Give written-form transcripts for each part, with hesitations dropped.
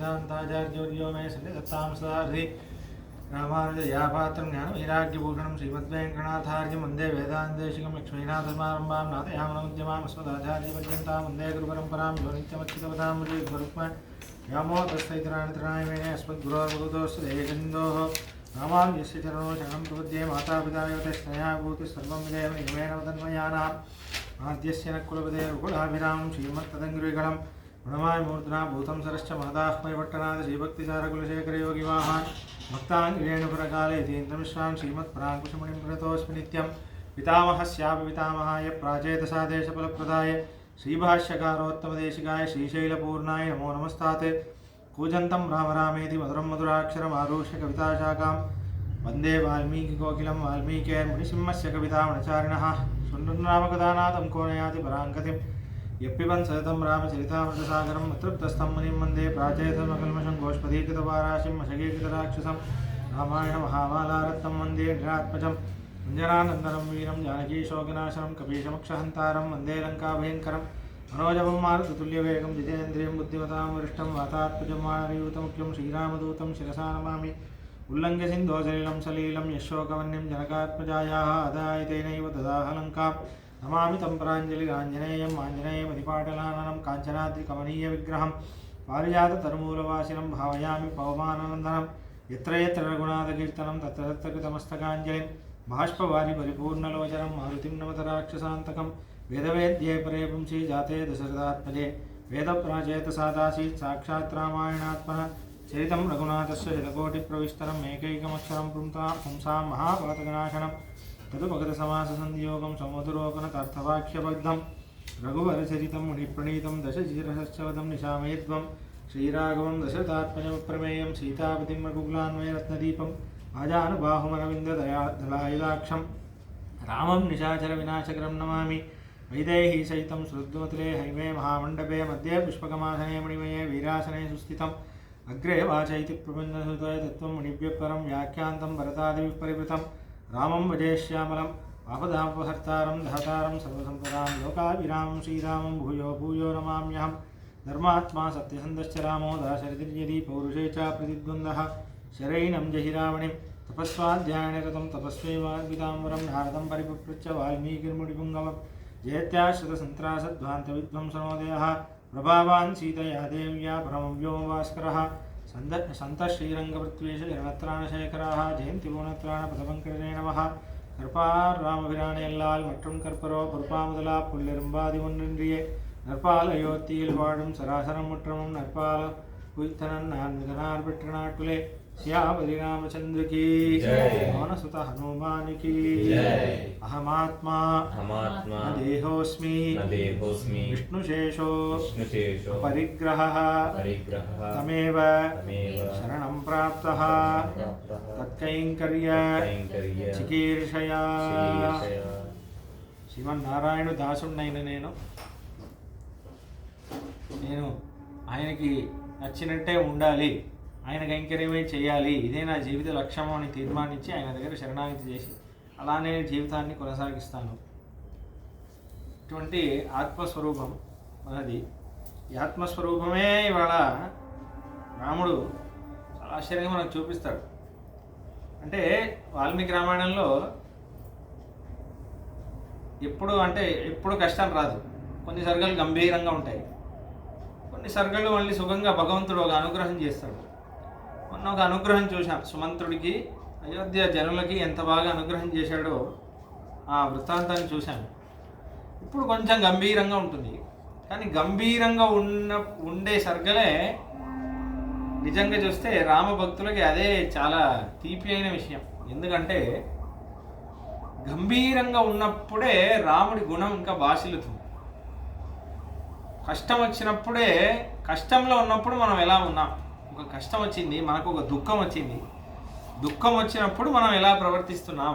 वेदान्ताचार्योर्यो मे सन्निधत्तां सदा हृदि रामानुजयापात्रं ज्ञानवैराग्यभूषणं श्रीमद्वेङ्कटनाथार्यं वन्दे वेदान्तदेशिकं लक्ष्मीनाथसमारम्भां नाथयामनमध्यमाम् अस्मदाचार्यपर्यन्तां वन्दे गुरुपरम्परां यो नित्यमच्युतपदां गुरुक्म व्यामोहतस्तैतराणितरायमेणे अस्मद्गुरोर्भूतोऽस्य देयकसिन्धोः रामानुजस्य चरणो शरणं प्रपद्ये मातापिता योतस्तनया भूतिः सर्वं विदेव निगमेन वदन्मयानाम् आद्यस्य न कुलपते रुकुलाभिरामं श्रीमत्तदङ्गिरिगणं प्रणमामि मूर्धना भूतं सरश्च महदाह्मयपट्टनाथ श्रीभक्तिसारकुलशेखरयोगिवाहान् भक्ताङ्गिरेणुपुरकाले यतीन्द्रमिश्रान् श्रीमत्पराङ्कुशमुनिं प्रणतोऽस्मि नित्यं पितामहस्यापि पितामहाय प्राचेतसादेशफलप्रदाय श्रीभाष्यकारोत्तमदेशिकाय श्रीशैलपूर्णाय नमो नमस्ताते कूजन्तं राम रामेति मधुरं मधुराक्षरमारुह्य कविताशाखां वन्दे वाल्मीकिकोकिलं वाल्मीकिर्मुनिसिंहस्य कवितामणचारिणः सुन्दरनामकदानाथं को नयाति पराङ्गतिं यप्पिबन् सततं रामचरितामृतसागरं तृप्तस्थं मुनिं वन्दे प्राचेतमकल्मषं गोष्पदीकृतवाराशिं मशगीकृतराक्षसं रामायणमहामालारत्नं वन्दे निरात्मजम् अञ्जनानन्दनं वीरं जानकीशोकनाशनं कपीशमक्षहन्तारं वन्दे लङ्काभयङ्करं मनोजवं मारुततुल्यवेगं जितेन्द्रियं बुद्धिमतां वरिष्ठं वातात्मजं वानरयूतमुख्यं श्रीरामदूतं शिरसा नमामि उल्लङ्घ्य सिन्धोसलिलं सलीलं यशोकवन्यं जनकात्मजायाः अदाय तेनैव ददाह लङ्कां नमामि तं प्राञ्जलिराञ्जनेयम् आञ्जनेयमधिपाटलाननं काञ्चनाद्रिकमनीयविग्रहं पारिजाततरुमूलवासिनं भावयामि पवमाननन्दनं यत्र यत्र रघुनाथकीर्तनं तत्र तत्र कृतमस्तकाञ्जलिं बाष्पवारि परिपूर्णलोचनं मारुतिं नमत राक्षसान्तकं वेदवेद्ये परे पुंसि जाते दशरथात्मजे वेदप्राचेतसादासीत् साक्षात् रामायणात्मनः चरितं रघुनाथस्य शतकोटिप्रविस्तरम् एकैकमक्षरं पुंसां महापातकनाशनं तदुपगतसमाससंयोगं समुद्रोपनतार्थवाक्यबद्धं रघुवरचरितं मुनिप्रणीतं दशजीरहस्यवदं निशामयद्वं श्रीराघवं दशरथात्मजमप्रमेयं सीतापतिं रघुकुलान्वयरत्नदीपम् आजानुबाहुमरविन्ददलायुधाक्षं रामं निशाचरविनाशकरं नमामि वैदेही सहितं श्रुद्वतुले हैमे महामण्डपे मध्ये पुष्पकमासने मणिमये वीरासने सुस्थितम् अग्रे वाचैति प्रबन्धसुताय तत्त्वं मुनिभ्यः परं व्याख्यान्तं भरतादिभिः परिवृतं रामं भजे श्यामलं आपदापहर्तारं धातारं सर्वसम्पदां लोकाभिरामं श्रीरामं भूयो भूयो नमाम्यहं धर्मात्मा सत्यसन्धश्च रामो दाशरथिर्यदि पौरुषे च प्रतिद्वन्द्वः शरैनं जहिरावणिं तपस्वाध्यायने रतं तपस्वैवाद्विताम्बरं नारदं परिपृच्छ वाल्मीकिर्मुनिपुङ्गवं जयत्याश्रितसन्त्रासध्वान्तविध्वंसनोदयः प्रभावान् सीतया देव्या परमव्योमभास्करः सन्तः श्रीरङ्गपृथ्वीश जरणत्राणशेखराः जयन्तिपूर्णत्राणपथपङ्कजनः கற்பாராமபிரானையல்லால் மற்றும் கற்பரோ பொறுப்பாமுதலா புல்லெரும்பாதி ஒன்றின்றியே நற்பால் அயோத்தியில் வாழும் சராசரம் முற்றமும் நற்பால குய்த்தனன் நான் மிகனார் பெற்ற நாட்டுலே श्यामरि रामचंद्र की पवनसुत हनुमान की अहमात्मा न देहोऽस्मि विष्णुशेषो परिग्रहः तमेव शरणं प्राप्तः तत्कैंकर्य चिकीर्षया శ్రీమన్నారాయణ దాసుడినైన నేను ఆయనకి నచ్చినట్టే ఉండాలి, ఆయన కైంకర్యమే చేయాలి, ఇదే నా జీవిత లక్ష్యము అని తీర్మానించి ఆయన దగ్గర శరణాగతి చేసి అలానే జీవితాన్ని కొనసాగిస్తాను. ఇటువంటి ఆత్మస్వరూపం మనది. ఈ ఆత్మస్వరూపమే ఇవాళ రాముడు చాలా ఆశ్చర్యంగా మనకు చూపిస్తాడు. అంటే వాల్మీకి రామాయణంలో ఎప్పుడు కష్టం రాదు. కొన్ని సర్గలు గంభీరంగా ఉంటాయి, కొన్ని సర్గలు మళ్ళీ సుఖంగా భగవంతుడు ఒక అనుగ్రహం చేస్తాడు. మొన్న ఒక అనుగ్రహం చూసాం, సుమంత్రుడికి అయోధ్య జనులకి ఎంత బాగా అనుగ్రహం చేశాడో ఆ వృత్తాంతాన్ని చూశాను. ఇప్పుడు కొంచెం గంభీరంగా ఉంటుంది, కానీ గంభీరంగా ఉండే సర్గలే నిజంగా చూస్తే రామభక్తులకి అదే చాలా తీపి అయిన విషయం. ఎందుకంటే గంభీరంగా ఉన్నప్పుడే రాముడి గుణం ఇంకా బాసిల్లుతుంది. కష్టం వచ్చినప్పుడే, కష్టంలో ఉన్నప్పుడు మనం ఎలా ఉన్నాం, ఒక కష్టం వచ్చింది, మనకు ఒక దుఃఖం వచ్చింది, దుఃఖం వచ్చినప్పుడు మనం ఎలా ప్రవర్తిస్తున్నాం,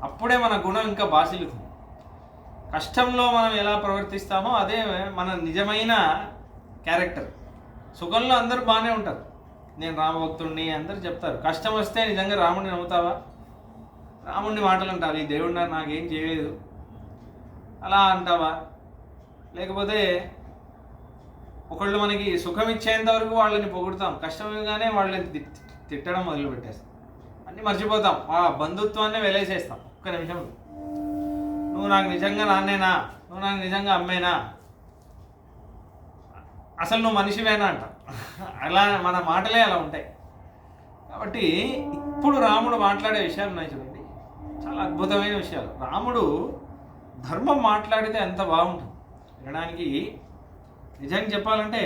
అప్పుడే మన గుణం ఇంకా బాసిల్లుతుంది. కష్టంలో మనం ఎలా ప్రవర్తిస్తామో అదే మన నిజమైన క్యారెక్టర్. సుఖంలో అందరూ బాగానే ఉంటారు, నేను రామభక్తుడిని అందరూ చెప్తారు. కష్టం వస్తే నిజంగా రాముడిని నమ్ముతావా? రాముడిని మాటలు అంటారు, ఈ దేవుడు నాకేం చేయలేదు అలా అంటావా? లేకపోతే ఒకళ్ళు మనకి సుఖం ఇచ్చేంత వరకు వాళ్ళని పొగుడుతాం, కష్టంగానే వాళ్ళని తిట్టడం మొదలు పెట్టేస్తాం, అన్నీ మర్చిపోతాం, ఆ బంధుత్వాన్ని వెలేసేస్తాం ఒక్క నిమిషంలో. నువ్వు నాకు నిజంగా నాన్నేనా, నువ్వు నాకు నిజంగా అమ్మేనా, అసలు నువ్వు మనిషివేనా అంట. అలా మన మాటలే అలా ఉంటాయి. కాబట్టి ఇప్పుడు రాముడు మాట్లాడే విషయాలు ఉన్నాయి చూడండి, చాలా అద్భుతమైన విషయాలు. రాముడు ధర్మం మాట్లాడితే ఎంత బాగుంటుంది వినడానికి. నిజంగా చెప్పాలంటే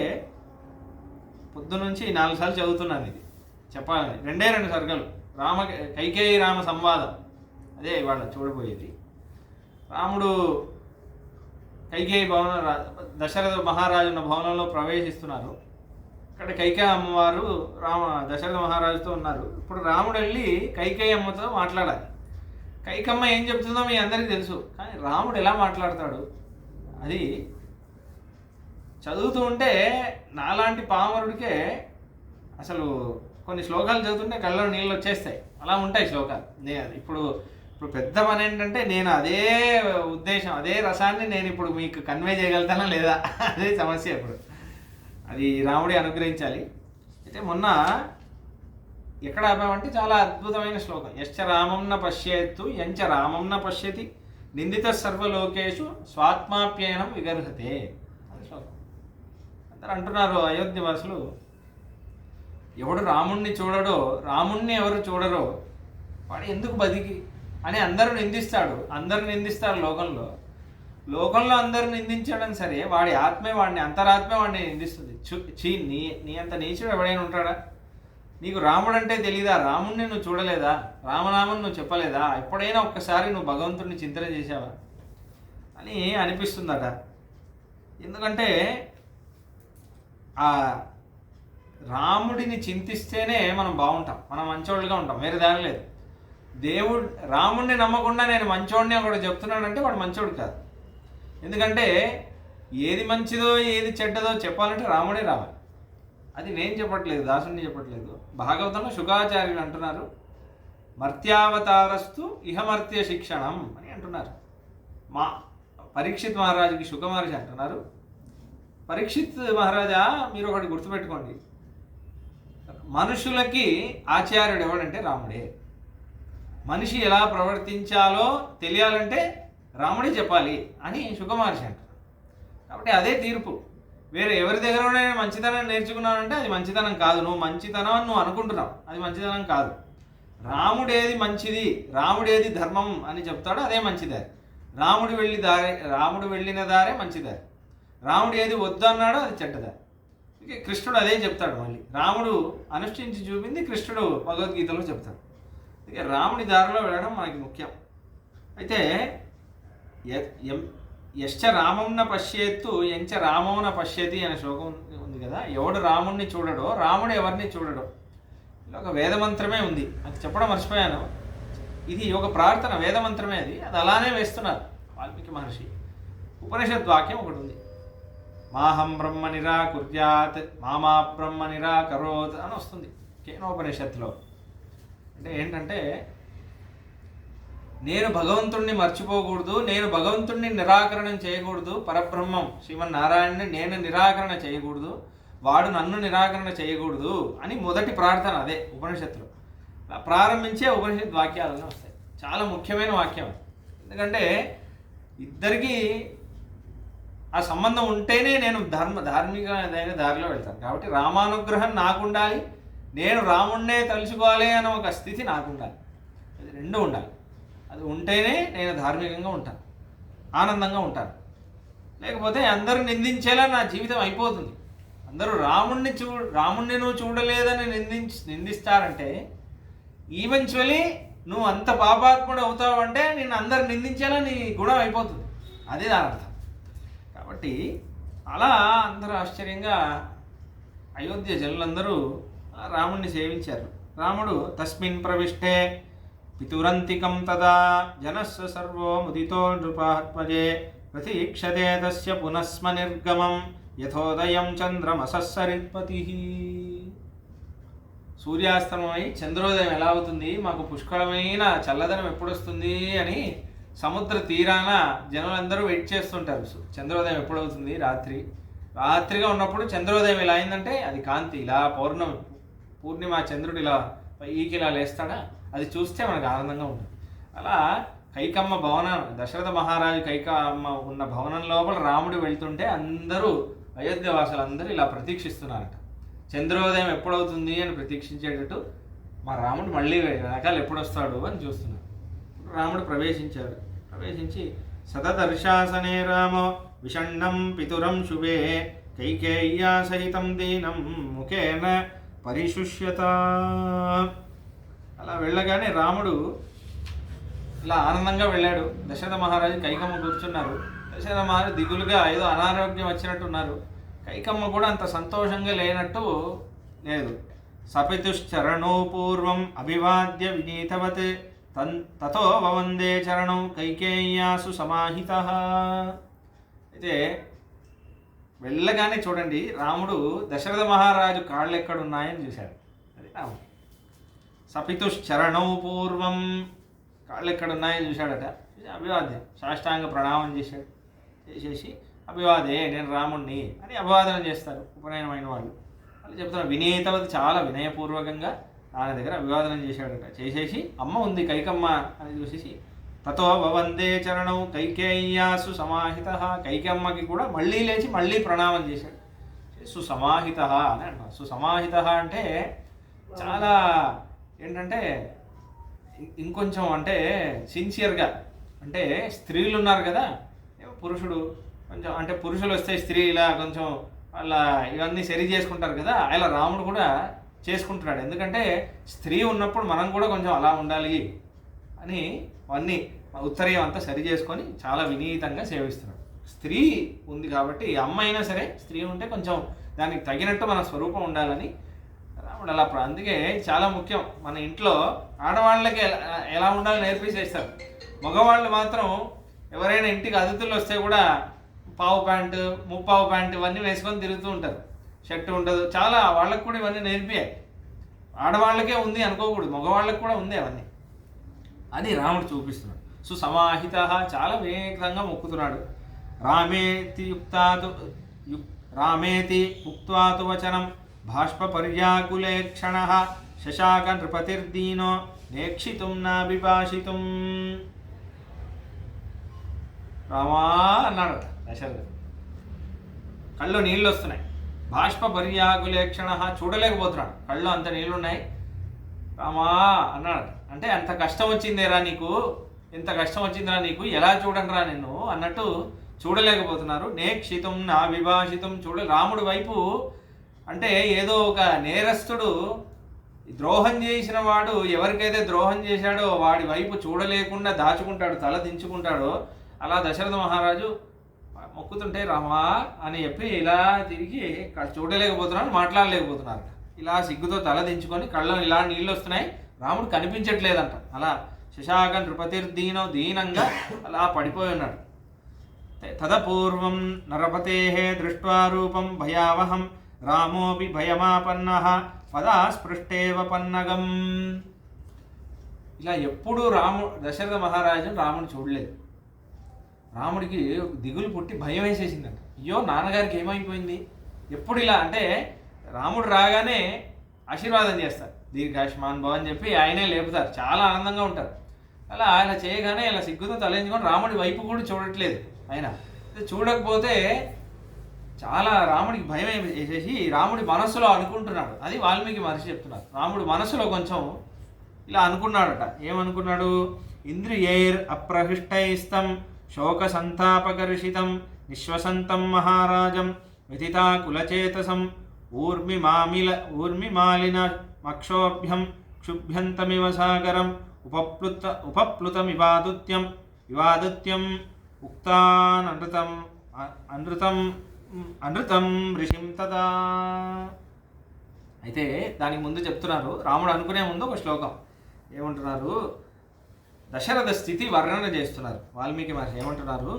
పొద్దునుంచి 4 సార్లు చదువుతున్నాను ఇది. చెప్పాలని 2 సర్గలు కైకేయి రామ సంవాదం, అదే ఇవాళ చూడబోయేది. రాముడు కైకేయి దశరథ మహారాజు ఉన్న భవనంలో ప్రవేశిస్తున్నారు. ఇక్కడ కైకేయి అమ్మవారు దశరథ మహారాజుతో ఉన్నారు. ఇప్పుడు రాముడు వెళ్ళి కైకేయి అమ్మతో మాట్లాడాలి. కైకమ్మ ఏం చెప్తుందో మీ అందరికీ తెలుసు, కానీ రాముడు ఎలా మాట్లాడతాడు అది చదువుతూ ఉంటే నాలాంటి పామరుడికే అసలు కొన్ని శ్లోకాలు చదువుతుంటే కళ్ళలో నీళ్ళు వచ్చేస్తాయి. అలా ఉంటాయి శ్లోకాలు. ఇప్పుడు పెద్ద పని ఏంటంటే నేను అదే ఉద్దేశం, అదే రసాన్ని నేను ఇప్పుడు మీకు కన్వే చేయగలుగుతానా లేదా, అదే సమస్య. ఇప్పుడు అది రాముడి అనుగ్రహించాలి. అయితే మొన్న ఎక్కడ ఆపామంటే చాలా అద్భుతమైన శ్లోకం. యశ్చ రామంన పశ్యేత్తు యంచ రామంన పశ్యతి నిందిత సర్వలోకేషు స్వాత్మాప్యయనం విగర్హతే అది శ్లోకం. అందరూ అంటున్నారు అయోధ్య వాసులు, ఎవడు రాముణ్ణి చూడడో, రాముణ్ణి ఎవరు చూడరో వాడు ఎందుకు బతికి అని అందరూ నిందిస్తారు లోకంలో అందరూ నిందించడం సరే, వాడి ఆత్మే వాడిని, అంతరాత్మే వాడిని నిందిస్తుంది. నీ అంత నీచుడు ఎవడైనా ఉంటాడా? నీకు రాముడు అంటే తెలీదా? రాముణ్ణి నువ్వు చూడలేదా? రామనామం నువ్వు చెప్పలేదా? ఎప్పుడైనా ఒక్కసారి నువ్వు భగవంతుడిని చింతన చేసావా అని అనిపిస్తుందట. ఎందుకంటే ఆ రాముడిని చింతిస్తేనే మనం బాగుంటాం, మనం మంచోళ్ళుగా ఉంటాం, వేరే దాని లేదు. రాముడిని నమ్మకుండా నేను మంచోడిని ఒకటి చెప్తున్నాడంటే వాడు మంచోడు కాదు. ఎందుకంటే ఏది మంచిదో ఏది చెడ్డదో చెప్పాలంటే రాముడే రావాలి. అది నేను చెప్పట్లేదు, దాసుని చెప్పట్లేదు. భాగవతంలో శుకాచార్యులు అంటున్నారు, మర్త్యావతారస్తు ఇహమర్త్య శిక్షణం అని అంటున్నారు. పరీక్షిత్ మహారాజుకి శుక మహర్షి అంటున్నారు, పరీక్షిత్ మహారాజా మీరు ఒకటి గుర్తుపెట్టుకోండి, మనుషులకి ఆచార్యుడు ఎవడంటే రాముడే. మనిషి ఎలా ప్రవర్తించాలో తెలియాలంటే రాముడే చెప్పాలి అని శుక మహర్షి అంటారు. కాబట్టి అదే తీర్పు. వేరే ఎవరి దగ్గర నేను మంచితనాన్ని నేర్చుకున్నానంటే అది మంచితనం కాదు. నువ్వు మంచితనం అని నువ్వు అనుకుంటున్నావు, అది మంచితనం కాదు. రాముడేది మంచిది, రాముడేది ధర్మం అని చెప్తాడో అదే మంచిదారి. రాముడు వెళ్ళిన దారే మంచిదారి. రాముడు ఏది వద్దు అన్నాడో అది చెడ్డదారి. ఇక కృష్ణుడు అదే చెప్తాడు. మళ్ళీ రాముడు అనుష్ఠించి చూపింది కృష్ణుడు భగవద్గీతలో చెప్తాడు. ఇక రాముడి దారిలో వెళ్ళడం మనకి ముఖ్యం. అయితే యశ్చ రామంన పశ్యేత్తు ఎంచ రామమున పశ్యతి అనే శ్లోకం ఉంది కదా. ఎవడు రాముణ్ణి చూడడో రాముడు ఎవరిని చూడడో, ఇలా ఒక వేదమంత్రమే ఉంది. అది చెప్పడం మర్చిపోయాను. ఇది ఒక ప్రార్థన, వేదమంత్రమే అది. అది అలానే వేస్తున్నారు వాల్మీకి మహర్షి. ఉపనిషత్ వాక్యం ఒకటి ఉంది, మాహం బ్రహ్మ నిరాకుర్యాత్ మామా బ్రహ్మ నిరాకరోత్ అని వస్తుంది కేనోపనిషత్తులో. అంటే ఏంటంటే నేను భగవంతుణ్ణి మర్చిపోకూడదు, నేను భగవంతుణ్ణి నిరాకరణం చేయకూడదు, పరబ్రహ్మం శ్రీమన్నారాయణని నేను నిరాకరణ చేయకూడదు, వాడు నన్ను నిరాకరణ చేయకూడదు అని మొదటి ప్రార్థన అదే ఉపనిషత్తులో. ప్రారంభించే ఉపనిషత్ వాక్యాలనే వస్తాయి. చాలా ముఖ్యమైన వాక్యం. ఎందుకంటే ఇద్దరికీ ఆ సంబంధం ఉంటేనే నేను ధార్మికమైన దారిలో వెళ్తాను. కాబట్టి రామానుగ్రహం నాకుండాలి, నేను రాముణ్ణే తలుచుకోవాలి అనే ఒక స్థితి నాకుండాలి. అది రెండు ఉండాలి. అది ఉంటేనే నేను ధార్మికంగా ఉంటాను, ఆనందంగా ఉంటాను. లేకపోతే అందరూ నిందించేలా నా జీవితం అయిపోతుంది. అందరూ రాముణ్ణి నువ్వు చూడలేదని నిందిస్తారంటే ఈవెన్చువలీ నువ్వు అంత పాపాత్ముడు అవుతావు అంటే నిన్ను అందరు నిందించేలా నీ గుణం అయిపోతుంది. అదే దాని అర్థం. కాబట్టి అలా అందరూ ఆశ్చర్యంగా అయోధ్య జనులందరూ రాముణ్ణి సేవించారు. రాముడు తస్మిన్ ప్రవిష్టే పితురంతికం తదా జనస్య సర్వో ముదితో నృపాత్మజే ప్రతీక్షతే తస్య పునస్మనిర్గమం యథోదయం చంద్రమసస్సరిత్పతి. సూర్యాస్తమమై చంద్రోదయం ఎలా అవుతుంది, మాకు పుష్కళమైన చల్లదనం ఎప్పుడు వస్తుంది అని సముద్ర తీరాన జనులందరూ వెయిట్ చేస్తుంటారు. చంద్రోదయం ఎప్పుడవుతుంది, రాత్రి రాత్రిగా ఉన్నప్పుడు చంద్రోదయం ఇలా అయిందంటే అది కాంతి, ఇలా పూర్ణిమ చంద్రుడు ఇలా పైకి ఇలా లేస్తాడా, అది చూస్తే మనకు ఆనందంగా ఉంటుంది. అలా కైకమ్మ భవనం, దశరథ మహారాజు కైకమ్మ ఉన్న భవనం లోపల రాముడు వెళ్తుంటే అందరూ అయోధ్య వాసులు అందరూ ఇలా ప్రతీక్షిస్తున్నారట. చంద్రోదయం ఎప్పుడవుతుంది అని ప్రతీక్షించేటట్టు మా రాముడు మళ్ళీ వెనకాల ఎప్పుడు వస్తాడు అని చూస్తున్నాడు. రాముడు ప్రవేశించి సతదర్శాసనే రామో విషణ్ణం పితురం శుభే కైకేయ్యా సహితం దీనం ముఖేన పరిశుష్యత. అలా వెళ్ళగానే రాముడు ఇలా ఆనందంగా వెళ్ళాడు. దశరథ మహారాజు కైకమ్మ కూర్చున్నారు. దశరథ మహారాజు దిగులుగా ఏదో అనారోగ్యం వచ్చినట్టున్నారు. కైకమ్మ కూడా అంత సంతోషంగా లేనట్టు లేదు. సపితుశ్చరణో పూర్వం అభివాద్య వినీతవత్ తతో వవందే చరణం కైకేయ్యాసు సమాహిత. అయితే వెళ్ళగానే చూడండి, రాముడు దశరథ మహారాజు కాళ్ళు ఎక్కడున్నాయని చూశాడు. అది రాముడు. సపితుశ్చరణౌ పూర్వం, కాళ్ళు ఎక్కడున్నాయని చూశాడట. అభివాద్యం, సాష్టాంగ ప్రణామం చేసేసి అభివాదే నేను రాముణ్ణి అని అభివాదనం చేస్తారు ఉపనయనమైన వాళ్ళు చెప్తున్నారు. వినీతవతి, చాలా వినయపూర్వకంగా ఆయన దగ్గర అభివాదనం చేశాడట. చేసేసి అమ్మ ఉంది కైకమ్మ అని చూసేసి తతో వవందే చరణం కైకేయ్యాసు సమాహిత, కైకమ్మకి కూడా మళ్ళీ లేచి మళ్ళీ ప్రణామం చేశాడు. సుసమాహిత అని అంటారు. సుసమాహిత అంటే చాలా ఏంటంటే ఇంకొంచెం అంటే సిన్సియర్గా, అంటే స్త్రీలు ఉన్నారు కదా, పురుషుడు కొంచెం అంటే పురుషులు వస్తే స్త్రీ ఇలా కొంచెం అలా ఇవన్నీ సరి చేసుకుంటారు కదా, అలా రాముడు కూడా చేసుకుంటున్నాడు. ఎందుకంటే స్త్రీ ఉన్నప్పుడు మనం కూడా కొంచెం అలా ఉండాలి అని అవన్నీ ఉత్తరీయం అంతా సరి చేసుకొని చాలా వినీతంగా సేవిస్తున్నాడు. స్త్రీ ఉంది కాబట్టి, అమ్మ అయినా సరే స్త్రీ ఉంటే కొంచెం దానికి తగినట్టు మన స్వరూపం ఉండాలని రాముడు అలా. అందుకే చాలా ముఖ్యం, మన ఇంట్లో ఆడవాళ్ళకి ఎలా ఉండాలో నేర్పించేస్తారు. మగవాళ్ళు మాత్రం ఎవరైనా ఇంటికి అతిథులు వస్తే కూడా పావు ప్యాంటు, ముప్పావు ప్యాంటు ఇవన్నీ వేసుకొని తిరుగుతూ ఉంటారు. షర్టు ఉండదు. చాలా వాళ్ళకు కూడా ఇవన్నీ నేర్పియాయి. ఆడవాళ్ళకే ఉంది అనుకోకూడదు, మగవాళ్ళకి కూడా ఉంది అవన్నీ అని రాముడు చూపిస్తున్నాడు. సుసమాహిత, చాలా వేగంగా మొక్కుతున్నాడు. రామేతి ఉక్త్వాతు వచనం బాష్ప పర్యాకులే క్షణ శశాక నృపతిర్దీనో నేక్షితుం నాభిభాషితుం. రామా అన్నాడట దశరథుడు. కళ్ళు నీళ్ళు వస్తున్నాయి. బాష్ప పర్యాకులే క్షణ, చూడలేకపోతున్నాడు, కళ్ళు అంత నీళ్ళున్నాయి. రామా అన్నాడట. అంటే అంత కష్టం వచ్చిందేరా నీకు, ఎంత కష్టం వచ్చిందిరా నీకు, ఎలా చూడండిరా నిన్ను అన్నట్టు చూడలేకపోతున్నారు. నేక్షితం నా విభాషితం, రాముడి వైపు అంటే ఏదో ఒక నేరస్తుడు ద్రోహం చేసిన వాడు ఎవరికైతే ద్రోహం చేశాడో వాడి వైపు చూడలేకుండా దాచుకుంటాడు, తల దించుకుంటాడో, అలా దశరథ మహారాజు మొక్కుతుంటే రామా అని చెప్పి ఇలా తిరిగి చూడలేకపోతున్నాడు, మాట్లాడలేకపోతున్నారు. ఇలా సిగ్గుతో తల దించుకొని కళ్ళలో ఇలా నీళ్ళు వస్తున్నాయి, రాముడు కనిపించట్లేదంట. అలా శశాక నృపతిర్దీనో, దీనంగా అలా పడిపోయి ఉన్నాడు. తదపూర్వం నరపతే దృష్ట్వా రూపం భయావహం రామోపి భయమాపన్నః పదా స్పృష్టేవ పన్నగం. ఇలా ఎప్పుడూ దశరథ మహారాజు రాముడు చూడలేదు. రాముడికి దిగులు పుట్టి భయం వేసేసిందంట. అయ్యో నాన్నగారికి ఏమైపోయింది, ఎప్పుడు ఇలా అంటే రాముడు రాగానే ఆశీర్వాదం చేస్తారు, దీర్ఘాయుష్మాన్ భవ అని చెప్పి ఆయనే లేపుతారు, చాలా ఆనందంగా ఉంటారు. అలా ఆయన చేయగానే ఇలా సిగ్గుతో తలెంచుకొని రాముడి వైపు కూడా చూడట్లేదు. ఆయన చూడకపోతే చాలా రాముడికి భయం వేసేసి రాముడి మనస్సులో అనుకుంటున్నాడు. అది వాల్మీకి మహర్షి చెప్తున్నారు. రాముడు మనస్సులో కొంచెం ఇలా అనుకున్నాడట. ఏమనుకున్నాడు? ఇంద్రియైర్ అప్రహృష్టైస్తం శోక సంతాపకర్షితం నిశ్వసంతం మహారాజం వ్యతితాకులచేతసం ఊర్మిమాలిన మక్షోభ్యం క్షుభ్యంతమివ సాగరం ఉపప్లుతమివాదుత్యం ఉక్తాన్ అనృతం ఋషిం తదా. అయితే దానికి ముందు చెప్తున్నారు, రాముడు అనుకునే ముందు ఒక శ్లోకం ఏమంటున్నారు, దశరథ స్థితి వర్ణన చేస్తున్నారు వాల్మీకి మహర్షి. ఏమంటున్నారు,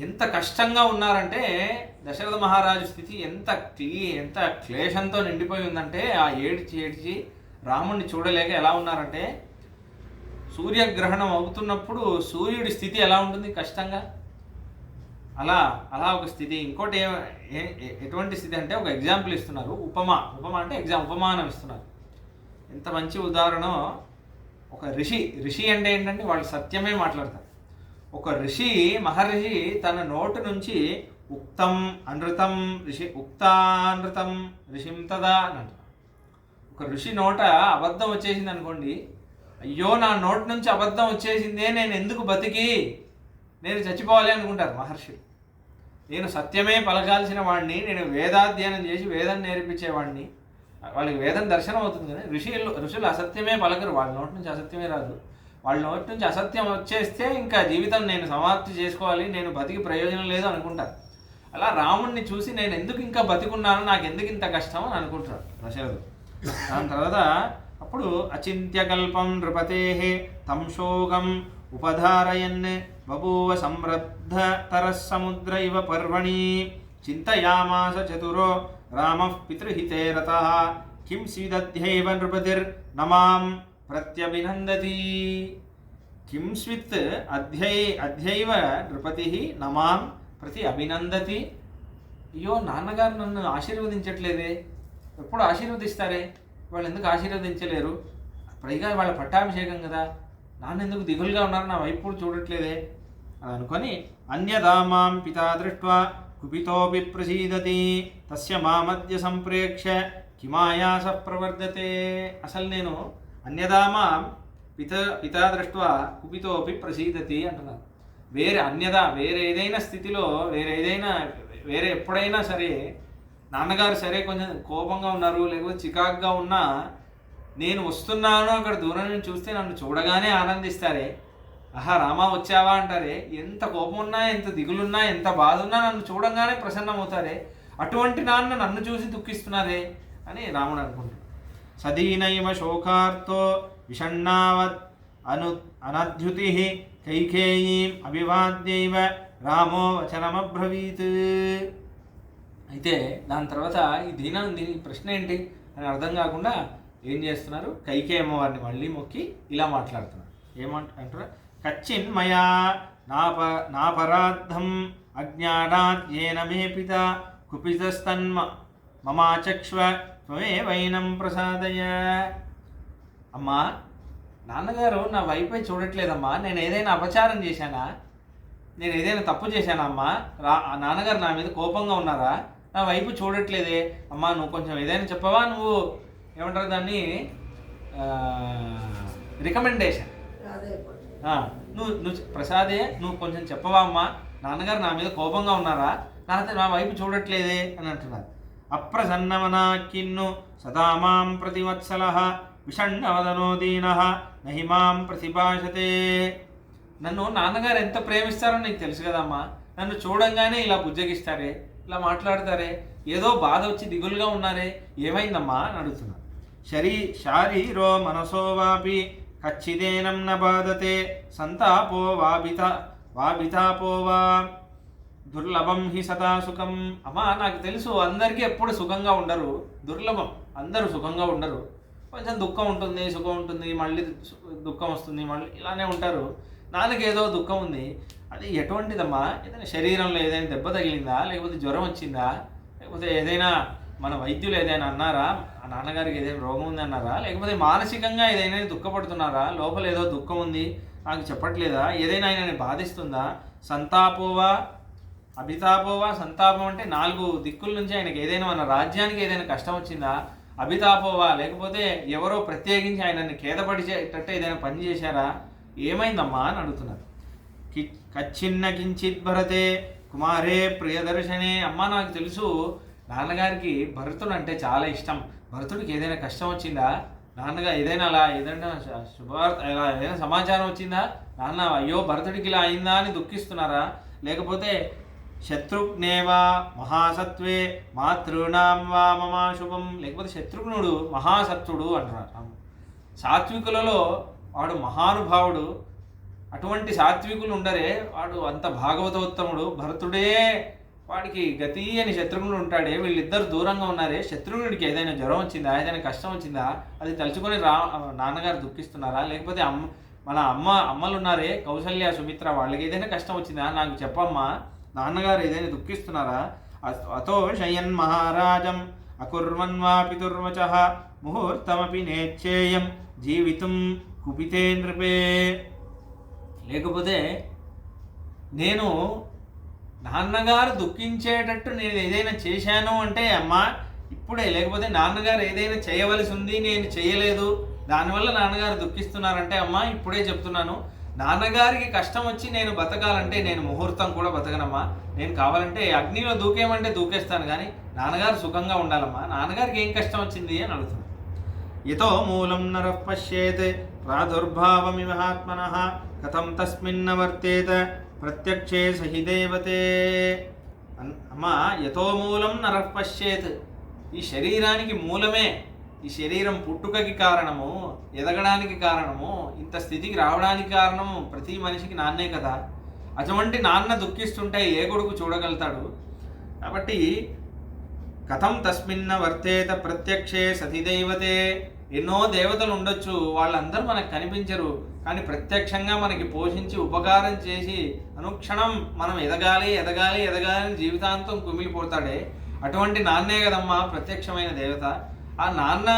ఎంత కష్టంగా ఉన్నారంటే దశరథ మహారాజు స్థితి ఎంత క్లేశంతో నిండిపోయి ఉందంటే, ఆ ఏడ్చి రాముడిని చూడలేక ఎలా ఉన్నారంటే, సూర్యగ్రహణం అవుతున్నప్పుడు సూర్యుడి స్థితి ఎలా ఉంటుంది, కష్టంగా. అలా అలా ఒక స్థితి. ఇంకోటి ఎటువంటి స్థితి అంటే ఒక ఎగ్జాంపుల్ ఇస్తున్నారు. ఉపమా అంటే ఉపమానం ఇస్తున్నారు. ఎంత మంచి ఉదాహరణ. ఒక ఋషి అంటే ఏంటంటే వాళ్ళు సత్యమే మాట్లాడతారు. ఒక మహర్షి తన నోటు నుంచి ఉక్తం అనృతం ఉక్తానృతం ఋషిం తదా అని అంటారు. ఒక ఋషి నోట అబద్ధం వచ్చేసింది అనుకోండి, అయ్యో నా నోటి నుంచి అబద్ధం వచ్చేసిందే, నేను ఎందుకు బతికి నేను చచ్చిపోవాలి అనుకుంటారు మహర్షులు. నేను సత్యమే పలకాల్సిన వాడిని, నేను వేదాధ్యయనం చేసి వేదం నేర్పించేవాడిని, వాళ్ళకి వేదం దర్శనం అవుతుంది కదా. ఋషులు అసత్యమే పలకరు, వాళ్ళ నోటి నుంచి అసత్యమే రాదు. వాళ్ళ నోటి నుంచి అసత్యం వచ్చేస్తే ఇంకా జీవితం నేను సమాప్తి చేసుకోవాలి, నేను బతికి ప్రయోజనం లేదు అనుకుంటారు. అలా రాముణ్ణి చూసి నేను ఎందుకు ఇంకా బతికున్నాను, నాకు ఎందుకు ఇంత కష్టం అని అనుకుంటారు దశరథుడు. దాని తర్వాత అప్పుడు అచింత్యకల్పం నృపతే తంశోగం ఉపధారయన్ బభూవ సంరబ్ధ తరస్సముద్ర ఇవ పర్వణి చింతయామాస చతురో రామః పితృహితే రతః కిం స్విదధ్యైవ నృపతిర్ నమాం ప్రత్యభినందతి. కిం స్విత్ అధ్యైవ నృపతి నమాం ప్రతి అభినందతి. అయ్యో నాన్నగారు నన్ను ఆశీర్వదించట్లేదే, ఎప్పుడు ఆశీర్వదిస్తారే, వాళ్ళు ఎందుకు ఆశీర్వదించలేరు, పైగా వాళ్ళ పట్టాభిషేకం కదా, నాన్న ఎందుకు దిగులుగా ఉన్నారు, నా వైపు చూడట్లేదే అని అనుకొని అన్యదా మాం పితా దృష్ట్వా కుపితోపి ప్రసీదతి తస్య మామద్య సంప్రేక్ష కిమాయాస ప్రవర్ధతే. అసలు నేను అన్యదా మాం పితా దృష్ట్వా కుపితోపి ప్రసీదతి అంటున్నాను. వేరే ఏదైనా స్థితిలో వేరే ఎప్పుడైనా సరే నాన్నగారు సరే కొంచెం కోపంగా ఉన్నారు, లేకపోతే చికాకుగా ఉన్నా నేను వస్తున్నాను అక్కడ దూరం నుంచి చూస్తే నన్ను చూడగానే ఆనందిస్తారే, ఆహా రామా వచ్చావా అంటారే. ఎంత కోపం ఉన్నా, ఎంత దిగులున్నా, ఎంత బాధ ఉన్నా నన్ను చూడంగానే ప్రసన్నమవుతారే, అటువంటి నాన్న నన్ను చూసి దుఃఖిస్తున్నారే అని రాముడు అనుకుంటాడు. సదీనైవ శోకార్తో విషణ్ణావత్ అనద్యుతి కైకేయీం అభివాద్యైవ రామో వచనమబ్రవీత్. అయితే దాని తర్వాత దీని ప్రశ్న ఏంటి అని అర్థం కాకుండా ఏం చేస్తున్నారు, కైకేయి అమ్మవారిని మళ్ళీ మొక్కి ఇలా మాట్లాడుతున్నారు. ఏమంటారు, కచ్చిన్ మయా నాపరాధం అజ్ఞానాత్ ఏన మే పిత కుపితస్తన్మ మమాచక్ష్వ త్వమేవైనం ప్రసాదయ. అమ్మా నాన్నగారు నా వైపే చూడట్లేదమ్మా, నేను ఏదైనా అపచారం చేశానా, నేను ఏదైనా తప్పు చేశానా అమ్మా, నాన్నగారు నా మీద కోపంగా ఉన్నారా, నా వైపు చూడట్లేదే అమ్మా, నువ్వు కొంచెం ఏదైనా చెప్పవా, నువ్వు ఏమంటారు దాన్ని రికమెండేషన్, నువ్వు ప్రసాదే నువ్వు కొంచెం చెప్పవా అమ్మా, నాన్నగారు నా మీద కోపంగా ఉన్నారా, నా వైపు చూడట్లేదే అని అంటున్నారు. అప్రసన్నమనా కిన్ను సదామాం ప్రతివత్సలః విషణ్ణవదనో దీనః నహి మాం ప్రతిభాషతే. నన్ను నాన్నగారు ఎంత ప్రేమిస్తారో నీకు తెలుసు కదమ్మా, నన్ను చూడంగానే ఇలా బుజ్జగిస్తారే, ఇలా మాట్లాడతారే, ఏదో బాధ వచ్చి దిగులుగా ఉన్నారే, ఏమైందమ్మా అని అడుగుతున్నారు. శారీరో మనసో వాపి కచ్చిదేనం న బాధతే సంతాపో వాబితాపో వా దుర్లభం హి సదా సుఖం. అమ్మా నాకు తెలుసు అందరికీ ఎప్పుడు సుఖంగా ఉండరు, దుర్లభం, అందరూ సుఖంగా ఉండరు, కొంచెం దుఃఖం ఉంటుంది, సుఖం ఉంటుంది, మళ్ళీ దుఃఖం వస్తుంది, మళ్ళీ ఇలానే ఉంటారు. నాన్నకి ఏదో దుఃఖం ఉంది, అది ఎటువంటిదమ్మా, ఏదైనా శరీరంలో ఏదైనా దెబ్బ తగిలిందా, లేకపోతే జ్వరం వచ్చిందా, లేకపోతే ఏదైనా మన వైద్యులు ఏదైనా అన్నారా, ఆ నాన్నగారికి ఏదైనా రోగం ఉంది అన్నారా, లేకపోతే మానసికంగా ఏదైనా దుఃఖపడుతున్నారా, లోపల ఏదో దుఃఖం ఉంది నాకు చెప్పట్లేదా, ఏదైనా ఆయనని బాధిస్తుందా, సంతాపోవా అభితాపోవా. సంతాపం అంటే 4 దిక్కుల నుంచి ఆయనకి ఏదైనా మన రాజ్యానికి ఏదైనా కష్టం వచ్చిందా, అభితాపోవా లేకపోతే ఎవరో ప్రత్యేకించి ఆయనని ఖేదపడిచేటట్టు ఏదైనా పని చేశారా, ఏమైందమ్మా అని అడుగుతున్నారు. కచ్చిన్న కించిత్ భరతే కుమారే ప్రియదర్శనే. అమ్మ నాకు తెలుసు నాన్నగారికి భరతుడు అంటే చాలా ఇష్టం, భరతుడికి ఏదైనా కష్టం వచ్చిందా, నాన్నగా ఏదైనా శుభవార్త ఏదైనా సమాచారం వచ్చిందా, నాన్న అయ్యో భరతుడికి ఇలా అయిందా అని దుఃఖిస్తున్నారా, లేకపోతే శత్రుఘ్నేవా మహాసత్వే మాతృణాం వా మమాశుభం. లేకపోతే శత్రుఘ్నుడు మహాసత్వుడు అంటున్నారు, సాత్వికులలో వాడు మహానుభావుడు, అటువంటి సాత్వికులు ఉండరే వాడు అంత భాగవతోత్తముడు, భరతుడే వాడికి గతి అని శత్రుఘ్నుడు ఉంటాడే, వీళ్ళిద్దరు దూరంగా ఉన్నారే, శత్రుఘ్నుడికి ఏదైనా జ్వరం వచ్చిందా, ఏదైనా కష్టం వచ్చిందా, అది తలుచుకొని నాన్నగారు దుఃఖిస్తున్నారా, లేకపోతే మన అమ్మలు ఉన్నారే కౌసల్య సుమిత్ర, వాళ్ళకి ఏదైనా కష్టం వచ్చిందా నాకు చెప్పమ్మా, నాన్నగారు ఏదైనా దుఃఖిస్తున్నారా? అతో శయన్ మహారాజం అకుర్వన్వా పితుర్వచ ముహూర్తమపి నేచ్చేయం జీవితం కుపితే నృపే. లేకపోతే నేను నాన్నగారు దుఃఖించేటట్టు నేను ఏదైనా చేశాను అంటే అమ్మా ఇప్పుడే, లేకపోతే నాన్నగారు ఏదైనా చేయవలసి ఉంది నేను చేయలేదు దానివల్ల నాన్నగారు దుఃఖిస్తున్నారంటే అమ్మా ఇప్పుడే చెప్తున్నాను, నాన్నగారికి కష్టం వచ్చి నేను బతకాలంటే నేను ముహూర్తం కూడా బతకనమ్మా. నేను కావాలంటే అగ్నిలో దూకేమంటే దూకేస్తాను, కానీ నాన్నగారు సుఖంగా ఉండాలమ్మా. నాన్నగారికి ఏం కష్టం వచ్చింది అని అడుగుతున్నాను. యతో మూలం నరః పశ్యేత్ ప్రాదుర్భావమివ ఆత్మనః కథం తస్మిన్న వర్తేత ప్రత్యక్షే సహి దేవతే. అమ్మా యతో మూలం నరః పశ్యేత్, ఈ శరీరానికి మూలమే, ఈ శరీరం పుట్టుకకి కారణము, ఎదగడానికి కారణము, ఇంత స్థితికి రావడానికి కారణము ప్రతి మనిషికి నాన్నే కదా. అటువంటి నాన్న దుఃఖిస్తుంటే ఏ కొడుకు చూడగలుగుతాడు? కాబట్టి కథం తస్మిన్న వర్తేత ప్రత్యక్షే సతిదైవతే. ఎన్నో దేవతలు ఉండొచ్చు, వాళ్ళందరూ మనకు కనిపించరు, కానీ ప్రత్యక్షంగా మనకి పోషించి ఉపకారం చేసి అనుక్షణం మనం ఎదగాలి ఎదగాలి ఎదగాలని జీవితాంతం కుమిలిపోతాడే, అటువంటి నాన్నే కదమ్మా ప్రత్యక్షమైన దేవత. ఆ నాన్న,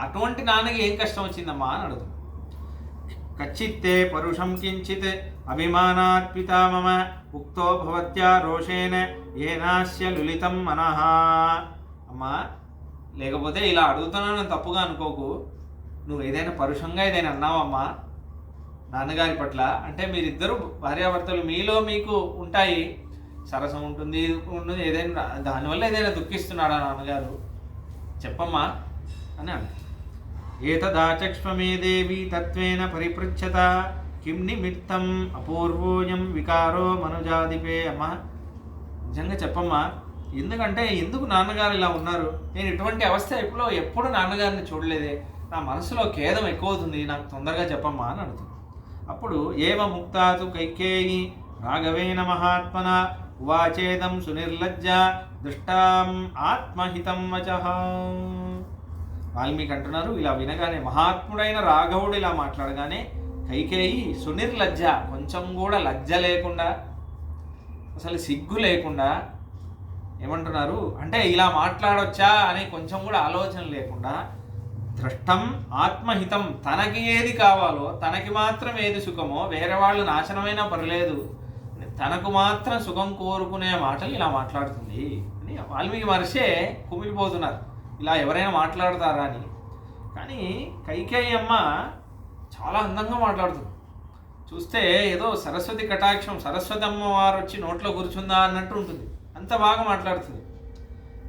అటువంటి నాన్నకి ఏం కష్టం వచ్చిందమ్మా అని అడుగుతాం. కచ్చిత్తే పరుషం కించిత్ అభిమానాత్ పితా మమ ఉక్తో భవత్యా రోషేణ ఏనాస్య లులితం మనః. అమ్మా లేకపోతే ఇలా అడుగుతున్నాను తప్పుగా అనుకోకు, నువ్వు ఏదైనా పరుషంగా ఏదైనా అన్నావమ్మా నాన్నగారి పట్ల అంటే, మీరిద్దరూ భార్యాభర్తలు మీలో మీకు ఉంటాయి, సరసం ఉంటుంది ఉంటుంది, ఏదైనా దానివల్ల ఏదైనా దుఃఖిస్తున్నాడా నాన్నగారు చెప్పమ్మా అని అంట. ఏతదాచక్ష్వమే దేవి తత్వేన పరిపృచ్ఛత కిం నిమిత్తం అపూర్వోయం వికారో మనుజాదిపే. అమ్మా నిజంగా చెప్పమ్మా, ఎందుకంటే ఎందుకు నాన్నగారు ఇలా ఉన్నారు? నేను ఇటువంటి అవస్థ ఎప్పుడు నాన్నగారిని చూడలేదే, నా మనసులో ఖేదం ఎక్కువ అవుతుంది, నాకు తొందరగా చెప్పమ్మా అని అడుగుతుంది. అప్పుడు ఏవ ముక్తాతు కైకేయి రాఘవేన మహాత్మన ఉవాచేదం సునిర్లజ్జ దృష్టాం ఆత్మహితం వచః. వాల్మీకి అంటున్నారు, ఇలా వినగానే మహాత్ముడైన రాఘవుడు ఇలా మాట్లాడగానే కైకేయి సునిర్లజ్జ, కొంచెం కూడా లజ్జ లేకుండా, అసలు సిగ్గు లేకుండా ఏమంటున్నారు అంటే ఇలా మాట్లాడొచ్చా అని కొంచెం కూడా ఆలోచన లేకుండా, దృష్టం ఆత్మహితం, తనకి ఏది కావాలో, తనకి మాత్రం ఏది సుఖమో, వేరే వాళ్ళు నాశనమైనా పర్లేదు, తనకు మాత్రం సుఖం కోరుకునే మాటలు ఇలా మాట్లాడుతుంది అని వాల్మీకి మహర్షే కుమిలిపోతున్నారు, ఇలా ఎవరైనా మాట్లాడతారా అని. కానీ కైకేయి అమ్మ చాలా అందంగా మాట్లాడుతుంది. చూస్తే ఏదో సరస్వతి కటాక్షం, సరస్వతి అమ్మవారు వచ్చి నోట్లో కూర్చుందా అన్నట్టు ఉంటుంది, అంత బాగా మాట్లాడుతుంది.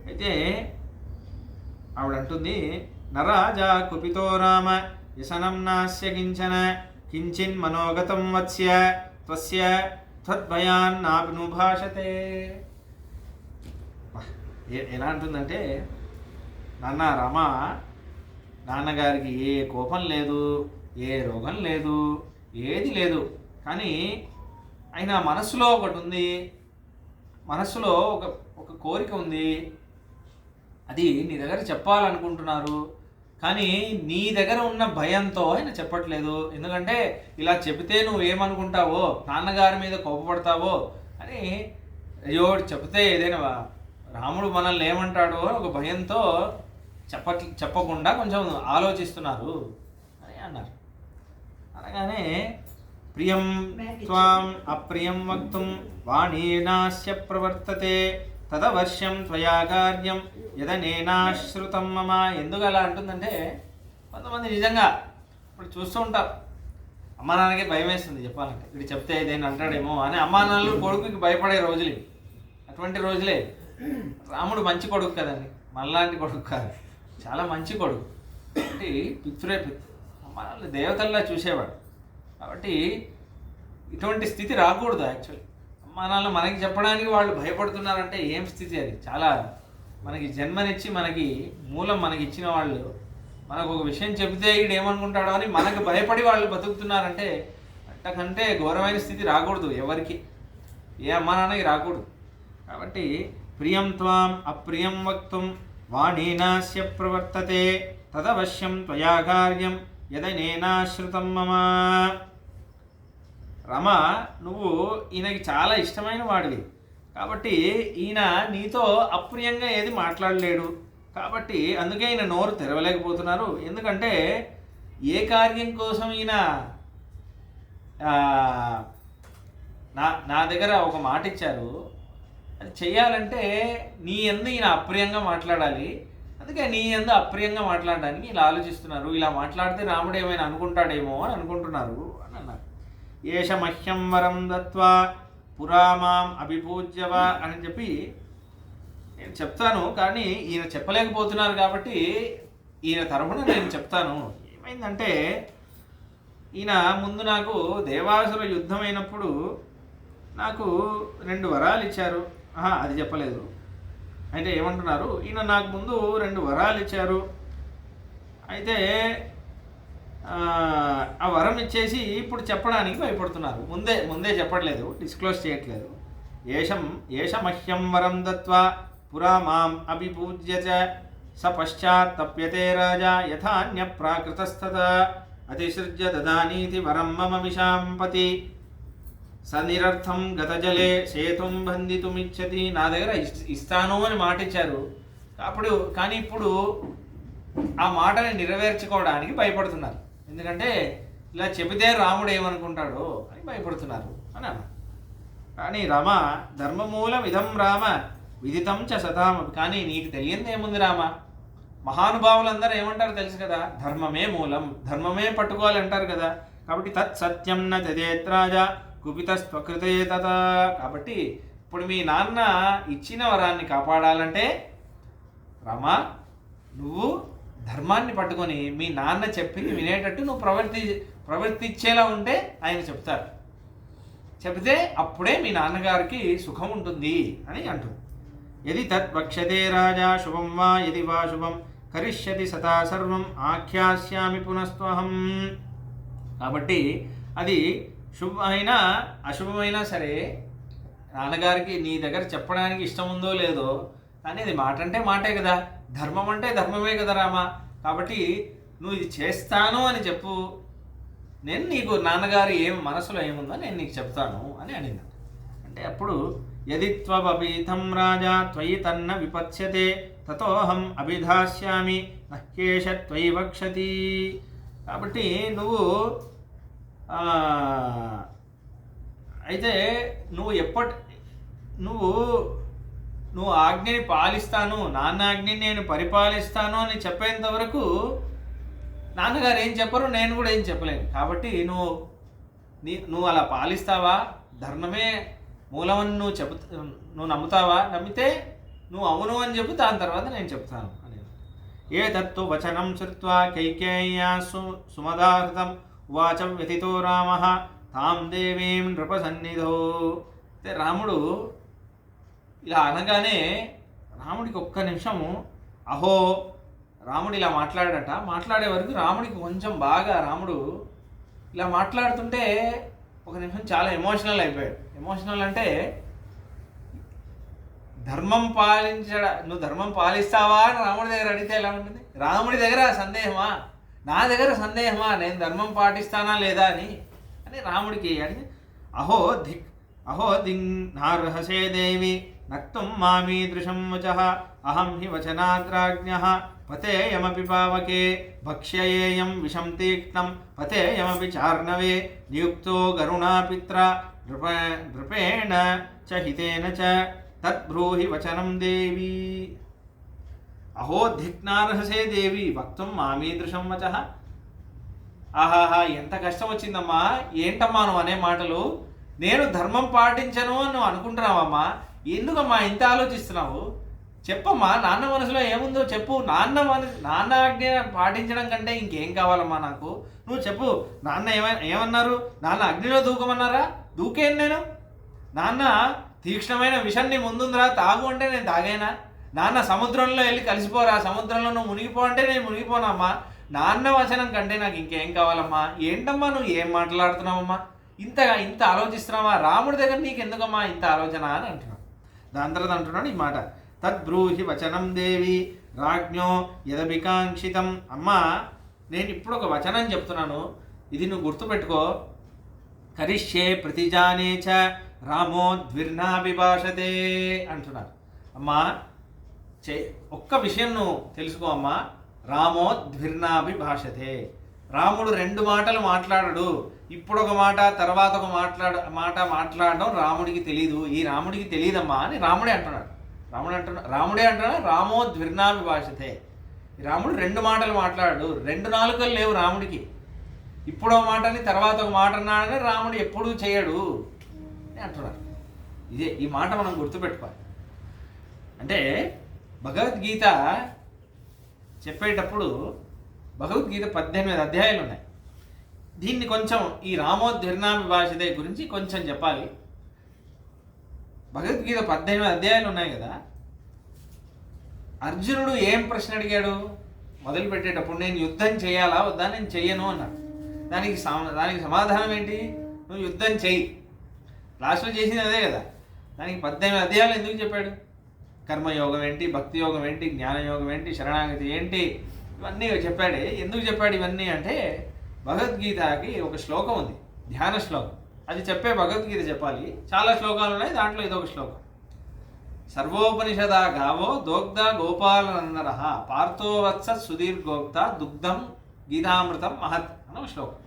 అయితే ఆవిడంటుంది, నరాజా కుపితో రామ యసనం నాస్య కించన కించిన్ మనోగతం వత్స్య త్వస్య త్వద్భయాన్నాభినుభాషతే. ఎలా అంటుందంటే, నాన్న రమ, నాన్నగారికి ఏ కోపం లేదు, ఏ రోగం లేదు, ఏది లేదు, కానీ ఆయన మనసులో ఒకటి ఉంది, మనసులో ఒక కోరిక ఉంది, అది నీ దగ్గర చెప్పాలనుకుంటున్నారు, కానీ నీ దగ్గర ఉన్న భయంతో ఆయన చెప్పట్లేదు. ఎందుకంటే ఇలా చెబితే నువ్వు ఏమనుకుంటావో, నాన్నగారి మీద కోపపడతావో అని, అయ్యో చెప్తే ఏదైనా రాముడు మనల్ని ఏమంటాడో ఒక భయంతో చెప్పకుండా కొంచెం ఆలోచిస్తున్నారు అని అన్నారు. అనగానే ప్రియం త్వాం అప్రియం వక్తుం వాణీనాస్య ప్రవర్తతే తదవర్ష్యం త్వయా కార్యం యదనేనాశ్రుతం మమ. ఎందుకు అలా అంటుందంటే, కొంతమంది నిజంగా ఇప్పుడు చూస్తూ ఉంటాం, అమ్మా నాన్నకి భయం వేస్తుంది చెప్పాలంటే, ఇప్పుడు చెప్తే ఏదైనా అంటాడేమో అని అమ్మా నాన్నలు కొడుకుకి భయపడే రోజులు ఇవి. అటువంటి రోజులే. రాముడు మంచి కొడుకు కదండి, మనలాంటి కొడుకు కాదు, చాలా మంచి కొడుకు. కాబట్టి పిత్రుడే పితృ, అమ్మా నాన్నలు దేవతల్లా చూసేవాడు. కాబట్టి ఇటువంటి స్థితి రాకూడదు. యాక్చువల్లీ అమ్మా నాన్న మనకి చెప్పడానికి వాళ్ళు భయపడుతున్నారంటే ఏం స్థితి అది? చాలా మనకి జన్మనిచ్చి మనకి మూలం మనకి ఇచ్చిన వాళ్ళు మనకు ఒక విషయం చెబితే ఈడు ఏమనుకుంటాడో అని మనకు భయపడి వాళ్ళు బతుకుతున్నారంటే అంతకంటే ఘోరమైన స్థితి రాకూడదు ఎవరికి, ఏ అమ్మా నాన్నకి రాకూడదు. కాబట్టి ప్రియం త్వాం అప్రియం వక్తుం వాణీనాస్య ప్రవర్తతే తదవశ్యం త్వయా కార్యం యదనేనాశ్రుతం మమ. రమ, నువ్వు ఈయనకి చాలా ఇష్టమైన వాడివి, కాబట్టి ఈయన నీతో అప్రియంగా ఏది మాట్లాడలేడు. కాబట్టి అందుకే ఈయన నోరు తెరవలేకపోతున్నారు. ఎందుకంటే ఏ కార్యం కోసం ఈయన నా దగ్గర ఒక మాట ఇచ్చారు, అది చెయ్యాలంటే నీ యందు ఈయన అప్రియంగా మాట్లాడాలి. అందుకే నీ యందు అప్రియంగా మాట్లాడడానికి ఇలా ఆలోచిస్తున్నారు. ఇలా మాట్లాడితే రాముడు ఏమైనా అనుకుంటాడేమో అని అనుకుంటున్నారు అని అన్నారు. ఏష మహ్యం వరం దత్వా పురామాం అభిపూజ్యవా అని చెప్పి నేను చెప్తాను, కానీ ఈయన చెప్పలేకపోతున్నారు కాబట్టి ఈయన తరఫున నేను చెప్తాను. ఏమైందంటే ఈయన ముందు నాకు దేవాసుర యుద్ధమైనప్పుడు నాకు 2 వరాలు ఇచ్చారు. అది చెప్పలేదు. అయితే ఏమంటున్నారు, ఈయన నాకు ముందు 2 వరాలు ఇచ్చారు. అయితే ఆ వరం ఇచ్చేసి ఇప్పుడు చెప్పడానికి భయపడుతున్నారు. ముందే చెప్పట్లేదు, డిస్క్లోజ్ చేయట్లేదు. ఏషమహ్యం వరం దత్వా పురా మాం అభిపూజ్య స పశ్చాత్తప్యతే రాజా యథాన్య ప్రాకృతస్తదా అతిసృజ్య దదానీతి వరం మమ విశాంపతి స నిరర్థం గతజలే సేతుం బంధితుమిచ్చతి. నా దగ్గర ఇస్తాను అని మాట ఇచ్చారు. కానీ ఇప్పుడు ఆ మాటని నెరవేర్చుకోవడానికి భయపడుతున్నారు. ఎందుకంటే ఇలా చెబితే రాముడు ఏమనుకుంటాడో అని భయపడుతున్నారు అని అన్నారు. కానీ రామ ధర్మమూలం ఇదం రామ విదితం చ సతాం. కానీ నీకు తెలియంది ఏముంది రామ, మహానుభావులందరూ ఏమంటారు తెలుసు కదా, ధర్మమే మూలం, ధర్మమే పట్టుకోవాలి అంటారు కదా. కాబట్టి తత్ సత్యం న తదేత్రాజా కుపితస్వకృతే తత. కాబట్టి ఇప్పుడు మీ నాన్న ఇచ్చిన వరాన్ని కాపాడాలంటే రామ నువ్వు ధర్మాన్ని పట్టుకొని మీ నాన్న చెప్పింది వినేటట్టు నువ్వు ప్రవర్తించేలా ఉంటే ఆయన చెప్తారు. చెబితే అప్పుడే మీ నాన్నగారికి సుఖం ఉంటుంది అని అంటుంది. యది తత్ వక్ష్యతే రాజా శుభం వా యది వా శుభం కరిష్యతి సతా సర్వం ఆఖ్యాస్యామి పునస్త్వహం. కాబట్టి అది శుభమైనా అశుభమైనా సరే నాన్నగారికి నీ దగ్గర చెప్పడానికి ఇష్టం ఉందో లేదో, కానీ అది మాట అంటే మాటే కదా, ధర్మం అంటే ధర్మమే కదా రామ. కాబట్టి నువ్వు ఇది చేస్తాను అని చెప్పు, నేను నీకు నాన్నగారు మనసులో ఏముందో నేను నీకు చెప్తాను అని అనింది. అంటే అప్పుడు యది త్వపీతం రాజా త్వయి తన్న విపత్స్యతే తతోహం అభిధాస్యామి నహ్యేష త్వయి వక్షతి. కాబట్టి నువ్వు అయితే నువ్వు ఆజ్ఞని పాలిస్తాను, నాన్న ఆజ్ఞని నేను పరిపాలిస్తాను అని చెప్పేంత వరకు నాన్నగారు ఏం చెప్పరు, నేను కూడా ఏం చెప్పలేను. కాబట్టి నువ్వు అలా పాలిస్తావా, ధర్మమే మూలమని నువ్వు నమ్ముతావా, నమ్మితే నువ్వు అవును అని చెప్పు, దాని తర్వాత నేను చెప్తాను అని. ఏ తత్తు వచనం శ్రుత్వా కైకేయ్యా సుమదాహృతం వాచం వ్యతితో రామ తాం దేవీం నృపసన్నిధో. అయితే రాముడు ఇలా అనగానే రాముడికి ఒక్క నిమిషము అహో, రాముడు ఇలా మాట్లాడాడట. మాట్లాడే వరకు రాముడికి కొంచెం బాగా రాముడు ఇలా మాట్లాడుతుంటే ఒక నిమిషం చాలా ఎమోషనల్ అయిపోయాడు. ఎమోషనల్ అంటే నువ్వు ధర్మం పాలిస్తావా అని రాముడి దగ్గర అడిగితే ఎలా ఉంటుంది? రాముడి దగ్గర సందేహమా, నా దగ్గర సందేహమా, నేను ధర్మం పాటిస్తానా లేదా అని రాముడికి అడిగి అహో దింగ్ నార్హసే దేవి నక్తుం మామీదృశం వచః అహం హి వచనాద్రాజ్ఞః పతేయమపి పావకే భక్ష్యేయం విషం తీక్ష్ణం పతేయమపి చార్ణవే నియుక్తో గరుణాపిత్ర నృపేణ చ హితేన చ తద్బ్రూహి వచనం దేవి. అహో ధిక్నార్హసే దేవి వక్తుం మామీదృశం వచః. ఆహాహా, ఎంత కష్టం వచ్చిందమ్మా, ఏంటమ్మా నువ్వు అనే మాటలు, నేను ధర్మం పాటించను అని నువ్వు అనుకుంటున్నావమ్మా, ఎందుకమ్మా ఇంత ఆలోచిస్తున్నావు? చెప్పమ్మా, నాన్న మనసులో ఏముందో చెప్పు. నాన్న ఆజ్ఞ పాటించడం కంటే ఇంకేం కావాలమ్మా నాకు, నువ్వు చెప్పు. నాన్న ఏమన్నారు? నాన్న అగ్నిలో దూకమన్నారా? దూకేను నేను. నాన్న తీక్ష్ణమైన విషాన్ని ముందుందిరా తాగు అంటే నేను తాగైనా? నాన్న సముద్రంలో వెళ్ళి కలిసిపోరా, సముద్రంలో నువ్వు మునిగిపో అంటే నేను మునిగిపోనమ్మా. నాన్న వచనం కంటే నాకు ఇంకేం కావాలమ్మా? ఏంటమ్మా నువ్వు ఏం మాట్లాడుతున్నావమ్మా? ఇంత ఆలోచిస్తున్నావా? రాముడి దగ్గర నీకు ఎందుకమ్మా ఇంత ఆలోచన అని అంటున్నావు. దాని తర్వాత అంటున్నాడు ఈ మాట, తద్బ్రూహి వచనం దేవి రాజ్ఞో యదభికాంక్షితం. అమ్మా, నేను ఇప్పుడు ఒక వచనం చెప్తున్నాను, ఇది నువ్వు గుర్తుపెట్టుకో. కరిష్యే ప్రతిజానే చ రామో ద్విర్నా విభాషతే అంటున్నారు. అమ్మా ఒక్క విషయం నువ్వు తెలుసుకో అమ్మా, రామో ద్విర్నాభి భాషతే, రాముడు రెండు మాటలు మాట్లాడడు. ఇప్పుడు ఒక మాట తర్వాత ఒక మాట్లాడడం రాముడికి తెలీదు, ఈ రాముడికి తెలియదమ్మా అని రాముడే అంటున్నాడు. రాముడే అంటున్నాడు రామో ద్విర్నాభి భాషతే. రాముడు రెండు మాటలు మాట్లాడు, రెండు నాలుకలు లేవు రాముడికి. ఇప్పుడు ఒక మాటని తర్వాత ఒక మాట అన్నాడని రాముడు ఎప్పుడూ చేయడు అని అంటున్నారు. ఈ మాట మనం గుర్తుపెట్టుకోవాలి. అంటే భగవద్గీత చెప్పేటప్పుడు భగవద్గీత 18 అధ్యాయాలు ఉన్నాయి. దీన్ని కొంచెం ఈ రామోద్విర్నాభి భాషతే గురించి కొంచెం చెప్పాలి. భగవద్గీత 18 అధ్యాయాలు ఉన్నాయి కదా. అర్జునుడు ఏం ప్రశ్న అడిగాడు మొదలు పెట్టేటప్పుడు? నేను యుద్ధం చేయాలా వద్దా, నేను చెయ్యను అన్నాడు. దానికి సమాధానం ఏంటి? నువ్వు యుద్ధం చెయ్యి. లాస్ట్లో చేసింది అదే కదా. దానికి 18 అధ్యాయాలు ఎందుకు చెప్పాడు? కర్మయోగం ఏంటి, భక్తి యోగం ఏంటి, జ్ఞానయోగం ఏంటి, శరణాగతి ఏంటి, ఇవన్నీ చెప్పాడే. ఎందుకు చెప్పాడు ఇవన్నీ అంటే భగవద్గీతకి ఒక శ్లోకం ఉంది, ధ్యాన శ్లోకం. అది చెప్పే భగవద్గీత చెప్పాలి. చాలా శ్లోకాలు ఉన్నాయి, దాంట్లో ఇదొక శ్లోకం. సర్వోపనిషదా గావో దోగ్ధ గోపాలనందర పార్థోవత్స సుధీర్గోప్త దుగ్ధం గీతామృతం మహత్ అన్న ఒక శ్లోకం.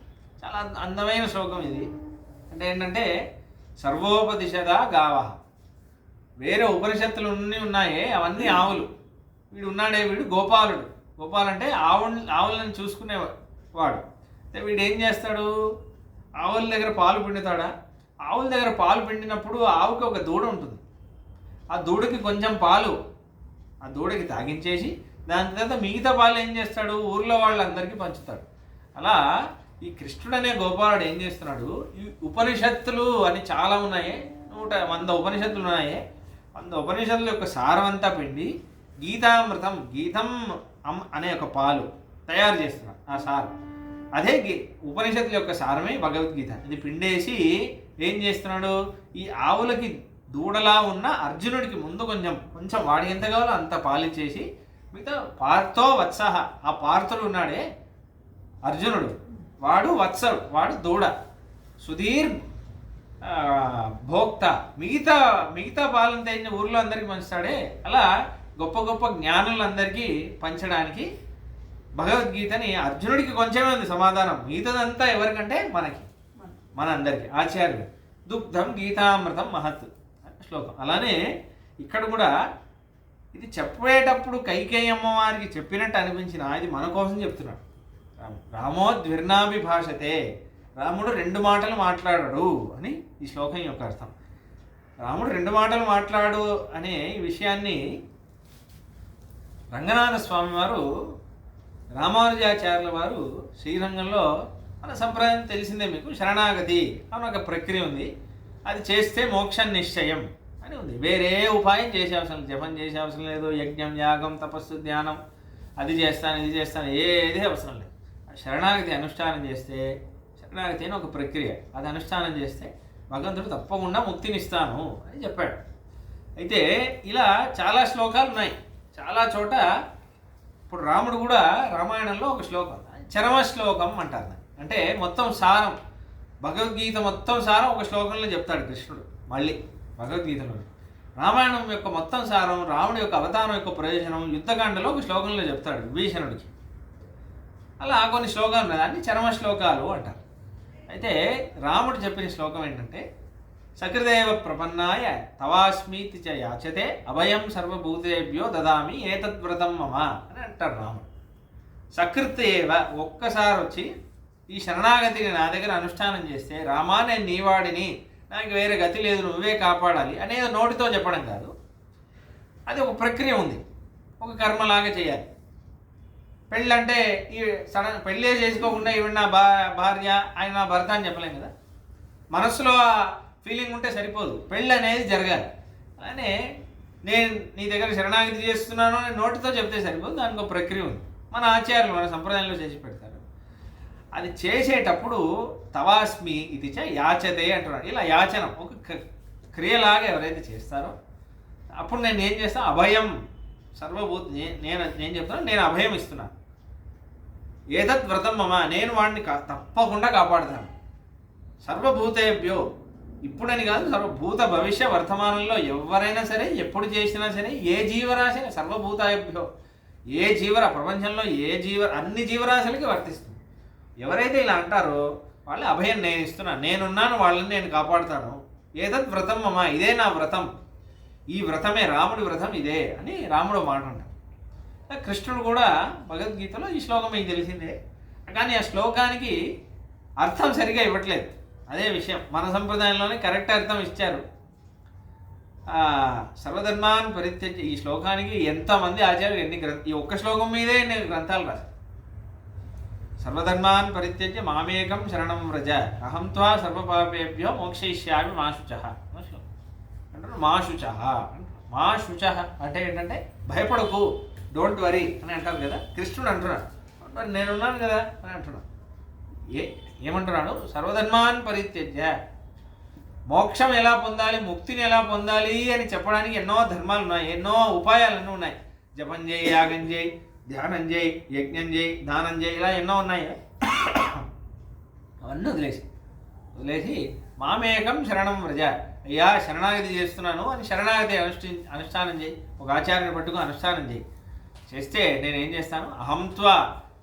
చాలా అందమైన శ్లోకం ఇది. అంటే ఏంటంటే సర్వోపనిషదా గావ, వేరే ఉపనిషత్తులు ఉన్నాయే అవన్నీ ఆవులు, వీడు ఉన్నాడే వీడు గోపాలుడు. గోపాలంటే ఆవులను చూసుకునేవాడు. అంటే వీడు ఏం చేస్తాడు? ఆవుల దగ్గర పాలు పిండుతాడా? ఆవుల దగ్గర పాలు పిండినప్పుడు ఆవుకి ఒక దూడ ఉంటుంది. ఆ దూడకి కొంచెం పాలు ఆ దూడకి తాగించేసి దాని తర్వాత మిగతా పాలు ఏం చేస్తాడు? ఊర్లో వాళ్ళందరికీ పంచుతాడు. అలా ఈ కృష్ణుడు అనే గోపాలుడు ఏం చేస్తున్నాడు? ఈ ఉపనిషత్తులు అని చాలా ఉన్నాయి, 100 ఉపనిషత్తులు ఉన్నాయి. 100 ఉపనిషత్తుల యొక్క సారం అంతా పిండి గీతామృతం, గీతం అనే ఒక పాలు తయారు చేస్తున్నాడు. ఆ సారం అదే ఉపనిషత్తుల యొక్క సారమే భగవద్గీత. ఇది పిండేసి ఏం చేస్తున్నాడు? ఈ ఆవులకి దూడలా ఉన్న అర్జునుడికి ముందు కొంచెం వాడికి ఎంత కావాలో అంత పాలిచ్చేసి మిగతా పార్థో వత్సహ, ఆ పార్థుడు ఉన్నాడే అర్జునుడు, వాడు వత్సడు, వాడు దూడ, సుధీర్ భోక్త, మిగతా పాలంతా అయిన ఊర్లో అందరికీ పంచుతాడే. అలా గొప్ప గొప్ప జ్ఞానులందరికీ పంచడానికి భగవద్గీతని అర్జునుడికి కొంచెమే ఉంది సమాధానం, మిగతాదంతా ఎవరికంటే మనందరికీ ఆచార్యుడు. దుగ్ధం గీతామృతం మహత్ శ్లోకం. అలానే ఇక్కడ కూడా ఇది చెప్పేటప్పుడు కైకేయి అమ్మవారికి చెప్పినట్టు అనిపించిన ఇది మన కోసం చెప్తున్నాడు. రామో ద్విర్నాభి భాషతే, రాముడు రెండు మాటలు మాట్లాడడు అని ఈ శ్లోకం యొక్క అర్థం. రాముడు రెండు మాటలు మాట్లాడు అనే ఈ విషయాన్ని రంగనాథ స్వామి వారు, రామానుజాచార్యుల వారు శ్రీరంగంలో, మన సంప్రదాయం తెలిసిందే మీకు, శరణాగతి అని ఒక ప్రక్రియ ఉంది. అది చేస్తే మోక్షం నిశ్చయం అని ఉంది. వేరే ఉపాయం చేసే అవసరం లేదు, జపం చేసే అవసరం లేదు, యజ్ఞం యాగం తపస్సు ధ్యానం అది చేస్తాను ఇది చేస్తాను ఏది అవసరం లేదు. శరణాగతి అనుష్ఠానం చేస్తే, శరణాగతి అని ఒక ప్రక్రియ, అది అనుష్ఠానం చేస్తే భగవంతుడు తప్పకుండా ముక్తినిస్తాను అని చెప్పాడు. అయితే ఇలా చాలా శ్లోకాలు ఉన్నాయి చాలా చోట. ఇప్పుడు రాముడు కూడా రామాయణంలో ఒక శ్లోకం చరమ శ్లోకం అంటారు. అంటే మొత్తం సారం, భగవద్గీత మొత్తం సారం ఒక శ్లోకంలో చెప్తాడు కృష్ణుడు. మళ్ళీ భగవద్గీతలో రామాయణం యొక్క మొత్తం సారం, రాముడి యొక్క అవతారం యొక్క ప్రయోజనం యుద్ధకాండలో ఒక శ్లోకంలో చెప్తాడు విభీషణుడికి. అలా కొన్ని శ్లోకాలు ఉన్నాయి, అన్ని చరమ శ్లోకాలు అంటారు. అయితే రాముడు చెప్పిన శ్లోకం ఏంటంటే సకృదేవ ప్రపన్నాయ తవాస్మీతి చ యాచతే అభయం సర్వభూతేభ్యో దదామి ఏతద్వ్రతం మమ అని అంటారు రాముడు. సకృతేవ, ఒక్కసారి వచ్చి ఈ శరణాగతిని నా దగ్గర అనుష్ఠానం చేస్తే, రామా నేను నీవాడిని, నాకు వేరే గతి లేదు, నువ్వే కాపాడాలి అనేది నోటితో చెప్పడం కాదు, అది ఒక ప్రక్రియ ఉంది, ఒక కర్మలాగా చేయాలి. పెళ్ళంటే ఈ పెళ్ళే చేసుకోకుండా ఈవిడ నా భార్య ఆయన నా భర్త అని చెప్పలేం కదా. మనస్సులో ఫీలింగ్ ఉంటే సరిపోదు, పెళ్ళి అనేది జరగాలి. అలానే నేను నీ దగ్గర శరణాగతి చేస్తున్నాను అని నోటితో చెప్తే సరిపోదు, దానికి ఒక ప్రక్రియ ఉంది. మన ఆచార్యులు మన సంప్రదాయంలో చేసి పెడతారు. అది చేసేటప్పుడు తవాస్మి ఇది చ యాచతే అంటున్నాడు. ఇలా యాచనం ఒక క్రియలాగా ఎవరైతే చేస్తారో అప్పుడు నేను ఏం చేస్తాను? అభయం సర్వభూత, నేను చెప్తాను, నేను అభయం ఇస్తున్నాను. ఏతద్ వ్రతం మమ, నేను వాడిని తప్పకుండా కాపాడుతాను. సర్వభూతేభ్యో, ఇప్పుడని కాదు, సర్వభూత భవిష్య వర్తమానంలో ఎవరైనా సరే, ఎప్పుడు చేసినా సరే, ఏ జీవరాశి సర్వభూతాభ్యో, ఏ ప్రపంచంలో అన్ని జీవరాశులకి వర్తిస్తుంది. ఎవరైతే ఇలా అంటారో వాళ్ళు అభయం నేను ఇస్తున్నాను, నేనున్నాను, వాళ్ళని నేను కాపాడుతాను. ఏతద్ వ్రతం మమ, ఇదే నా వ్రతం, ఈ వ్రతమే రాముడి వ్రతం ఇదే అని రాముడు మాట అంటాడు. కృష్ణుడు కూడా భగవద్గీతలో ఈ శ్లోకం మీకు తెలిసిందే, కానీ ఆ శ్లోకానికి అర్థం సరిగా ఇవ్వట్లేదు. అదే విషయం, మన సంప్రదాయంలోనే కరెక్ట్ అర్థం ఇచ్చారు. సర్వధర్మాన్ పరిత్యజ్య, ఈ శ్లోకానికి ఎంతమంది ఆచార్యులు ఈ ఒక్క శ్లోకం మీదే ఎన్ని గ్రంథాలు రాశారు. సర్వధర్మాన్ పరిత్యజ్య మామేకం శరణం వ్రజ అహం త్వా సర్వపాపేభ్యో మోక్షయిష్యామి మా శుచః అంటారు. మా శుచః మా శుచః అంటే ఏంటంటే భయపడకు, డోంట్ వరీ అని అంటారు కదా. కృష్ణుడు అంటున్నాడు, నేనున్నాను కదా అని అంటున్నాడు. ఏమంటున్నాడు? సర్వధర్మాన్ పరిత్యజ్య, మోక్షం ఎలా పొందాలి, ముక్తిని ఎలా పొందాలి అని చెప్పడానికి ఎన్నో ధర్మాలు ఉన్నాయి, ఎన్నో ఉపాయాలన్నీ ఉన్నాయి. జపం చేయి, యాగం చేయి, ధ్యానం చేయి, యజ్ఞం చేయి, దానం చేయి, ఇలా ఎన్నో ఉన్నాయి. అవన్నీ వదిలేసి మామేకం శరణం వ్రజ, అయ్యా శరణాగతి చేస్తున్నాను అని శరణాగతి అనుష్ఠానం చేయి. ఒక ఆచార్యని పట్టుకుని అనుష్ఠానం చేస్తే నేనేం చేస్తాను? అహంత్వా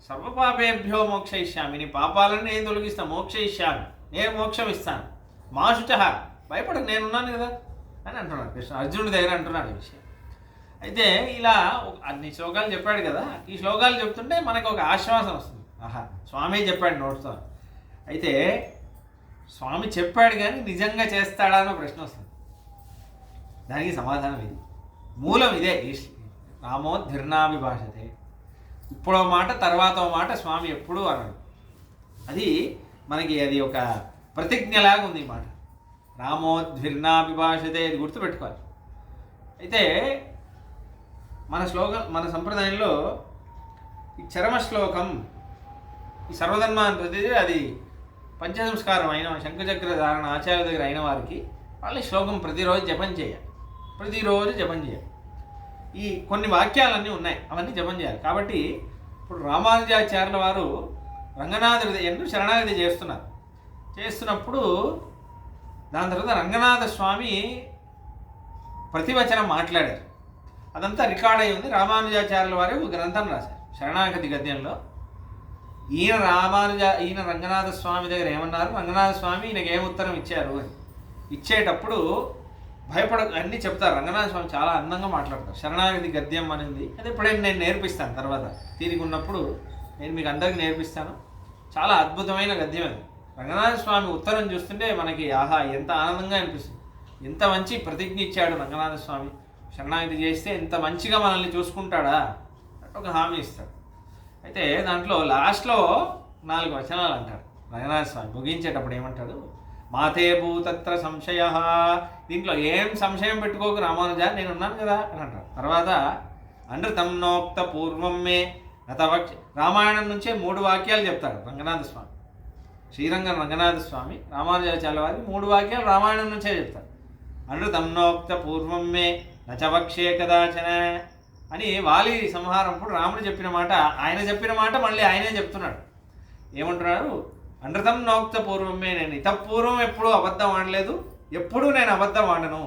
సర్వపాపేభ్యో మోక్షయిష్యామి, నీ పాపాలను నేను తొలగిస్తాను, మోక్షయిష్యామి, నేను మోక్షం ఇస్తాను. మా శుచః, భయపడకు, నేనున్నాను కదా అని అంటున్నాడు కృష్ణ. అర్జునుడి దగ్గర అంటున్నాడు ఈ విషయం. అయితే ఇలా అన్ని శ్లోకాలు చెప్పాడు కదా, ఈ శ్లోకాలు చెప్తుంటే మనకు ఒక ఆశ్వాసం వస్తుంది. ఆహా, స్వామి చెప్పాడు నోట్తో. అయితే స్వామి చెప్పాడు కానీ నిజంగా చేస్తాడా అన్న ప్రశ్న వస్తుంది. దానికి సమాధానం ఇది, మూలం ఇదే. రామోద్ధీర్ణాభిభాషతే, ఇప్పుడో మాట తర్వాత మాట స్వామి ఎప్పుడు అన్నాడు. అది మనకి అది ఒక ప్రతిజ్ఞలాగా ఉంది ఈ మాట. రామోద్విర్ణాభిభాషతే, ఇది గుర్తుపెట్టుకోవాలి. అయితే మన సంప్రదాయంలో ఈ చరమ శ్లోకం, ఈ సర్వధర్మాన్ ప్రతి, అది పంచసంస్కారం అయిన శంఖచక్ర ధారణ ఆచార్య దగ్గర అయిన వారికి వాళ్ళ శ్లోకం ప్రతిరోజు జపం చేయాలి. ఈ కొన్ని వాక్యాలన్నీ ఉన్నాయి, అవన్నీ జపం చేయాలి. కాబట్టి ఇప్పుడు రామానుజాచార్యుల వారు రంగనాథుడి ఎందుకు శరణాగతి చేస్తున్నప్పుడు దాని తర్వాత రంగనాథ స్వామి ప్రతివచనం మాట్లాడారు. అదంతా రికార్డ్ అయి ఉంది. రామానుజాచార్యుల వారు ఒక గ్రంథం రాశారు శరణాగతి గద్యంలో. ఈయన రంగనాథ స్వామి దగ్గర ఏమన్నారు, రంగనాథ స్వామి ఈయనకి ఏం ఉత్తరం ఇచ్చారు అని. ఇచ్చేటప్పుడు అన్నీ చెప్తారు. రంగనాథ స్వామి చాలా అందంగా మాట్లాడతారు. శరణాగతి గద్యం అనేది అది ఎప్పుడైనా నేను నేర్పిస్తాను, తర్వాత తిరిగి ఉన్నప్పుడు నేను మీకు అందరికీ నేర్పిస్తాను. చాలా అద్భుతమైన గద్యం అది. రంగనాథ స్వామి ఉత్తరం చూస్తుంటే మనకి ఆహా ఎంత ఆనందంగా అనిపిస్తుంది. ఎంత మంచి ప్రతిజ్ఞ ఇచ్చాడు రంగనాథ స్వామి, శరణాగతి చేస్తే ఎంత మంచిగా మనల్ని చూసుకుంటాడా అంటే ఒక హామీ ఇస్తాడు. అయితే దాంట్లో లాస్ట్లో 4 వచనాలు అంటాడు రంగనాథ స్వామి. ముగించేటప్పుడు ఏమంటాడు? మాతే భూతత్ర సంశయ, దీంట్లో ఏం సంశయం పెట్టుకోకు రామానుజా, నేను ఉన్నాను కదా అని అంటాడు. తర్వాత అనృతం నోక్త పూర్వం మే నతవక్ష, రామాయణం నుంచే 3 వాక్యాలు చెప్తాడు రంగనాథ స్వామి. శ్రీరంగం రంగనాథ స్వామి రామానుజాచార్యుల వారికి 3 వాక్యాలు రామాయణం నుంచే చెప్తాడు. అనృతం నోక్త పూర్వం మే నచవక్షే కదాచన అని వాలి సంహారంప్పుడు రాముడు చెప్పిన మాట, ఆయన చెప్పిన మాట మళ్ళీ ఆయనే చెప్తున్నాడు. ఏమంటున్నాడు? అనృతం నోక్త పూర్వమే, నేను ఇతపూర్వం ఎప్పుడూ అబద్ధం ఆడలేదు, ఎప్పుడూ నేను అబద్ధం ఆడను.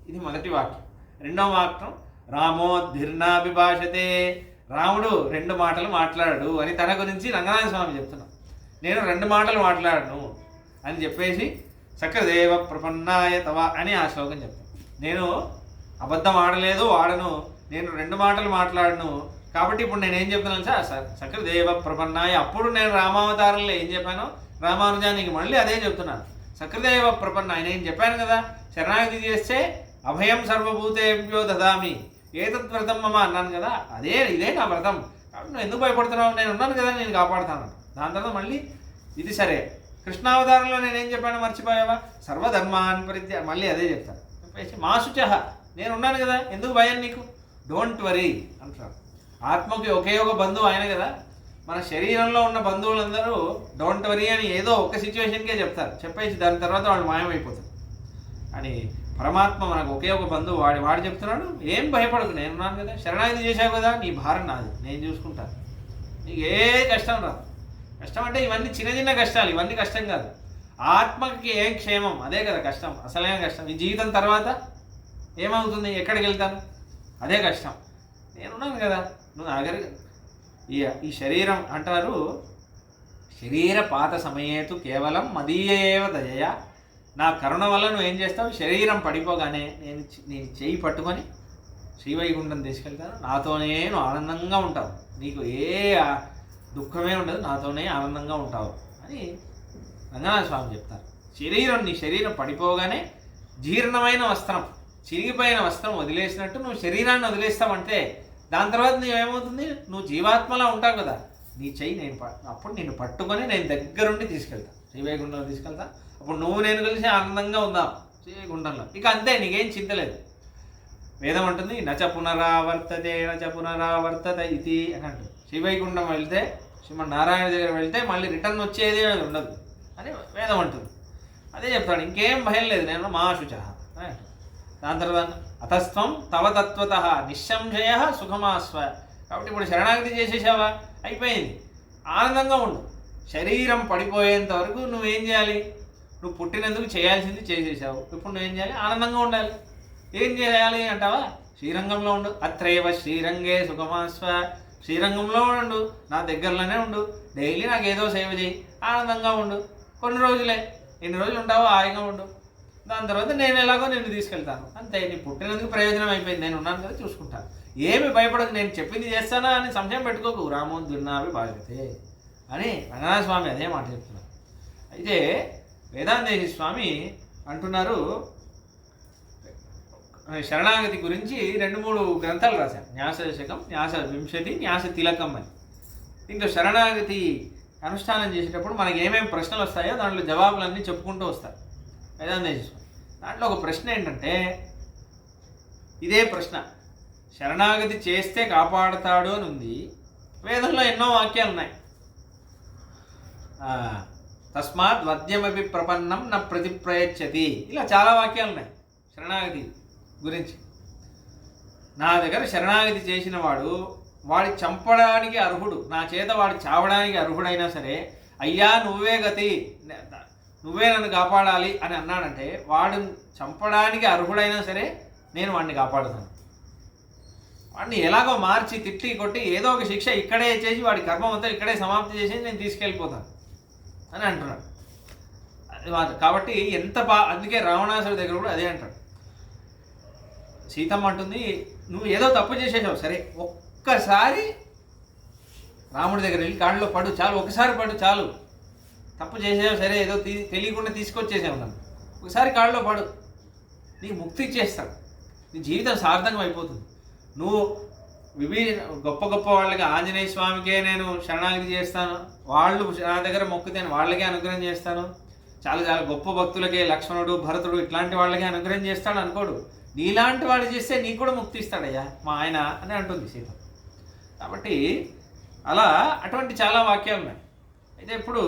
ఇది మొదటి వాక్యం. రెండవ వాక్యం రామోద్ధీర్ణాభిభాషతే, రాముడు 2 మాటలు మాట్లాడు అని తన గురించి రంగనాథ స్వామి చెప్తున్నాడు. నేను 2 మాటలు మాట్లాడను అని చెప్పేసి సకృదేవ ప్రపన్నాయ తవ అని ఆ శ్లోకం చెప్తాను. నేను అబద్ధం ఆడలేదు, ఆడను, నేను 2 మాటలు మాట్లాడను. కాబట్టి ఇప్పుడు నేనేం చెప్తున్నాను సార్, సకృదేవ ప్రపన్నాయ, అప్పుడు నేను రామావతారంలో ఏం చెప్పానో రామానుజానికి మళ్ళీ అదే చెప్తున్నాను. సకృదేవ ప్రపన్నాయ, నేను చెప్పాను కదా శరణాగతి చేస్తే అభయం సర్వభూతేభ్యో దదామి, ఏతద్వ్రతం మమ అన్నాను కదా, ఇదే నా వ్రతం. కాబట్టి నువ్వు ఎందుకు భయపడుతున్నావు, నేను ఉన్నాను కదా, నేను కాపాడుతాను. దాని తర్వాత మళ్ళీ ఇది సరే, కృష్ణావతారంలో నేనేం చెప్పాను మర్చిపోయావా, సర్వధర్మాన్ పరిత్యాగ, మళ్ళీ అదే చెప్తాను. చెప్పేసి మా శుచః, నేను ఉన్నాను కదా, ఎందుకు భయం నీకు, డోంట్ వరీ అంటారు. ఆత్మకి ఒకే ఒక బంధువు ఆయన కదా. మన శరీరంలో ఉన్న బంధువులందరూ డోంట్ వరీ అని ఏదో ఒక సిచ్యువేషన్కే చెప్తారు, చెప్పేసి దాని తర్వాత వాళ్ళు మాయమైపోతారు. అని పరమాత్మ మనకు ఒకే ఒక బంధువు, వాడు చెప్తున్నాడు ఏం భయపడకు, నేనున్నాను కదా, శరణాగతి చేశావు కదా, నీ భారం నాది, నేను చూసుకుంటాను, నీకు ఏ కష్టం రాదు. కష్టం అంటే ఇవన్నీ చిన్న చిన్న కష్టాలు, ఇవన్నీ కష్టం కాదు. ఆత్మకి ఏం క్షేమం, అదే కదా కష్టం, అసలైన కష్టం. ఈ జీవితం తర్వాత ఏమవుతుంది, ఎక్కడికి వెళ్తాను, అదే కష్టం. నేనున్నాను కదా, నువ్వు నా దగ్గర ఈ శరీరం అంటారు, శరీర పాత సమయేతు కేవలం మదీయేవ దయ. నా కరుణ వల్ల నువ్వు ఏం చేస్తావు, శరీరం పడిపోగానే నేను చేయి పట్టుకొని శ్రీవైకుంఠం తీసుకెళ్తాను, నాతోనే నువ్వు ఆనందంగా ఉంటావు, నీకు ఏ దుఃఖమే ఉండదు, నాతోనే ఆనందంగా ఉంటావు అని రంగనాథ స్వామి చెప్తారు. నీ శరీరం పడిపోగానే జీర్ణమైన వస్త్రం, చిరిగిపోయిన వస్త్రం వదిలేసినట్టు నువ్వు శరీరాన్ని వదిలేస్తావంటే దాని తర్వాత నువ్వేమవుతుంది, నువ్వు జీవాత్మలా ఉంటావు కదా, నీ చెయ్యి అప్పుడు నేను పట్టుకొని నేను దగ్గరుండి తీసుకెళ్తా, శ్రీవైకుంఠంలో తీసుకెళ్తా. అప్పుడు నువ్వు నేను కలిసి ఆనందంగా ఉందాం శ్రీవైకుంఠంలో. ఇక అంతే, నీకేం చింత లేదు. వేదం అంటుంది నచ పునరావర్తతే నచ పునరావర్తత ఇది అని అంటుంది. శ్రీవైకుంఠం వెళ్తే, శ్రీమన్నారాయణ దగ్గర వెళ్తే మళ్ళీ రిటర్న్ వచ్చేది ఉండదు అని వేదం అంటుంది. అదే చెప్తాడు, ఇంకేం భయం లేదు, నేను మా శుచ అని అంటాడు. దాని తర్వాత అతస్త్వం తవ తత్వత నిస్సంశయ సుఖమాస్వ. కాబట్టి ఇప్పుడు శరణాగతి చేసేసావా, అయిపోయింది, ఆనందంగా ఉండు. శరీరం పడిపోయేంత వరకు నువ్వేం చేయాలి, నువ్వు పుట్టినందుకు చేయాల్సింది చేసేసావు, ఇప్పుడు నువ్వేం చేయాలి, ఆనందంగా ఉండాలి. ఏం చేయాలి అంటావా, శ్రీరంగంలో ఉండు. అత్రైవ శ్రీరంగే సుఖమాస్వ. శ్రీరంగంలో ఉండు, నా దగ్గరలోనే ఉండు, డైలీ నాకు ఏదో సేవ చేయి, ఆనందంగా ఉండు. కొన్ని రోజులే, ఎన్ని రోజులు ఉంటావో హాయిగా ఉండు. దాని తర్వాత నేను ఎలాగో నిన్ను తీసుకెళ్తాను, అంతే. నీ పుట్టినందుకు ప్రయోజనం అయిపోయింది, నేను ఉన్నాను కదా, చూసుకుంటాను. ఏమి భయపడదు, నేను చెప్పింది చేస్తానా అని సంశయం పెట్టుకోకు. రామో దుర్నాభి భాగతే అని రంగనాథ స్వామి అదే మాట చెప్తున్నారు. అయితే వేదాంతేశి స్వామి అంటున్నారు, శరణాగతి గురించి 2-3 గ్రంథాలు రాశారు. న్యాస దశకం, న్యాస వింశతి, న్యాస తిలకం అని. ఇంకా శరణాగతి అనుష్ఠానం చేసేటప్పుడు మనకి ఏమేమి ప్రశ్నలు వస్తాయో దాంట్లో జవాబులన్నీ చెప్పుకుంటూ వస్తారు వేదాంతేశి స్వామి. దాంట్లో ఒక ప్రశ్న ఏంటంటే, ఇదే ప్రశ్న, శరణాగతి చేస్తే కాపాడుతాడు అని ఉంది. వేదంలో ఎన్నో వాక్యాలు ఉన్నాయి. తస్మాత్ వద్యమపి ప్రపన్నం న ప్రతిప్రయచ్చతి, ఇలా చాలా వాక్యాలు ఉన్నాయి శరణాగతి గురించి. నా దగ్గర శరణాగతి చేసిన వాడి చంపడానికి అర్హుడు, నా చేత వాడు చావడానికి అర్హుడైనా సరే, అయ్యా నువ్వే గతి, నువ్వే నన్ను కాపాడాలి అని అన్నాడంటే, వాడు చంపడానికి అర్హుడైనా సరే నేను వాడిని కాపాడుతాను. వాడిని ఎలాగో మార్చి తిట్టి కొట్టి ఏదో ఒక శిక్ష ఇక్కడే చేసి వాడి కర్మ అంతా ఇక్కడే సమాప్తి చేసి నేను తీసుకెళ్ళిపోతాను అని అంటున్నాడు. కాబట్టి ఎంత అందుకే రావణాసుడి దగ్గర కూడా అదే అంటాడు. సీతమ్మ అంటుంది, నువ్వు ఏదో తప్పు చేసేసావు, సరే ఒక్కసారి రాముడి దగ్గర వెళ్ళి కాళ్ళలో పడు చాలు, ఒకసారి పడు చాలు, తప్పు చేసేసావు సరే, ఏదో తెలియకుండా తీసుకొచ్చేసావు నన్ను, ఒకసారి కాళ్ళలో పడు, నీకు ముక్తి ఇచ్చేస్తాడు, నీ జీవితం సార్థకం అయిపోతుంది. నువ్వు గొప్ప గొప్ప వాళ్ళకి, ఆంజనేయ స్వామికే నేను శరణాగతి చేస్తాను, వాళ్ళు నా దగ్గర మొక్కుతాను, వాళ్ళకే అనుగ్రహం చేస్తాను, చాలా చాలా గొప్ప భక్తులకే, లక్ష్మణుడు భరతుడు ఇట్లాంటి వాళ్ళకే అనుగ్రహం చేస్తాడు అనుకోడు, నీలాంటి వాళ్ళు చేస్తే నీకు కూడా ముక్తి ఇస్తాడయ్యా మా ఆయన అని అంటుంది సీత. కాబట్టి అలా అటువంటి చాలా వాక్యాలు ఉన్నాయి. అయితే ఇప్పుడు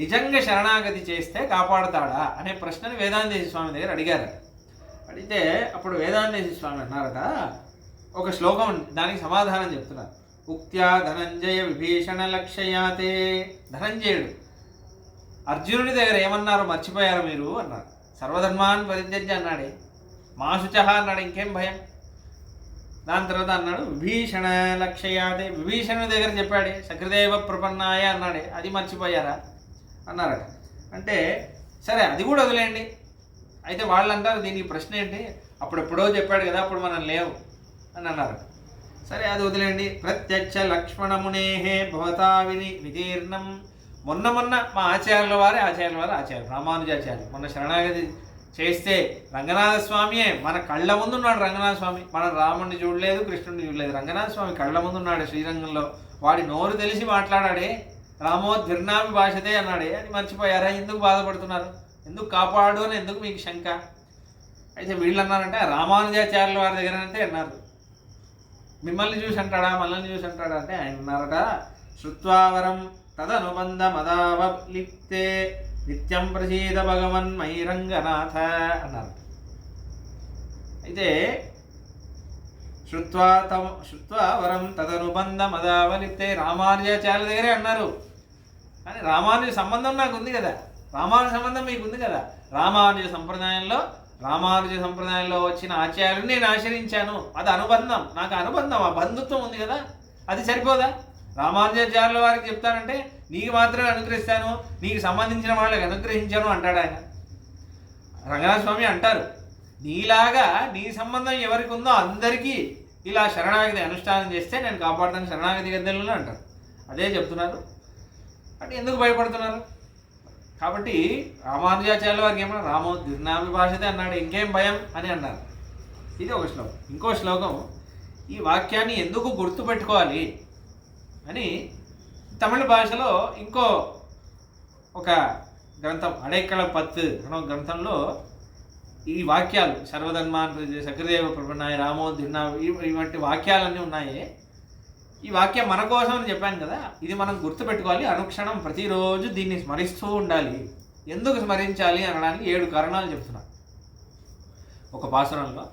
నిజంగా శరణాగతి చేస్తే కాపాడుతాడా అనే ప్రశ్నని వేదాంతేశి స్వామి దగ్గర అడిగారట. అడిగితే అప్పుడు వేదాంతేశి స్వామి అన్నారట, ఒక శ్లోకం దానికి సమాధానం చెప్తున్నారు. ఉక్త్యా ధనంజయ విభీషణ లక్ష్యాతే. ధనంజయుడు అర్జునుడి దగ్గర ఏమన్నారు, మర్చిపోయారు మీరు అన్నారు. సర్వధర్మాన్ని పరిత్యజ్య అన్నాడే, మాశుచ అన్నాడు, ఇంకేం భయం. దాని తర్వాత అన్నాడు విభీషణ లక్ష్యాతే, విభీషణుడి దగ్గర చెప్పాడే సకృదేవ ప్రపన్నాయ అన్నాడే, అది మర్చిపోయారా అన్నారట. అంటే సరే అది కూడా వదిలేయండి. అయితే వాళ్ళు అంటారు, దీనికి ప్రశ్న ఏంటి, అప్పుడెప్పుడో చెప్పాడు కదా, అప్పుడు మనం లేవు అని అన్నారు. సరే అది వదిలేండి. ప్రత్యక్ష లక్ష్మణమునేహే భవతా వితీర్ణం. మొన్న మా ఆచార్యుల వారు రామానుజాచార్యులు మొన్న శరణాగతి చేస్తే రంగనాథ స్వామియే మన కళ్ళ ముందు ఉన్నాడు. రంగనాథ స్వామి మనం రాముడిని చూడలేదు, కృష్ణుడిని చూడలేదు, రంగనాథ స్వామి కళ్ళ ముందు ఉన్నాడు శ్రీరంగంలో. వాడి నోరు తెలిసి మాట్లాడాడే, రామోద్భిర్నాభి భాషతే అన్నాడే, అది మర్చిపోయారా, ఎందుకు బాధపడుతున్నారు, ఎందుకు కాపాడు అని ఎందుకు మీకు శంక. అయితే వీళ్ళు అన్నారంటే రామానుజాచార్యుల వారి దగ్గర అంటే అన్నారు, మిమ్మల్ని చూసి అంటాడా మనల్ని చూసి అంటాడా అంటే ఆయన అన్నారట, శృత్వావరం తదనుబంధ మదావలిప్తే నిత్యం ప్రసీద భగవన్ మయి రంగనాథ అన్నారు. అయితే శృత్వావరం తదనుబంధ మదావలిప్తే రామానుజాచార్యుల దగ్గరే అన్నారు. కానీ రామానుజ సంబంధం నాకు ఉంది కదా, రామానుజ సంబంధం మీకు ఉంది కదా. రామానుజ సంప్రదాయంలో వచ్చిన ఆచార్యులు నేను ఆచరించాను, అది అనుబంధం, నాకు అనుబంధం, ఆ బంధుత్వం ఉంది కదా, అది సరిపోదా? రామానుజాచార్యుల వారికి చెప్తానంటే నీకు మాత్రమే అనుగ్రహిస్తాను, నీకు సంబంధించిన వాళ్ళకి అనుగ్రహించాను అంటాడు ఆయన. రంగనాథ స్వామి అంటారు, నీలాగా నీ సంబంధం ఎవరికి ఉందో అందరికీ ఇలా శరణాగతి అనుష్ఠానం చేస్తే నేను కాపాడుతాను శరణాగతి గద్దెలను అంటారు. అదే చెప్తున్నారు. అంటే ఎందుకు భయపడుతున్నారు? కాబట్టి రామానుజాచార్యుల వారికి ఏమన్నా రామో దిర్నాభిభాషతే అన్నాడు, ఇంకేం భయం అని అన్నారు. ఇది ఒక శ్లోకం. ఇంకో శ్లోకం, ఈ వాక్యాన్ని ఎందుకు గుర్తుపెట్టుకోవాలి అని తమిళ భాషలో ఇంకో ఒక గ్రంథం అడైక్కళ పత్తు అనే ఒక గ్రంథంలో ఈ వాక్యాలు సర్వధర్మాన్ సకృదేవ ప్రపన్నాయ రామో దిర్నా ఇవంటి వాక్యాలన్నీ ఉన్నాయి. ఈ వాక్యం మన కోసం అని చెప్పాను కదా, ఇది మనం గుర్తుపెట్టుకోవాలి. అనుక్షణం ప్రతిరోజు దీన్ని స్మరిస్తూ ఉండాలి. ఎందుకు స్మరించాలి అనడానికి 7 కారణాలు చెప్తున్నాను. ఒక పాసురంలో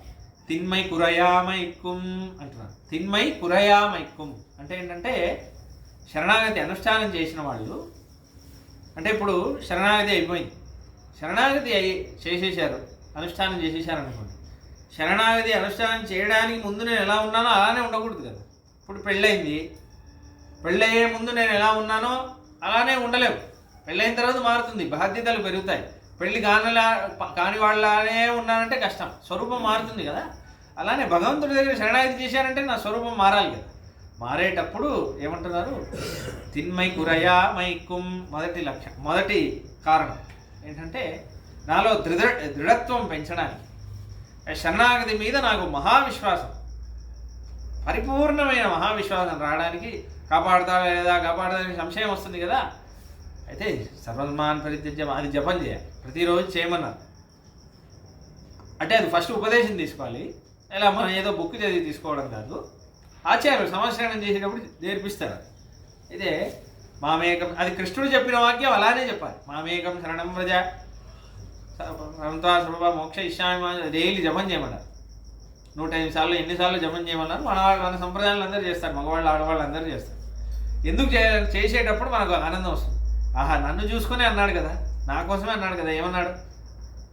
తిన్మై కురయామైక్కుం అంటున్నారు. తిన్మై కురయామైక్కుం అంటే ఏంటంటే శరణాగతి అనుష్ఠానం చేసిన వాళ్ళు, అంటే ఇప్పుడు శరణాగతి అయిపోయింది, శరణాగతి చేసేసారు, అనుష్ఠానం చేసేసారు అనుకోండి. శరణాగతి అనుష్ఠానం చేయడానికి ముందు నేను ఎలా ఉన్నానో అలానే ఉండకూడదు కదా. ఇప్పుడు పెళ్ళయింది, పెళ్ళయ్యే ముందు నేను ఎలా ఉన్నానో అలానే ఉండలేవు. పెళ్ళైన తర్వాత మారుతుంది, బాధ్యతలు పెరుగుతాయి. పెళ్ళి కాని వాళ్ళనే ఉన్నానంటే కష్టం, స్వరూపం మారుతుంది కదా. అలానే భగవంతుడి దగ్గర శరణాగతి చేశారంటే నా స్వరూపం మారాలి కదా. మారేటప్పుడు ఏమంటున్నారు, తిన్మై కురయా మైక్కుం మొదటి కారణం ఏంటంటే నాలో దృఢత్వం పెంచడానికి, శరణాగతి మీద నాకు మహావిశ్వాసం, పరిపూర్ణమైన మహావిశ్వాసం రావడానికి. కాపాడుతాడా లేదా కాపాడడానికి సంశయం వస్తుంది కదా. అయితే సర్వధర్మాన్ పరిత్యజ్య అది జపం చేయాలి, ప్రతిరోజు చేయమన్నారు. అంటే అది ఫస్ట్ ఉపదేశం తీసుకోవాలి, ఇలా మనం ఏదో బుక్ చదివి తీసుకోవడం కాదు. ఆచార్యులు సంవత్సరం చేసేటప్పుడు నేర్పిస్తారు. ఇదే మామేకం, అది కృష్ణుడు చెప్పిన వాక్యం అలానే చెప్పాలి. మామేకం శరణం వ్రజ సర్వ మోక్ష ఇష్యామి డైలీ జపం చేయమన్నారు. 105 సార్లు ఎన్నిసార్లు జపం చేయమన్నారు. మన సంప్రదాయాలు అందరూ చేస్తారు, మగవాళ్ళు ఆడవాళ్ళు అందరూ చేస్తారు. ఎందుకు చేసేటప్పుడు మనకు ఆనందం వస్తుంది. ఆహా, నన్ను చూసుకునే అన్నాడు కదా, నా కోసమే అన్నాడు కదా. ఏమన్నాడు?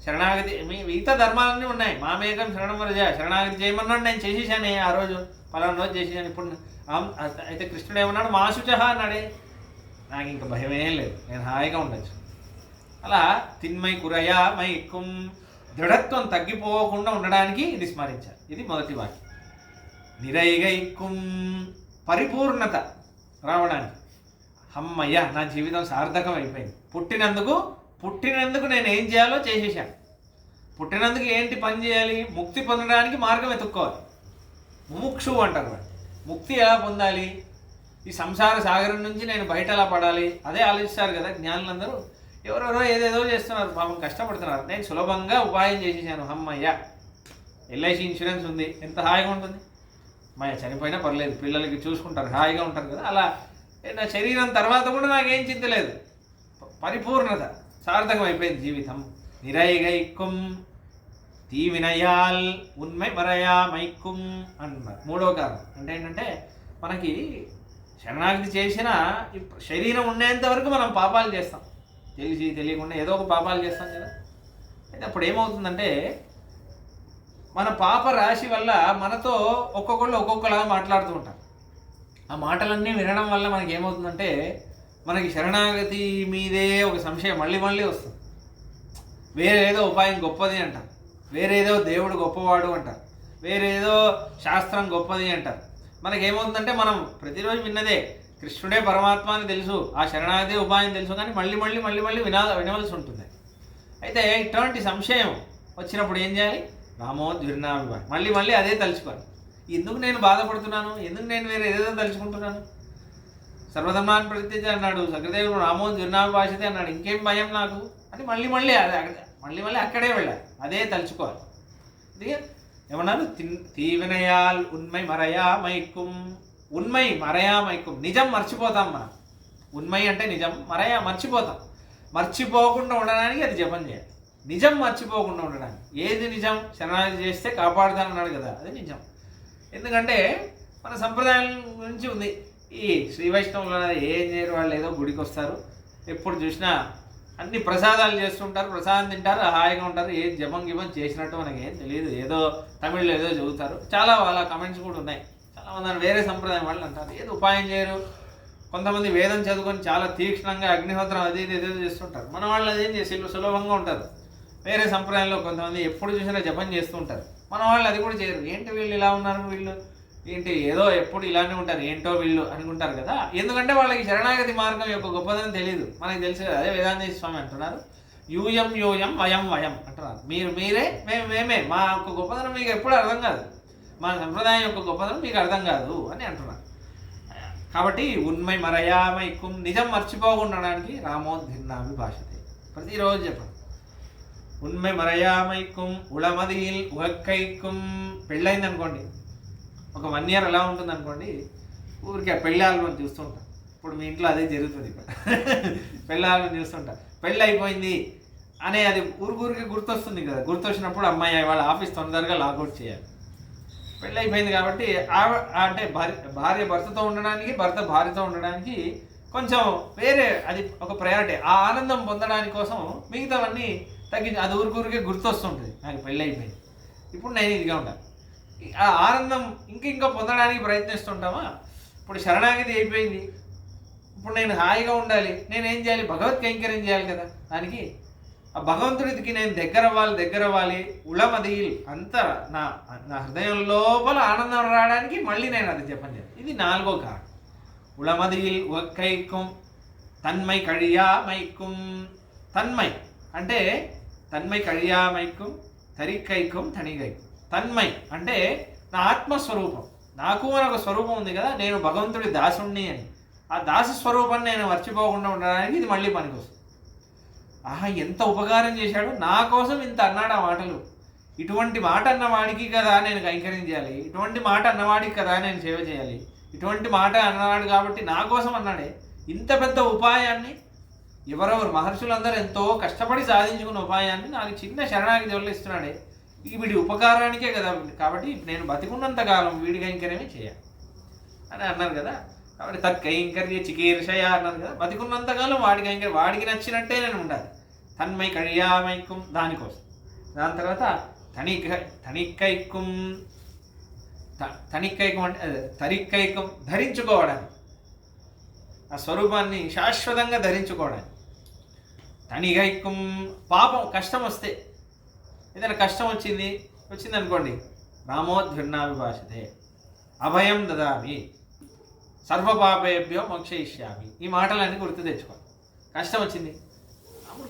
శరణాగతి మిగతా ధర్మాలన్నీ ఉన్నాయి, మామేకం శరణం వ్రజ, శరణాగతి చేయమన్నాడు, నేను చేసేసానే ఆ రోజు, పలానా రోజు చేసేసాను. ఇప్పుడు అయితే కృష్ణుడు ఏమన్నాడు? మాశుచహ అన్నాడే, నాకు ఇంకా భయమేం లేదు, నేను హాయిగా ఉండొచ్చు. అలా తిన్మై కురయా మైక్కుం, దృఢత్వం తగ్గిపోకుండా ఉండడానికి ఇది స్మరించాలి. ఇది మొదటి వాక్యం. నిరైగైక్కుం, పరిపూర్ణత రావడానికి. అమ్మయ్య, నా జీవితం సార్థకం అయిపోయింది. పుట్టినందుకు నేను ఏం చేయాలో చేసేసాను. పుట్టినందుకు ఏంటి పని చేయాలి? ముక్తి పొందడానికి మార్గం వెతుక్కోవాలి. ముముక్షు అంటారు. ముక్తి ఎలా పొందాలి? ఈ సంసార సాగరం నుంచి నేను బయట ఎలా పడాలి? అదే ఆలోచిస్తారు కదా జ్ఞానులందరూ. ఎవరెవరో ఏదేదో చేస్తున్నారు, పాపం కష్టపడుతున్నారు. నేను సులభంగా ఉపాయం చేసేసాను. అమ్మయ్య, ఎల్ఐసి ఇన్సూరెన్స్ ఉంది, ఎంత హాయిగా ఉంటుంది. అమ్మయ్య, చనిపోయినా పర్లేదు, పిల్లలకి చూసుకుంటారు, హాయిగా ఉంటారు కదా. అలా నా శరీరం తర్వాత కూడా నాకేం చింత లేదు, పరిపూర్ణత, సార్థకం అయిపోయింది జీవితం. నిరైగైక్కుం తీవినయాల్ ఉన్మై మరయా మైక్కుం అంటున్నారు. 3వ కారణం అంటే ఏంటంటే మనకి శరణాగతి చేసిన శరీరం ఉండేంత వరకు మనం పాపాలు చేస్తాం, తెలిసి తెలియకుండా ఏదో ఒక పాపాలు చేస్తాం కదా. అయితే అప్పుడు ఏమవుతుందంటే మన పాప రాశి వల్ల మనతో ఒక్కొక్కళ్ళు ఒక్కొక్కలాగా మాట్లాడుతూ ఉంటారు. ఆ మాటలన్నీ వినడం వల్ల మనకి ఏమవుతుందంటే మనకి శరణాగతి మీదే ఒక సంశయం మళ్ళీ వస్తుంది. వేరేదో ఉపాయం గొప్పది అంటారు, వేరేదో దేవుడు గొప్పవాడు అంటారు, వేరేదో శాస్త్రం గొప్పది అంటారు. మనకేమవుతుందంటే మనం ప్రతిరోజు విన్నదే కృష్ణుడే పరమాత్మ అని తెలుసు, ఆ శరణాగతి ఉపాయం తెలుసు, కానీ మళ్ళీ వినవలసి ఉంటుంది. అయితే ఇటువంటి సంశయం వచ్చినప్పుడు ఏం చేయాలి? రామో ద్విర్నాభిమానం, మళ్ళీ అదే తలుచుకోవాలి. ఎందుకు నేను బాధపడుతున్నాను, ఎందుకు నేను వేరే ఏదేదో తలుచుకుంటున్నాను? సర్వధర్మాన్ పరిత్యజ్య అన్నాడు, సకృదేవుడు రామో ద్విర్నాభిభాషతే అన్నాడు, ఇంకేం భయం నాకు అని మళ్ళీ అక్కడే వెళ్ళాలి, అదే తలుచుకోవాలి. ఇది ఏమన్నారు? తీవినయాల్ ఉన్మై మరయా మైక్కుం. ఉన్మై మరయా మైక్కుం, నిజం మర్చిపోతాం మనం. ఉన్మై అంటే నిజం, మరయా మర్చిపోతాం. మర్చిపోకుండా ఉండడానికి అది జపం చేయాలి. నిజం మర్చిపోకుండా ఉండడానికి. ఏది నిజం? శరణాగతి చేస్తే కాపాడుతానన్నాడు కదా, అది నిజం. ఎందుకంటే మన సంప్రదాయం గురించి ఉంది. ఈ శ్రీ వైష్ణవులు ఏం చేయరు, వాళ్ళు ఏదో గుడికి వస్తారు, ఎప్పుడు చూసినా అన్ని ప్రసాదాలు చేస్తుంటారు, ప్రసాదం తింటారు, హాయిగా ఉంటారు. ఏ జపం గిపం చేసినట్టు మనకేం తెలియదు, ఏదో తమిళ్లో ఏదో చదువుతారు. చాలా వాళ్ళ కమెంట్స్ కూడా ఉన్నాయి. చాలామంది వేరే సంప్రదాయం వాళ్ళు అంటారు ఏదో ఉపాయం చేయరు. కొంతమంది వేదం చదువుకొని చాలా తీక్షణంగా అగ్నిహోత్రం అది ఇది ఏదో చేస్తుంటారు. మన వాళ్ళు అదేం చేసి సులభంగా ఉంటారు. వేరే సంప్రదాయంలో కొంతమంది ఎప్పుడు చూసినా జపం చేస్తూ ఉంటారు. మన వాళ్ళు అది కూడా చేయరు. ఏంటి వీళ్ళు ఇలా ఉన్నారు, వీళ్ళు ఏంటి ఏదో ఎప్పుడు ఇలానే ఉంటారు, ఏంటో వీళ్ళు అనుకుంటారు కదా. ఎందుకంటే వాళ్ళకి శరణాగతి మార్గం యొక్క గొప్పదనం తెలియదు. మనకి తెలుసు కదా. అదే వేదాంత స్వామి అంటున్నారు, యూయం యూయం వయం వయం అంటున్నారు. మీరు మీరే, మేము మేమే. మా యొక్క గొప్పదనం మీకు ఎప్పుడు అర్థం కాదు, మా సంప్రదాయం యొక్క గొప్పదనం మీకు అర్థం కాదు అని అంటున్నారు. కాబట్టి ఉన్మై మరయామైకుం, నిజం మర్చిపోకుండడానికి రామోద్భిన్నామి భాషతే. ప్రతిరోజు చెప్పండి ఉన్మై మరయామైకుం ఉళమదిల్ ఉహక్కైకుం. పెళ్ళైంది అనుకోండి, ఒక 1 year ఎలా ఉంటుంది అనుకోండి, ఊరికే పెళ్ళి ఆల్బమ్ చూస్తుంటాం. ఇప్పుడు మీ ఇంట్లో అదే జరుగుతుంది. ఇక్కడ పెళ్ళి ఆల్బమ్ చూస్తుంటాం. పెళ్ళి అయిపోయింది అనే అది ఊరికి గుర్తొస్తుంది కదా. గుర్తొచ్చినప్పుడు అమ్మాయి వాళ్ళ ఆఫీస్ తొందరగా లాగౌట్ చేయాలి. పెళ్ళి అయిపోయింది కాబట్టి అంటే భార్య భర్తతో ఉండడానికి, భర్త భార్యతో ఉండడానికి కొంచెం వేరే అది ఒక ప్రయారిటీ. ఆ ఆనందం పొందడానికి కోసం మిగతావన్నీ తగ్గించి అది ఊరికే గుర్తొస్తుంటుంది. నాకు పెళ్ళి అయిపోయింది, ఇప్పుడు నేను ఇదిగా ఉండాలి. ఆ ఆనందం ఇంకా పొందడానికి ప్రయత్నిస్తుంటామా. ఇప్పుడు శరణాగతి అయిపోయింది, ఇప్పుడు నేను హాయిగా ఉండాలి, నేనేం చేయాలి, భగవత్ కైంకర్యం చేయాలి కదా. దానికి ఆ భగవంతుడికి నేను దగ్గర అవ్వాలి. ఉళమదిల్ అంత నా హృదయం లోపల ఆనందం రావడానికి మళ్ళీ నేను అది జపం చేయాలి. ఇది 4వ కారణం. ఉళమదిల్ ఉక్కైకుం తన్మై కழிయామైకుం. తన్మై అంటే తన్మై కழிయామైకుం తరిక్కైకుం తణిగైకుం. తన్మై అంటే నా ఆత్మస్వరూపం, నాకు ఒక స్వరూపం ఉంది కదా, నేను భగవంతుడి దాసుణ్ణి అని. ఆ దాస స్వరూపాన్ని నేను మర్చిపోకుండా ఉండడానికి ఇది మళ్ళీ పనికొస్తుంది. ఆహా, ఎంత ఉపకారం చేశాడు, నా కోసం ఇంత అన్నాడు ఆ మాటలు. ఇటువంటి మాట అన్నవాడికి కదా నేను కైంకర్యం చేయాలి, ఇటువంటి మాట అన్నవాడికి కదా నేను సేవ చేయాలి, ఇటువంటి మాట అన్నవాడు కాబట్టి నా కోసం అన్నాడే. ఇంత పెద్ద ఉపాయాన్ని ఎవరెవరు మహర్షులందరూ ఎంతో కష్టపడి సాధించుకున్న ఉపాయాన్ని నాకు చిన్న శరణాగతి వల్ల ఇస్తున్నాడే. వీడి ఉపకారానికే కదా. కాబట్టి నేను బతికున్నంత కాలం వీడి కైంకర్యమే చేయాలి అని అన్నారు కదా. కాబట్టి తత్కైంకర్య చికీర్షయ అన్నారు కదా. బతికున్నంతకాలం వాడి కైంకర్యం, వాడికి నచ్చినట్టే నేను ఉండాలి. తన్మై కழிయామైకుం దానికోసం. దాని తర్వాత తణిక్కైకుం అంటే తరిక్కైకుం ధరించుకోవడానికి, ఆ స్వరూపాన్ని శాశ్వతంగా ధరించుకోవడానికి. తణిగైకుం పాపం కష్టం వస్తే, ఏదైనా కష్టం వచ్చింది అనుకోండి, రామోద్భిన్నామి భాషతే అభయం దదామి సర్వపాపేభ్యో మోక్షయిష్యామి. ఈ మాటలన్నీ గుర్తు తెచ్చుకోండి. కష్టం వచ్చింది, రాముడు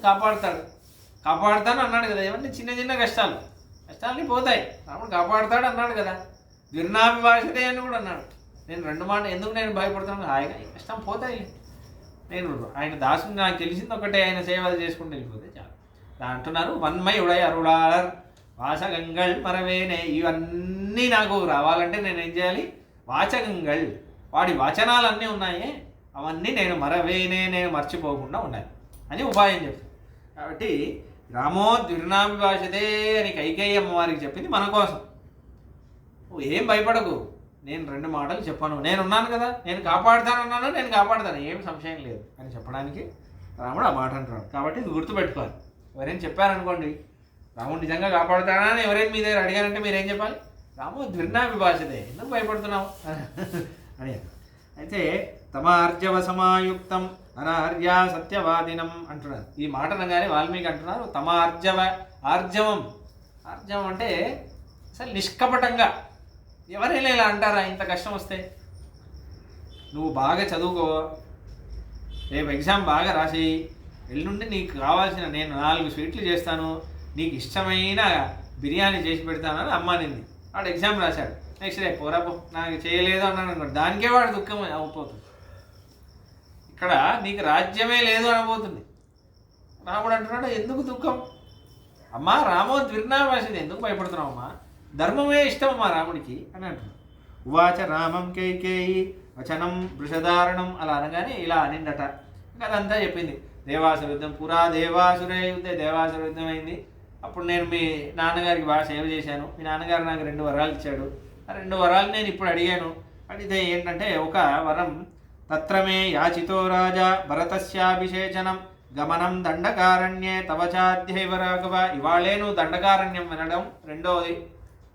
కాపాడుతాను అన్నాడు కదా. ఏమంటే చిన్న కష్టాలని పోతాయి, రాముడు కాపాడుతాడు అన్నాడు కదా. ద్విర్నాభి భాషతే అని కూడా అన్నాడు. నేను 2 మాట ఎందుకు నేను భయపడుతున్నాను, హాయిగా ఈ కష్టం పోతాయి. నేను ఆయన దాసుని, నాకు తెలిసింది ఒకటే, ఆయన సేవలు చేసుకుంటూ వెళ్ళిపోతే చాలు. అంటున్నారు వన్మై ఉడై అరుడాలర్ వాచగంగళ్ మరవేనే. ఇవన్నీ నాకు రావాలంటే నేను ఏం చేయాలి, వాచగంగళ్ వాడి వచనాలన్నీ ఉన్నాయే అవన్నీ నేను మరవేనే, నేను మర్చిపోకుండా ఉండాలి అని ఉపాయం చెప్తాను. కాబట్టి రామో ద్విర్నాభి భాషతే అని కైకేయి అమ్మవారికి చెప్పింది మన కోసం. ఏం భయపడకు, నేను 2 మాటలు చెప్పాను, నేనున్నాను కదా, నేను కాపాడుతానన్నాను, నేను కాపాడుతాను, ఏం సంశయం లేదు అని చెప్పడానికి రాముడు ఆ మాట అంటున్నాడు. కాబట్టి ఇది గుర్తుపెట్టుకోవాలి. ఎవరైనా చెప్పారనుకోండి రాముడు నిజంగా కాపాడుతాడా అని ఎవరైనా మీ దగ్గర అడిగారంటే మీరేం చెప్పాలి, రాము ద్విర్నాభి భాషతే, ఎందుకు భయపడుతున్నావు అని. అయితే తమార్జవ సమాయుక్తం అనార్య సత్యవాదినం అంటున్నారు. ఈ మాట అనగానే వాల్మీకి అంటున్నారు ఆర్జవం అంటే అసలు నిష్కపటంగా. ఎవరైనా ఇలా అంటారా ఇంత కష్టం వస్తే? నువ్వు బాగా చదువుకో, రేపు ఎగ్జామ్ బాగా రాసి, ఎల్లుండి నీకు కావాల్సిన నేను 4 స్వీట్లు చేస్తాను, నీకు ఇష్టమైన బిర్యానీ చేసి పెడతానని అమ్మానింది. వాడు ఎగ్జామ్ రాశాడు. నెక్స్ట్ డే పోరాపో నాకు చేయలేదు అన్నాడు అనుకోండి, దానికే వాడు దుఃఖం అయిపోతుంది. ఇక్కడ నీకు రాజ్యమే లేదు అనబోతుంది. రాముడు అంటున్నాడు ఎందుకు దుఃఖం అమ్మా, రామో ద్విర్నాభి భాషతే, ఎందుకు భయపడుతున్నావు అమ్మా, ధర్మమే ఇష్టం అమ్మా రాముడికి అని అంటున్నాడు. ఉవాచ రామం కైకేయి వచనం వృషధారణం. అలా అనగానే ఇలా అనిందట. ఇంకా అదంతా చెప్పింది. దేవాసుర యుద్ధం, పురా దేవాసురే యుద్ధే, దేవాసుర యుద్ధం అయింది. అప్పుడు నేను మీ నాన్నగారికి బాగా సేవ చేశాను, మీ నాన్నగారు నాకు 2 వరాలు ఇచ్చాడు. ఆ 2 వరాలు నేను ఇప్పుడు అడిగాను. అడిగితే ఏంటంటే, ఒక వరం తత్రమే యాచితో రాజా భరతస్యాభిషేచనం గమనం దండకారణ్యే తవ చాధ్యైవ రాఘవ. ఇవాళే నువ్వు దండకారణ్యం వినడం రెండవది.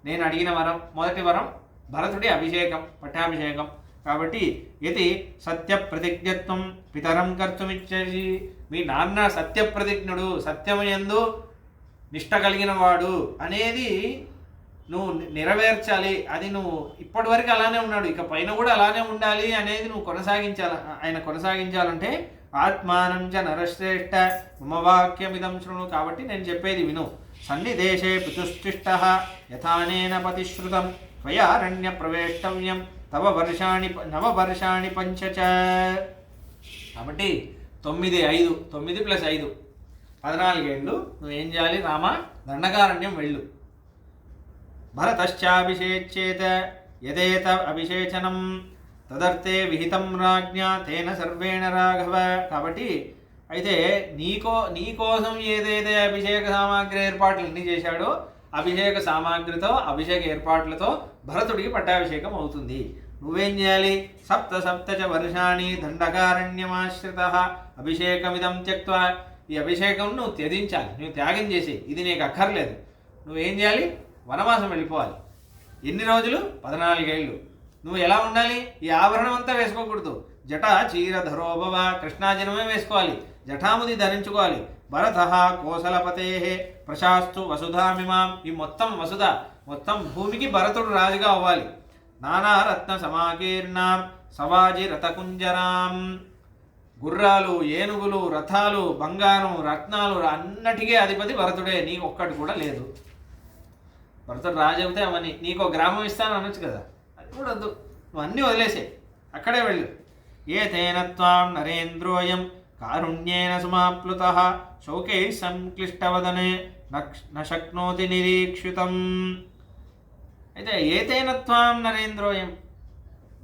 నేను అడిగిన వరం. మొదటి వరం భరతుడి అభిషేకం, పట్టాభిషేకం. కాబట్టి ఇది సత్యప్రతిజ్ఞత్వం పితరం కర్తుమిచ్చసి. మీ నాన్న సత్యప్రతిజ్ఞుడు, సత్యము యందు నిష్ట కలిగిన వాడు అనేది నువ్వు నెరవేర్చాలి. అది నువ్వు ఇప్పటి వరకు అలానే ఉన్నాడు, ఇక పైన కూడా అలానే ఉండాలి అనేది నువ్వు కొనసాగించాలి. ఆయన కొనసాగించాలంటే ఆత్మానం చ నరశ్రేష్ఠ మమ వాక్యమిదం శృణు. కాబట్టి నేను చెప్పేది విను. సన్నిదేశే పితుష్టిష్ట యథానేన పతిశ్రుతం త్వయారణ్య ప్రవేష్టవ్యం తవ వర్షాణి నవవర్షాణి పంచ చ. కాబట్టి 9 + 5 14 ఏళ్ళు నువ్వేం చేయాలి? రామ దండకారణ్యం వెళ్ళు. భరతశ్చాభిషేచ్యేత యదేత అభిషేచనం తదర్థే విహితం రాజ్ఞా తేన సర్వేణ రాఘవ. కాబట్టి అయితే నీకోసం ఏదైతే అభిషేక సామాగ్రి ఏర్పాట్లు ఎన్ని చేశాడో అభిషేక సామాగ్రితో అభిషేక ఏర్పాట్లతో భరతుడికి పట్టాభిషేకం అవుతుంది. నువ్వేం చేయాలి? సప్త చ వర్షాణి దండకారణ్యమాశ్రిత అభిషేకమిదం త్యక్త్వా. ఈ అభిషేకం నువ్వు త్యజించాలి, నువ్వు త్యాగం చేసి, ఇది నీకు అక్కర్లేదు. నువ్వేం చేయాలి? వనవాసం వెళ్ళిపోవాలి. ఎన్ని రోజులు? 14 ఏళ్ళు. నువ్వు ఎలా ఉండాలి? ఈ ఆభరణం అంతా వేసుకోకూడదు. జటా చీరధరోభవ, కృష్ణాజనమే వేసుకోవాలి, జటాముది ధరించుకోవాలి. భరత కోసలపతే ప్రశాస్తు వసుధామిమాం. ఈ మొత్తం వసుధ, మొత్తం భూమికి భరతుడు రాజుగా అవ్వాలి. నానారత్న సమాకీర్ణాం సవాజి రథకుంజరాం. గుర్రాలు, ఏనుగులు, రథాలు, బంగారం, రత్నాలు అన్నటికీ అధిపతి భరతుడే. నీకు ఒక్కటి కూడా లేదు. భరతుడు రాజు అవుతే అవన్నీ. నీకు ఒక గ్రామం ఇస్తాను అనొచ్చు కదా, అది కూడా వద్దు. నువ్వు అన్నీ వదిలేసే, అక్కడే వెళ్ళు. ఏ తేన త్వాం నరేంద్రోయం కారుణ్యేన సమాప్లుత శోకై సంక్లిష్టవదనే నశక్నోతి నిరీక్షితం. అయితే ఏతేన త్వాం నరేంద్రోయం,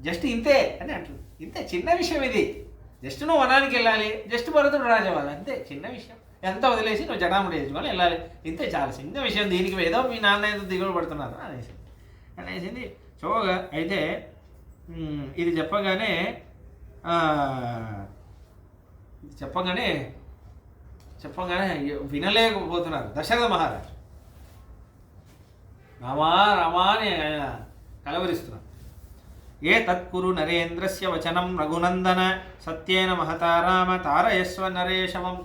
జస్ట్ ఇంతే అని అంటుంది. ఇంతే, చిన్న విషయం ఇది. జస్ట్ నువ్వు వనానికి వెళ్ళాలి, జస్ట్ భరతుడు రాజు అవ్వాలి, అంతే, చిన్న విషయం. ఎంత వదిలేసి నువ్వు జటాముడు వేసుకొని వెళ్ళాలి, ఇంతే, చాలా చిన్న విషయం. దీనికి ఏదో మీ నాన్న ఏదో దిగులు పడుతున్నారు అనేసింది. చూడగా అయితే ఇది చెప్పగానే వినలేకపోతున్నారు దశరథ మహారాజు. రామా అని ఆయన కలవరిస్తున్నారు. ఏ తత్కురు నరేంద్రస్య వచనం రఘునందన సత్యేన మహతారామ తారయస్వ నరేశవం.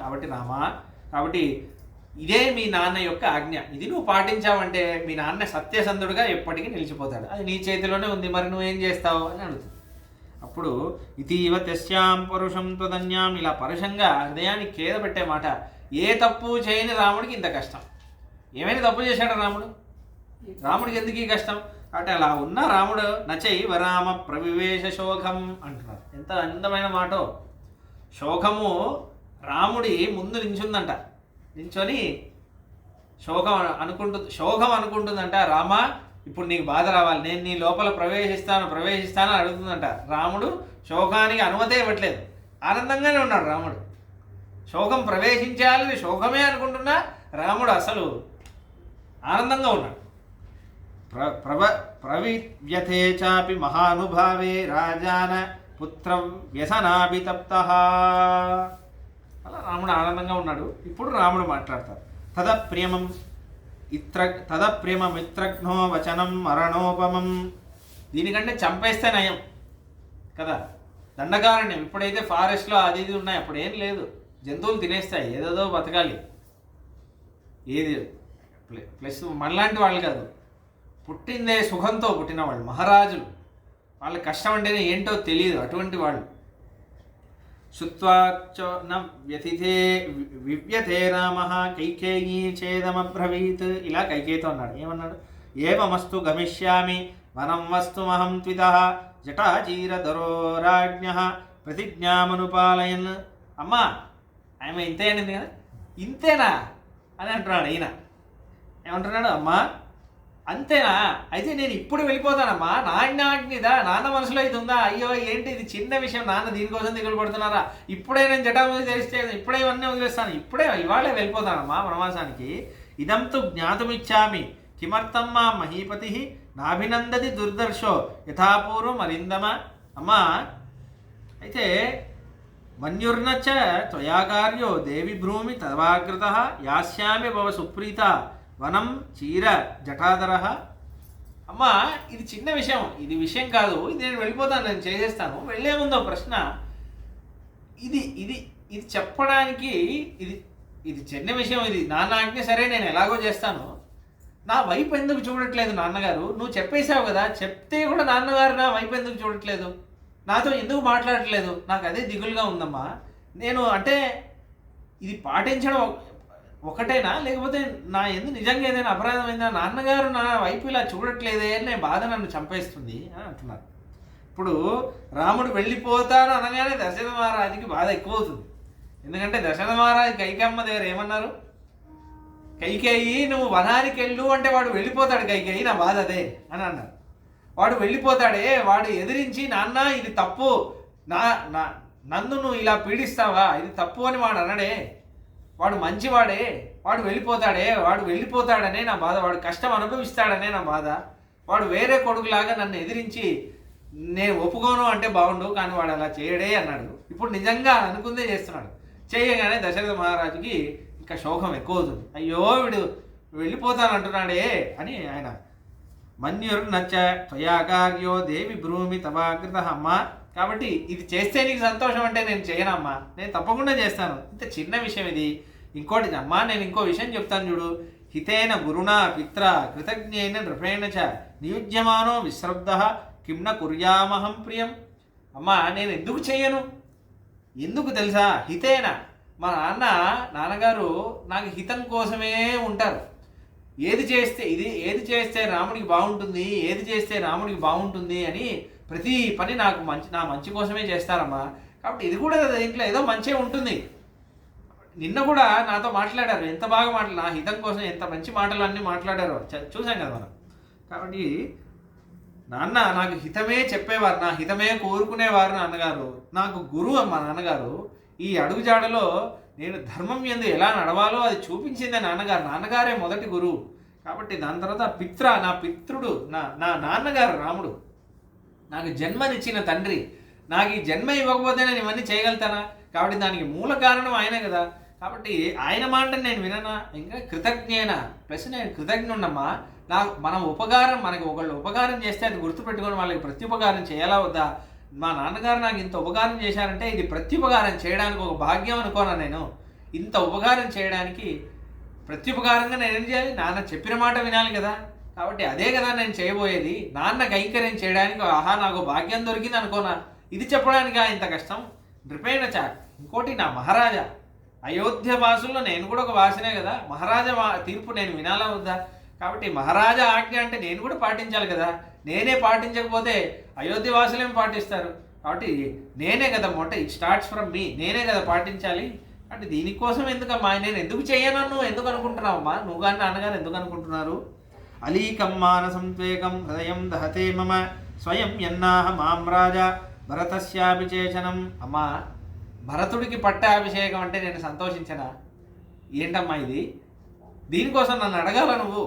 కాబట్టి ఇదే మీ నాన్న యొక్క ఆజ్ఞ. ఇది నువ్వు పాటించావంటే మీ నాన్న సత్యసంధుడుగా ఎప్పటికీ నిలిచిపోతాడు. అది నీ చేతిలోనే ఉంది, మరి నువ్వేం చేస్తావు అని అడుగుతుంది. అప్పుడు ఇతీవ తెస్యాం పరుషం త్వదన్యాం. ఇలా పరుషంగా హృదయాన్ని ఖేద పెట్టే మాట. ఏ తప్పు చేయని రాముడికి ఇంత కష్టం. ఏమైనా తప్పు చేశాడు రాముడికి ఎందుకు ఈ కష్టం అంటే, అలా ఉన్న రాముడు నచైవ రామ ప్రవివేశ శోకం అంటున్నారు. ఎంత అందమైన మాటో. శోకము రాముడి ముందు నించుందంట. నించొని శోకం అనుకుంటుందంట. రామ, ఇప్పుడు నీకు బాధ రావాలి, నేను నీ లోపల ప్రవేశిస్తాను అడుగుతుందంట. రాముడు శోకానికి అనుమతే ఇవ్వట్లేదు, ఆనందంగానే ఉన్నాడు రాముడు. శోకం ప్రవేశించాలని శోకమే అనుకుంటున్నా రాముడు అసలు ఆనందంగా ఉన్నాడు. ప్రవివ్యతే చాపి మహానుభావే రాజాన పుత్ర వ్యసనాభితప్త. అలా రాముడు ఆనందంగా ఉన్నాడు. ఇప్పుడు రాముడు మాట్లాడతారు. తదప్రేమమిత్రఘ్నో వచనం మరణోపమం. దీనికంటే చంపేస్తే నయం కదా. దండకారణ్యం ఇప్పుడైతే ఫారెస్ట్లో అది ఇది ఉన్నాయి, అప్పుడు ఏం లేదు. జంతువులు తినేస్తాయి, ఏదేదో బతకాలి. ఏది ప్లస్ మనలాంటి వాళ్ళు కాదు, పుట్టిందే సుఖంతో పుట్టిన వాళ్ళు, మహారాజులు. వాళ్ళ కష్టం అంటేనే ఏంటో తెలియదు, అటువంటి వాళ్ళు. శుత్వాచో న వివ్యతే రామ కైకేయీ చేదమబ్రవీత్. ఇలా కైకేయితో అన్నాడు. ఏమన్నాడు? ఏమస్తు గమిష్యామి వనం వస్తు మహం త్వితః జటాచీరధరో రాజ్ఞ ప్రతిజ్ఞామనుపాలయన్. అమ్మా, ఆమె ఇంతే అనింది కదా, ఇంతేనా అని అంటున్నాడు ఈయన. ఏమంటున్నాడు? అమ్మా అంతేనా, అయితే నేను ఇప్పుడు వెళ్ళిపోతానమ్మా. నాన్న మనసులో ఇది ఉందా? అయ్యో ఏంటి ఇది చిన్న విషయం, నాన్న దీనికోసం దిగులు పడుతున్నారా? ఇప్పుడే నేను జటాముది తెలిస్తే ఇప్పుడే ఇవన్నీ వదిలేస్తాను, ఇవాళే వెళ్ళిపోతానమ్మా వనవాసానికి. ఇదంతు జ్ఞాతుమిచ్చామి కిమర్థం మా మహీపతి నాభినందతి దుర్దర్శో యథాపూర్వం అరిందమ. అమ్మా అయితే మన్యుర్న చ త్వయా కార్యో దేవి భ్రూమి తవాగ్రత యాస్యామి భవ సుప్రీత వనం చీర జటాధర. అమ్మా ఇది చిన్న విషయం, ఇది విషయం కాదు, ఇది నేను వెళ్ళిపోతాను, నేను చేసేస్తాను. వెళ్ళే ముందో ప్రశ్న, ఇది ఇది ఇది చెప్పడానికి ఇది ఇది చిన్న విషయం, ఇది నాన్న ఆజ్ఞ, సరే నేను ఎలాగో చేస్తాను. నా వైపు ఎందుకు చూడట్లేదు నాన్నగారు? నువ్వు చెప్పేశావు కదా, చెప్తే కూడా నాన్నగారు నా వైపు ఎందుకు చూడట్లేదు, నాతో ఎందుకు మాట్లాడట్లేదు? నాకు అదే దిగులుగా ఉందమ్మా. నేను అంటే ఇది పాటించడం ఒకటేనా, లేకపోతే నా ఎందుకు నిజంగా ఏదైనా అపరాధమైందా? నాన్నగారు నా వైపు ఇలా చూడట్లేదే అనే బాధ నన్ను చంపేస్తుంది అని అంటున్నారు. ఇప్పుడు రాముడు వెళ్ళిపోతాను అనగానే దశరథ మహారాజుకి బాధ ఎక్కువ అవుతుంది. ఎందుకంటే దశరథ మహారాజు కైకమ్మ దగ్గర ఏమన్నారు? కైకేయి నువ్వు వనానికి వెళ్ళు అంటే వాడు వెళ్ళిపోతాడు, కైకేయి నా బాధ అదే అని అన్నారు. వాడు వెళ్ళిపోతాడే, వాడు ఎదిరించి నాన్న ఇది తప్పు, నన్ను నువ్వు ఇలా పీడిస్తావా, ఇది తప్పు అని వాడు అనడే. వాడు మంచివాడే, వాడు వెళ్ళిపోతాడనే నా బాధ, వాడు కష్టం అనుభవిస్తాడనే నా బాధ. వాడు వేరే కొడుకులాగా నన్ను ఎదిరించి నేను ఒప్పుకోను అంటే బాగుండు, కానీ వాడు అలా చేయడే అన్నాడు. ఇప్పుడు నిజంగా అనుకుందే చేస్తున్నాడు. చేయగానే దశరథ మహారాజుకి ఇంకా శోకం ఎక్కువ అవుతుంది. అయ్యో వీడు వెళ్ళిపోతానంటున్నాడే అని ఆయన. మన్యుర్నచ్చ త్వయాకార్యో దేవి భ్రూమి తవాగ్రత. అమ్మ కాబట్టి ఇది చేస్తే నీకు సంతోషం అంటే నేను చేయనమ్మా, నేను తప్పకుండా చేస్తాను. ఇంత చిన్న విషయం ఇది. ఇంకోటి అమ్మా, నేను ఇంకో విషయం చెప్తాను చూడు. హితేన గురుణా పిత్ర కృతజ్ఞేన నృపేణ చ నియుజ్యమానో విశ్రబ్ద కిమ్న కుర్యామహం ప్రియం. అమ్మా నేను ఎందుకు చేయను? ఎందుకు తెలుసా? హితేన, మా నాన్నగారు నాకు హితం కోసమే ఉంటారు. ఏది చేస్తే రాముడికి బాగుంటుంది అని ప్రతి పని నాకు నా మంచి కోసమే చేస్తారమ్మా. కాబట్టి ఇది కూడా దీంట్లో ఏదో మంచి ఉంటుంది. నిన్న కూడా నాతో మాట్లాడారు, ఎంత బాగా నా హితం కోసం ఎంత మంచి మాటలు అన్నీ మాట్లాడారో చూసాం కదా మనం. కాబట్టి నాన్న నాకు హితమే చెప్పేవారు, నా హితమే కోరుకునేవారు నాన్నగారు, నాకు గురువు అమ్మ నాన్నగారు. ఈ అడుగుజాడలో నేను ధర్మం యందు ఎలా నడవాలో అది చూపించిందే నాన్నగారే మొదటి గురువు. కాబట్టి దాని తర్వాత నా పితృడు నా నాన్నగారు రాముడు, నాకు జన్మనిచ్చిన తండ్రి. నాకు ఈ జన్మ ఇవ్వకపోతే నేను ఇవన్నీ చేయగలుగుతానా? కాబట్టి దానికి మూల కారణం ఆయనే కదా. కాబట్టి ఆయన మాటని నేను విననా? ఇంకా కృతజ్ఞేన ప్లస్ నేను కృతజ్ఞున్నమ్మా. మనకి ఒకళ్ళు ఉపకారం చేస్తే అది గుర్తుపెట్టుకొని వాళ్ళకి ప్రత్యుపకారం చేయాలా వద్దా? మా నాన్నగారు నాకు ఇంత ఉపకారం చేశారంటే ఇది ప్రత్యుపకారం చేయడానికి ఒక భాగ్యం అనుకోనా నేను? ఇంత ఉపకారం చేయడానికి ప్రత్యుపకారంగా నేను ఏం చేయాలి? నాన్న చెప్పిన మాట వినాలి కదా. కాబట్టి అదే కదా నేను చేయబోయేది. నాన్న కైంకర్యం చేయడానికి నాకు భాగ్యం దొరికింది అనుకోనా? ఇది చెప్పడానికి ఇంత కష్టం. నృపేణ చ. ఇంకోటి నా మహారాజా, అయోధ్య వాసుల్లో నేను కూడా ఒక వాసినే కదా. మహారాజా తీర్పు నేను వినాలా వద్దా? కాబట్టి మహారాజా ఆజ్ఞ అంటే నేను కూడా పాటించాలి కదా. నేనే పాటించకపోతే అయోధ్య వాసులేం పాటిస్తారు? కాబట్టి నేనే కదా ఇట్ స్టార్ట్స్ ఫ్రమ్ మీ, నేనే కదా పాటించాలి. అంటే దీనికోసం ఎందుకమ్మా, నేను ఎందుకు చేయను? నువ్వు ఎందుకు అనుకుంటున్నావమ్మా? నువ్వు కానీ నాన్నగారు ఎందుకు అనుకుంటున్నారు? అలీకం మానసం త్వేకం హృదయం దహతే మమ స్వయం యన్నాహ మాం రాజా భరతస్యాభిషేచనం. అమ్మా భరతుడికి పట్టాభిషేకం అంటే నేను సంతోషించనా? ఏంటమ్మా ఇది? దీనికోసం నన్ను అడగాల నువ్వు?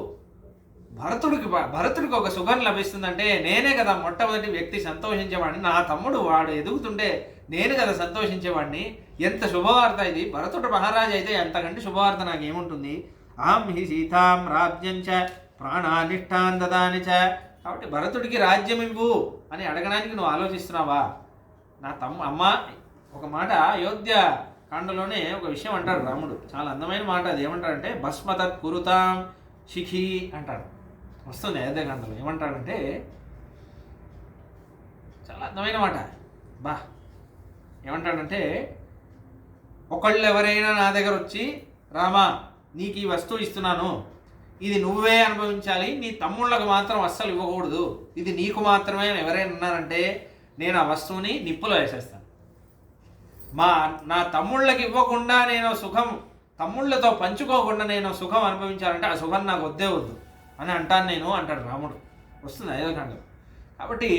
భరతుడికి ఒక సుఖం లభిస్తుందంటే నేనే కదా మొట్టమొదటి వ్యక్తి సంతోషించేవాడిని. నా తమ్ముడు వాడు ఎదుగుతుంటే నేను కదా సంతోషించేవాడిని. ఎంత శుభవార్త ఇది! భరతుడు మహారాజు అయితే ఎంతకంటే శుభవార్త నాకేముంటుంది? అహం హి సీతాం రాజ్యం చ ప్రాణానిష్టాన్ దదాని చ. కాబట్టి భరతుడికి రాజ్యం ఇవ్వు అని అడగడానికి నువ్వు ఆలోచిస్తున్నావా? నా అమ్మ ఒక మాట అయోధ్య కాండలోనే ఒక విషయం అంటాడు రాముడు, చాలా అందమైన మాట. అది ఏమంటాడంటే భస్మతత్ కురుతాం శిఖి అంటాడు. వస్తుంది అయోధ్యకాండలో. ఏమంటాడంటే చాలా అందమైన మాట. ఏమంటాడంటే ఒకళ్ళు ఎవరైనా నా దగ్గర వచ్చి రామా నీకు ఈ వస్తువు ఇస్తున్నాను, ఇది నువ్వే అనుభవించాలి, నీ తమ్ముళ్ళకు మాత్రం అస్సలు ఇవ్వకూడదు, ఇది నీకు మాత్రమే అని ఎవరైనా ఉన్నారంటే నేను ఆ వస్తువుని నిప్పులో వేసేస్తాను. నా తమ్ముళ్ళకి ఇవ్వకుండా నేను సుఖం, తమ్ముళ్ళతో పంచుకోకుండా నేను సుఖం అనుభవించాలంటే ఆ సుఖం నాకు వద్దు అని అంటాను నేను అంటాడు రాముడు. వస్తుంది అయోధ్యకాండం. కాబట్టి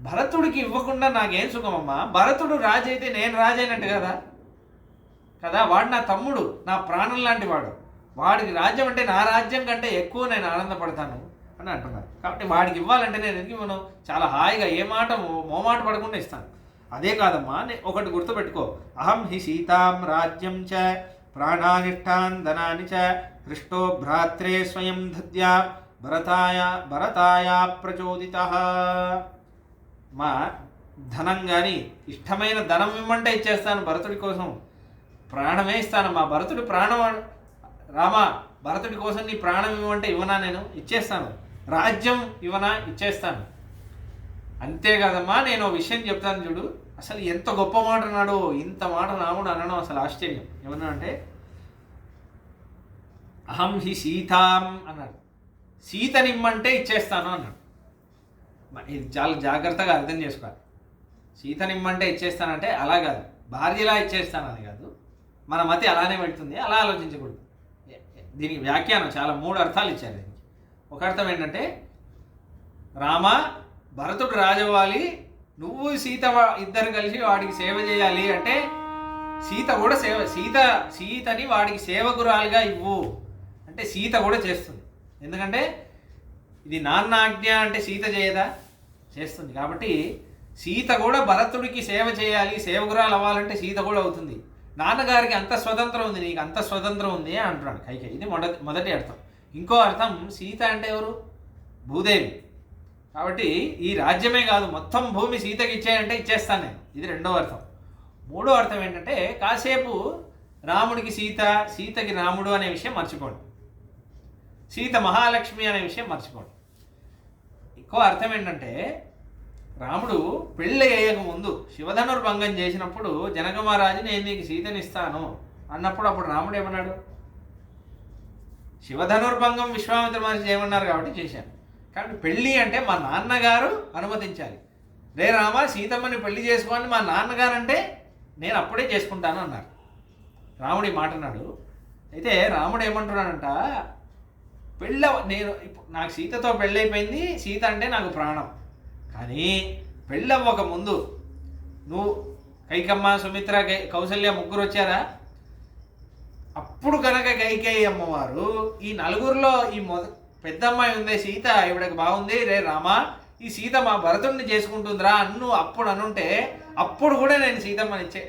భరతుడికి ఇవ్వకుండా నాకేం సుఖమమ్మా? భరతుడు రాజు అయితే నేను రాజైనట్టు కదా. వాడు నా తమ్ముడు, నా ప్రాణం లాంటి వాడు. వాడికి రాజ్యం అంటే నా రాజ్యం కంటే ఎక్కువ నేను ఆనందపడతాను అని అంటున్నారు. కాబట్టి వాడికి ఇవ్వాలంటే నేను ఎందుకు ఇవ్వను? చాలా హాయిగా ఏ మాట మోమాట పడకుండా ఇస్తాను. అదే కాదమ్మా, ఒకటి గుర్తుపెట్టుకో, అహం హి సీతాం రాజ్యం చ ప్రాణానిష్టాన్ ధనాని చ హృష్టో భ్రాత్రే స్వయం దద్యా భరతాయ ప్రచోదిత. మా ధనం కానీ ఇష్టమైన ధనం ఇమ్మంటే ఇచ్చేస్తాను, భరతుడి కోసం ప్రాణమే ఇస్తాను. మా భరతుడి ప్రాణం, రామ భరతుడి కోసం నీ ప్రాణం ఇవ్వమంటే ఇవ్వనా, నేను ఇచ్చేస్తాను. రాజ్యం ఇవ్వనా, ఇచ్చేస్తాను. అంతేకాదమ్మా, నేను ఒక విషయం చెప్తాను చూడు, అసలు ఎంత గొప్ప మాట అన్నాడు. ఇంత మాట రాముడు అనడం అసలు ఆశ్చర్యం. ఏమన్నా అంటే అహం హి సీతాం అన్నాడు, సీతనిమ్మంటే ఇచ్చేస్తాను అన్నాడు. ఇది చాలా జాగ్రత్తగా అర్థం చేసుకోవాలి. సీతనిమ్మంటే ఇచ్చేస్తానంటే అలా కాదు, భార్యలా ఇచ్చేస్తానని కాదు. మన మతి అలానే పెడుతుంది, అలా ఆలోచించకూడదు. దీనికి వ్యాఖ్యానం చాలా 3 అర్థాలు ఇచ్చారు దీనికి. ఒక అర్థం ఏంటంటే, రామ భరతుడు రాజవ్వాలి, నువ్వు సీత ఇద్దరు కలిసి వాడికి సేవ చేయాలి అంటే సీత కూడా సీతని వాడికి సేవకురాలుగా ఇవ్వు అంటే సీత కూడా చేస్తుంది. ఎందుకంటే ఇది నాన్న ఆజ్ఞ అంటే సీత చేయదా, చేస్తుంది. కాబట్టి సీత కూడా భరతుడికి సేవ చేయాలి, సేవకురాలు అవ్వాలంటే సీత కూడా అవుతుంది. నాన్నగారికి అంత స్వతంత్రం ఉంది, నీకు అంత స్వతంత్రం ఉంది అని అంటున్నాడు కైకేయి. ఇది మొదటి అర్థం. ఇంకో అర్థం, సీత అంటే ఎవరు, భూదేవి. కాబట్టి ఈ రాజ్యమే కాదు, మొత్తం భూమి సీతకి ఇచ్చేయంటే ఇచ్చేస్తాను నేను. ఇది రెండో అర్థం. మూడో అర్థం ఏంటంటే, కాసేపు రాముడికి సీత, సీతకి రాముడు అనే విషయం మర్చిపోండి, సీత మహాలక్ష్మి అనే విషయం మర్చిపోండి. ఇంకో అర్థం ఏంటంటే, రాముడు పెళ్ళి అయ్యక ముందు శివధనుర్భంగం చేసినప్పుడు జనక మహారాజు నేను నీకు సీతనిస్తాను అన్నప్పుడు అప్పుడు రాముడు ఏమన్నాడు, శివధనుర్భంగం విశ్వామిత్ర మహర్షి చేయమన్నారు కాబట్టి చేశాను. కాబట్టి పెళ్ళి అంటే మా నాన్నగారు అనుమతించాలి. రే రామ సీతమ్మని పెళ్లి చేసుకోని మా నాన్నగారు అంటే నేను అప్పుడే చేసుకుంటాను అన్నారు. రాముడు ఈ మాట అన్నాడు. అయితే రాముడు ఏమంటున్నాడంట, నేను నాకు సీతతో పెళ్ళైపోయింది, సీత అంటే నాకు ప్రాణం. కానీ పెళ్ళవ్వక ముందు నువ్వు కైకమ్మ, సుమిత్ర, కౌసల్య ముగ్గురు వచ్చారా, అప్పుడు కనుక కైకేయి అమ్మవారు ఈ నలుగురిలో ఈ పెద్దమ్మాయి ఉందే సీత, ఇవిడకి బాగుంది, రే రామా ఈ సీత మా భరతుడిని చేసుకుంటుందిరా అప్పుడు అనుంటే అప్పుడు కూడా నేను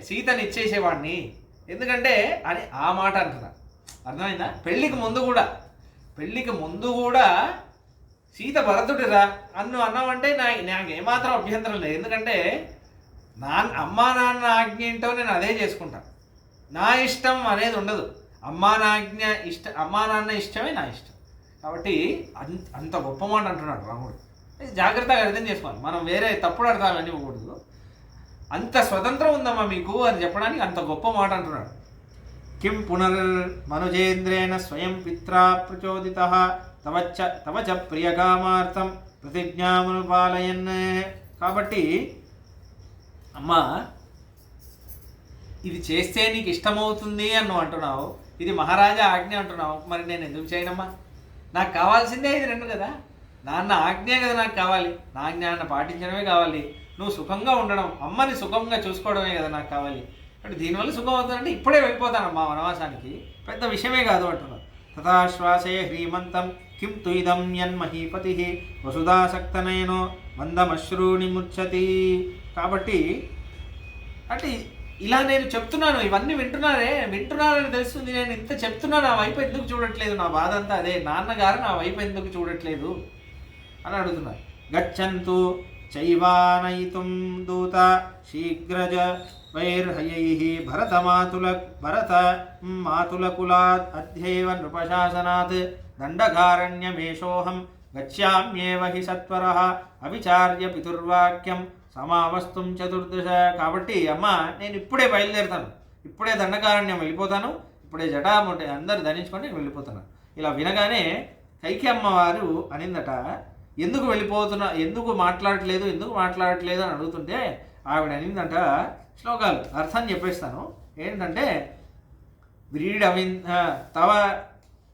సీతని ఇచ్చేసేవాడిని. ఎందుకంటే అని ఆ మాట అంటున్నా. అర్థమైందా? పెళ్ళికి ముందు కూడా సీత భరతుడిరా అన్నావంటే నాకు ఏమాత్రం అభ్యంతరం లేదు. ఎందుకంటే అమ్మా నాన్న ఆజ్ఞ ఏంటో నేను అదే చేసుకుంటాను, నా ఇష్టం అనేది ఉండదు. అమ్మా నాన్న ఇష్టమే నా ఇష్టం. కాబట్టి అంత గొప్ప మాట అంటున్నాడు రాముడు. జాగ్రత్తగా అర్థం చేసుకోవాలి, మనం వేరే తప్పుడు అర్థాలని ఇవ్వకూడదు. అంత స్వతంత్రం ఉందమ్మా మీకు అని చెప్పడానికి అంత గొప్ప మాట అంటున్నాడు. కిం పునర్మనుజేంద్రేణ స్వయం పిత్రా ప్రచోదితః తవచ ప్రియకామార్థం ప్రతిజ్ఞామనుపాలయన్. కాబట్టి అమ్మా ఇది చేస్తే నీకు ఇష్టమవుతుంది అని నువ్వు అంటున్నావు, ఇది మహారాజా ఆజ్ఞ అంటున్నావు, మరి నేను ఎందుకు చేయనమ్మా? నాకు కావాల్సిందే ఇది రెండు కదా, నాన్న ఆజ్ఞే కదా నాకు కావాలి, నా ఆజ్ఞాన్ని పాటించడమే కావాలి, నువ్వు సుఖంగా ఉండడం, అమ్మని సుఖంగా చూసుకోవడమే కదా నాకు కావాలి. అంటే దీనివల్ల సుఖం అవుతుందంటే ఇప్పుడే వెళ్ళిపోతానమ్మా వనవాసానికి, పెద్ద విషయమే కాదు అంటున్నాను. తథాశ్వాసే హ్రీమంతం కిం తుయిదం యన్మహీపతి వసుధాసక్తనయనో మందమశ్రూణి ముచ్చతి. కాబట్టి అంటే ఇలా నేను చెప్తున్నాను, ఇవన్నీ వింటున్నారని తెలుస్తుంది, నేను ఇంత చెప్తున్నా నా వైపు ఎందుకు చూడట్లేదు, నా బాధ అంతా అదే, నాన్నగారు నా వైపు ఎందుకు చూడట్లేదు అని అడుగుతున్నారు. గచ్చంతు చైవానయితుం దూత శీఘ్రజ వైర్హయైః భరత మాతులకులాద్ అధ్యేవ నృపశాసనాత్ దండకారణ్యమేషోహం గచ్చామ్యేవ హి సత్వరః అవిచార్య పితుర్వాక్యం సమావస్తుం చతుర్దశ. కాబట్టి అమ్మ నేను ఇప్పుడే బయలుదేరుతాను, ఇప్పుడే దండకారణ్యం వెళ్ళిపోతాను, ఇప్పుడే జటాముంటే అందరు ధరించుకొని నేను వెళ్ళిపోతున్నాను. ఇలా వినగానే కైకేయి అమ్మవారు అనిందట, ఎందుకు వెళ్ళిపోతున్నా, ఎందుకు మాట్లాడట్లేదు అని అడుగుతుంటే ఆవిడ అనిందంట, శ్లోకాలు అర్థం చెప్పేస్తాను. ఏంటంటే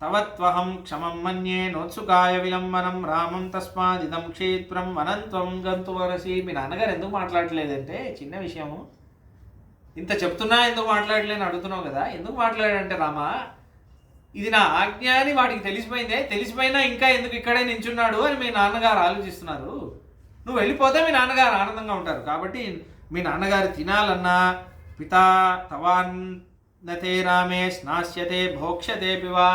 తవత్వహం క్షమం మన్యే నోత్సుకాయ విలంబనం రామం తస్మాదిదం క్షేత్రం వనంత్వం గంతువరసి. మీ నాన్నగారు ఎందుకు మాట్లాడలేదంటే చిన్న విషయము, ఇంత చెప్తున్నా ఎందుకు మాట్లాడలేని అడుగుతున్నావు కదా, ఎందుకు మాట్లాడాడంటే రామా ఇది నా ఆజ్ఞ అని వాడికి తెలిసిపోయిందే, తెలిసిపోయినా ఇంకా ఎందుకు ఇక్కడే నించున్నాడు అని మీ నాన్నగారు ఆలోచిస్తున్నారు. నువ్వు వెళ్ళిపోతే మీ నాన్నగారు ఆనందంగా ఉంటారు. కాబట్టి మీ నాన్నగారు తినాలన్నా పితా తవాన్ నతే రామే స్నాస్యతే భోక్ష్యతే పివా,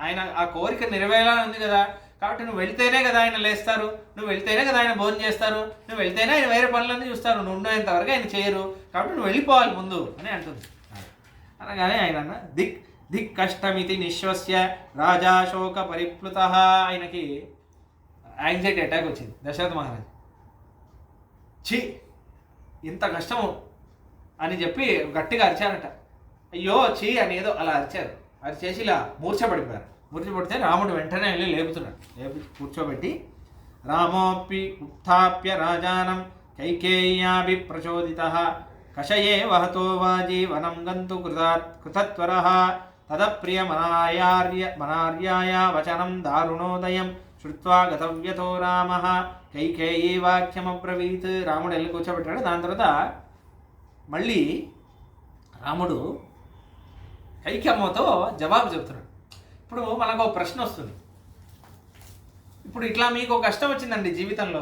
ఆయన ఆ కోరిక నెరవేరాలని ఉంది కదా, కాబట్టి నువ్వు వెళ్తేనే కదా ఆయన లేస్తారు, నువ్వు వెళ్తేనే కదా ఆయన భోజనం చేస్తారు, నువ్వు వెళ్తేనే ఆయన వేరే పనులన్నీ చూస్తారు, నువ్వు ఉండేంతవరకు ఆయన చేయరు, కాబట్టి నువ్వు వెళ్ళిపోవాలి ముందు అని అంటుంది. అనగానే ఆయన అన్న దిక్ కష్టమితి నిశ్వస్య రాజాశోక పరిప్లుత. ఆయనకి యాంగ్జైటీ అటాక్ వచ్చింది దశరథ మహారాజ్. ఛీ ఇంత కష్టము అని చెప్పి గట్టిగా అరిచారట. అయ్యో చీ అని ఏదో అలా అరిచారు. అరిచేసి ఇలా మూర్ఛపడిపోయారు. మూర్ఛపడితే రాముడు వెంటనే వెళ్ళి లేపుతున్నాడు. లేపి కూర్చోబెట్టి రామోపి ఉత్థాప్య రాజానం కైకేయ్యాభి ప్రచోదిత కషయే వహతో వాజీ వనం గంతు కృతత్వరః తదప్రియ మనార్యాయ వచనం దారుణోదయం శ్రుత్వా గతవ్యతో రామః కైకేయీ వాక్యమబ్రవీత్. రాముడు వెళ్ళి కూర్చోబెట్టాడు. దాని తర్వాత మళ్ళీ రాముడు కైకమ్మతో జవాబు చెప్తున్నాడు. ఇప్పుడు మనకు ఒక ప్రశ్న వస్తుంది. ఇప్పుడు ఇట్లా మీకు ఒక కష్టం వచ్చిందండి జీవితంలో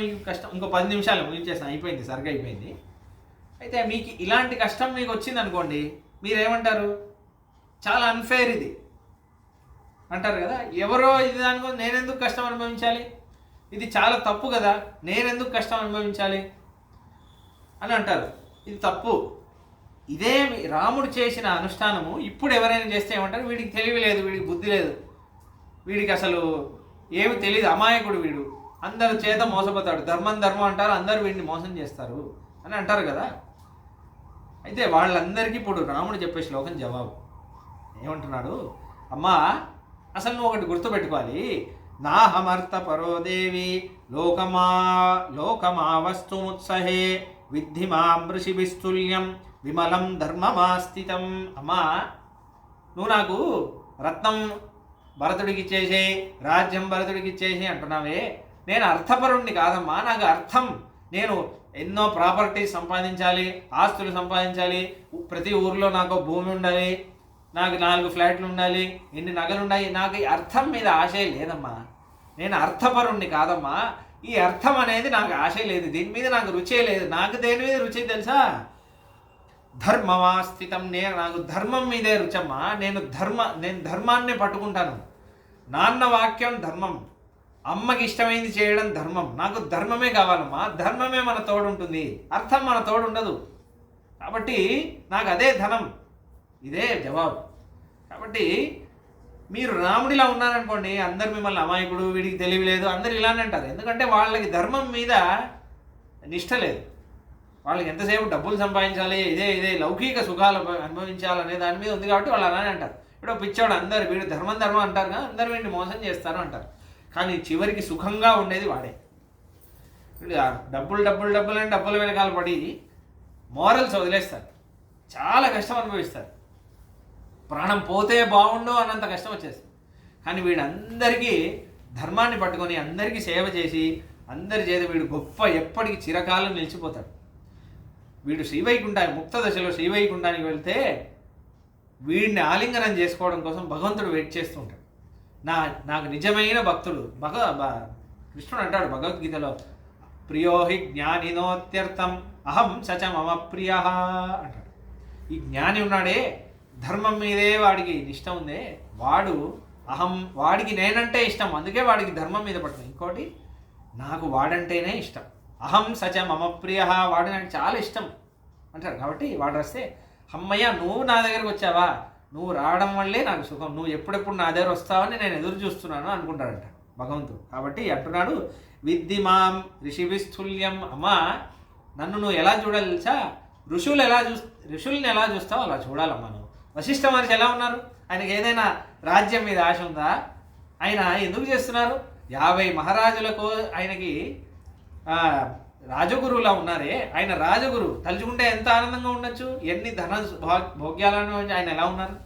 మీకు కష్టం, ఇంకో 10 నిమిషాలు ముగించేస్తాను, అయిపోయింది, సరిగ్గా అయిపోయింది. అయితే మీకు ఇలాంటి కష్టం మీకు వచ్చింది అనుకోండి, మీరేమంటారు? చాలా అన్ఫేర్ ఇది అంటారు కదా. ఎవరో ఇది దానికో నేనెందుకు కష్టం అనుభవించాలి, ఇది చాలా తప్పు కదా, నేనెందుకు కష్టం అనుభవించాలి అని అంటారు. ఇది తప్పు. ఇదే రాముడు చేసిన అనుష్ఠానము ఇప్పుడు ఎవరైనా చేస్తే ఏమంటారు? వీడికి తెలివి లేదు, వీడికి బుద్ధి లేదు, వీడికి అసలు ఏమి తెలియదు, అమాయకుడు వీడు, అందరు చేత మోసపోతాడు, ధర్మం అంటారు, అందరూ వీడిని మోసం చేస్తారు అని అంటారు కదా. అయితే వాళ్ళందరికీ ఇప్పుడు రాముడు చెప్పే శ్లోకం జవాబు ఏమంటున్నాడు? అమ్మా అసలు నువ్వు ఒకటి గుర్తుపెట్టుకోవాలి. నాహమర్థ పరోదేవి లోకమావస్తుముత్సహే విద్ధి మాం ఋషిభిస్తుల్యం విమలం ధర్మమాస్థితం. అమ్మా నువ్వు నాకు రత్నం భరతుడికి ఇచ్చేసి రాజ్యం భరతుడికి ఇచ్చేసి అంటున్నావే, నేను అర్థపరుణ్ణి కాదమ్మా. నాకు అర్థం, నేను ఎన్నో ప్రాపర్టీస్ సంపాదించాలి, ఆస్తులు సంపాదించాలి, ప్రతి ఊర్లో నాకు భూమి ఉండాలి, నాకు 4 ఫ్లాట్లు ఉండాలి, ఎన్ని నగలు ఉండాలి, నాకు ఈ అర్థం మీద ఆశ లేదమ్మా. నేను అర్థపరుణ్ణి కాదమ్మా. ఈ అర్థం అనేది నాకు ఆశ లేదు, దీని మీద నాకు రుచే లేదు. నాకు దేని మీద రుచి తెలుసా? ధర్మమాస్థితం. నాకు ధర్మం మీదే రుచమ్మా. నేను ధర్మాన్ని పట్టుకుంటాను. నాన్న వాక్యం ధర్మం, అమ్మకి ఇష్టమైంది చేయడం ధర్మం. నాకు ధర్మమే కావాలమ్మా. ధర్మమే మన తోడుంటుంది, అర్థం మన తోడు ఉండదు. కాబట్టి నాకు అదే ధనం. ఇదే జవాబు. కాబట్టి మీరు రాముడిలా ఉన్నారనుకోండి, అందరు మిమ్మల్ని అమాయకుడు, వీడికి తెలివి లేదు, అందరు ఇలానే అంటారు. ఎందుకంటే వాళ్ళకి ధర్మం మీద నిష్ఠ లేదు. వాళ్ళకి ఎంతసేపు డబ్బులు సంపాదించాలి, ఇదే లౌకిక సుఖాలు అనుభవించాలనే దాని మీద ఉంది కాబట్టి వాళ్ళు అలానే అంటారు. ఇప్పుడు పిచ్చోడు అందరు వీడు ధర్మం అంటారు కదా, అందరు వీడిని మోసం చేస్తారు అంటారు. కానీ చివరికి సుఖంగా ఉండేది వాడే. వీడు డబ్బులు అని డబ్బుల వెనకాల పడి మోరల్స్ వదిలేస్తారు, చాలా కష్టం అనుభవిస్తారు, ప్రాణం పోతే బాగుండు అన్నంత కష్టం వచ్చేస్తుంది. కానీ వీడందరికీ ధర్మాన్ని పట్టుకొని అందరికీ సేవ చేసి అందరి చేత వీడు గొప్ప ఎప్పటికీ చిరకాలం నిలిచిపోతాడు. వీడు శ్రీవైకుంఠానికి ముక్త దశలో శ్రీవైకుంఠానికి వెళ్తే వీడిని ఆలింగనం చేసుకోవడం కోసం భగవంతుడు వెయిట్ చేస్తూ ఉంటాడు. నాకు నిజమైన భక్తుడు కృష్ణుడు అంటాడు భగవద్గీతలో, ప్రియోహి జ్ఞానినోత్యర్థం అహం సచ మమ ప్రియ అంటాడు. ఈ జ్ఞాని ఉన్నాడే, ధర్మం మీదే వాడికి నిష్ట ఉందే, వాడికి నేనంటే ఇష్టం, అందుకే వాడికి ధర్మం మీద పడుతుంది. ఇంకోటి, నాకు వాడంటేనే ఇష్టం. అహం సచ మమ ప్రియ, వాడు నాకు చాలా ఇష్టం అంటారు. కాబట్టి వాడు వస్తే అమ్మయ్య నువ్వు నా దగ్గరకు వచ్చావా, నువ్వు రావడం వల్లే నాకు సుఖం, నువ్వు ఎప్పుడెప్పుడు నా దగ్గర వస్తావని నేను ఎదురు చూస్తున్నాను అనుకుంటాడంట భగవంతుడు. కాబట్టి అంటున్నాడు, విద్ధి మాం ఋషిభిస్థుల్యం. అమ్మా నన్ను నువ్వు ఎలా చూడాలి తెలుసా? ఋషుల్ని ఎలా చూస్తావు అలా చూడాలమ్మా నువ్వు. వశిష్ఠ మహర్షి ఎలా ఉన్నారు? ఆయనకి ఏదైనా రాజ్యం మీద ఆశ ఉందా? ఆయన ఎందుకు చేస్తున్నారు? 50 మహారాజులకు ఆయనకి రాజగురువులా ఉన్నారే, ఆయన రాజగురు తలుచుకుంటే ఎంత ఆనందంగా ఉండొచ్చు, ఎన్ని ధన భోగ్యాలను ఆయన ఎలా ఉన్నారు.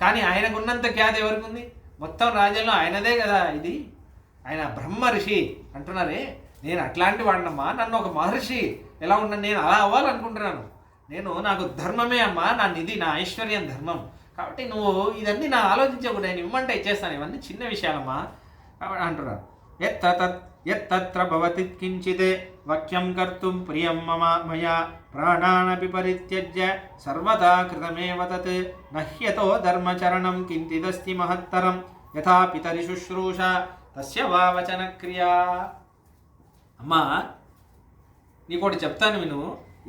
కానీ ఆయనకున్నంత ఖ్యాతి ఎవరికి ఉంది? మొత్తం రాజ్యంలో ఆయనదే కదా. ఇది ఆయన బ్రహ్మ ఋషి అంటున్నారే, నేను అట్లాంటి వాడినమ్మా. నన్ను ఒక మహర్షి ఎలా ఉన్నాను, నేను అలా అవ్వాలనుకుంటున్నాను. నాకు ధర్మమే అమ్మా, నా నిధి, నా ఐశ్వర్యం ధర్మం. కాబట్టి నువ్వు ఇదన్నీ నా ఆలోచించకూడదు, నేను ఇవ్వమంటే ఇచ్చేస్తాను, ఇవన్నీ చిన్న విషయాలమ్మా కాబట్టి అంటున్నారు. ఎత్తత్ర భవతి కించిత్ వక్యం కర్తుం ప్రియం మమ మయా ప్రాణానపి పరిత్యజ్య సర్వదా కృతమేవ తత్ నహ్యతో ధర్మచరణం కించిదస్తి మహత్తరం యథా పితరి శుశ్రూష తస్య వా వచన క్రియా. అమ్మా నీకోటి చెప్తాను విను.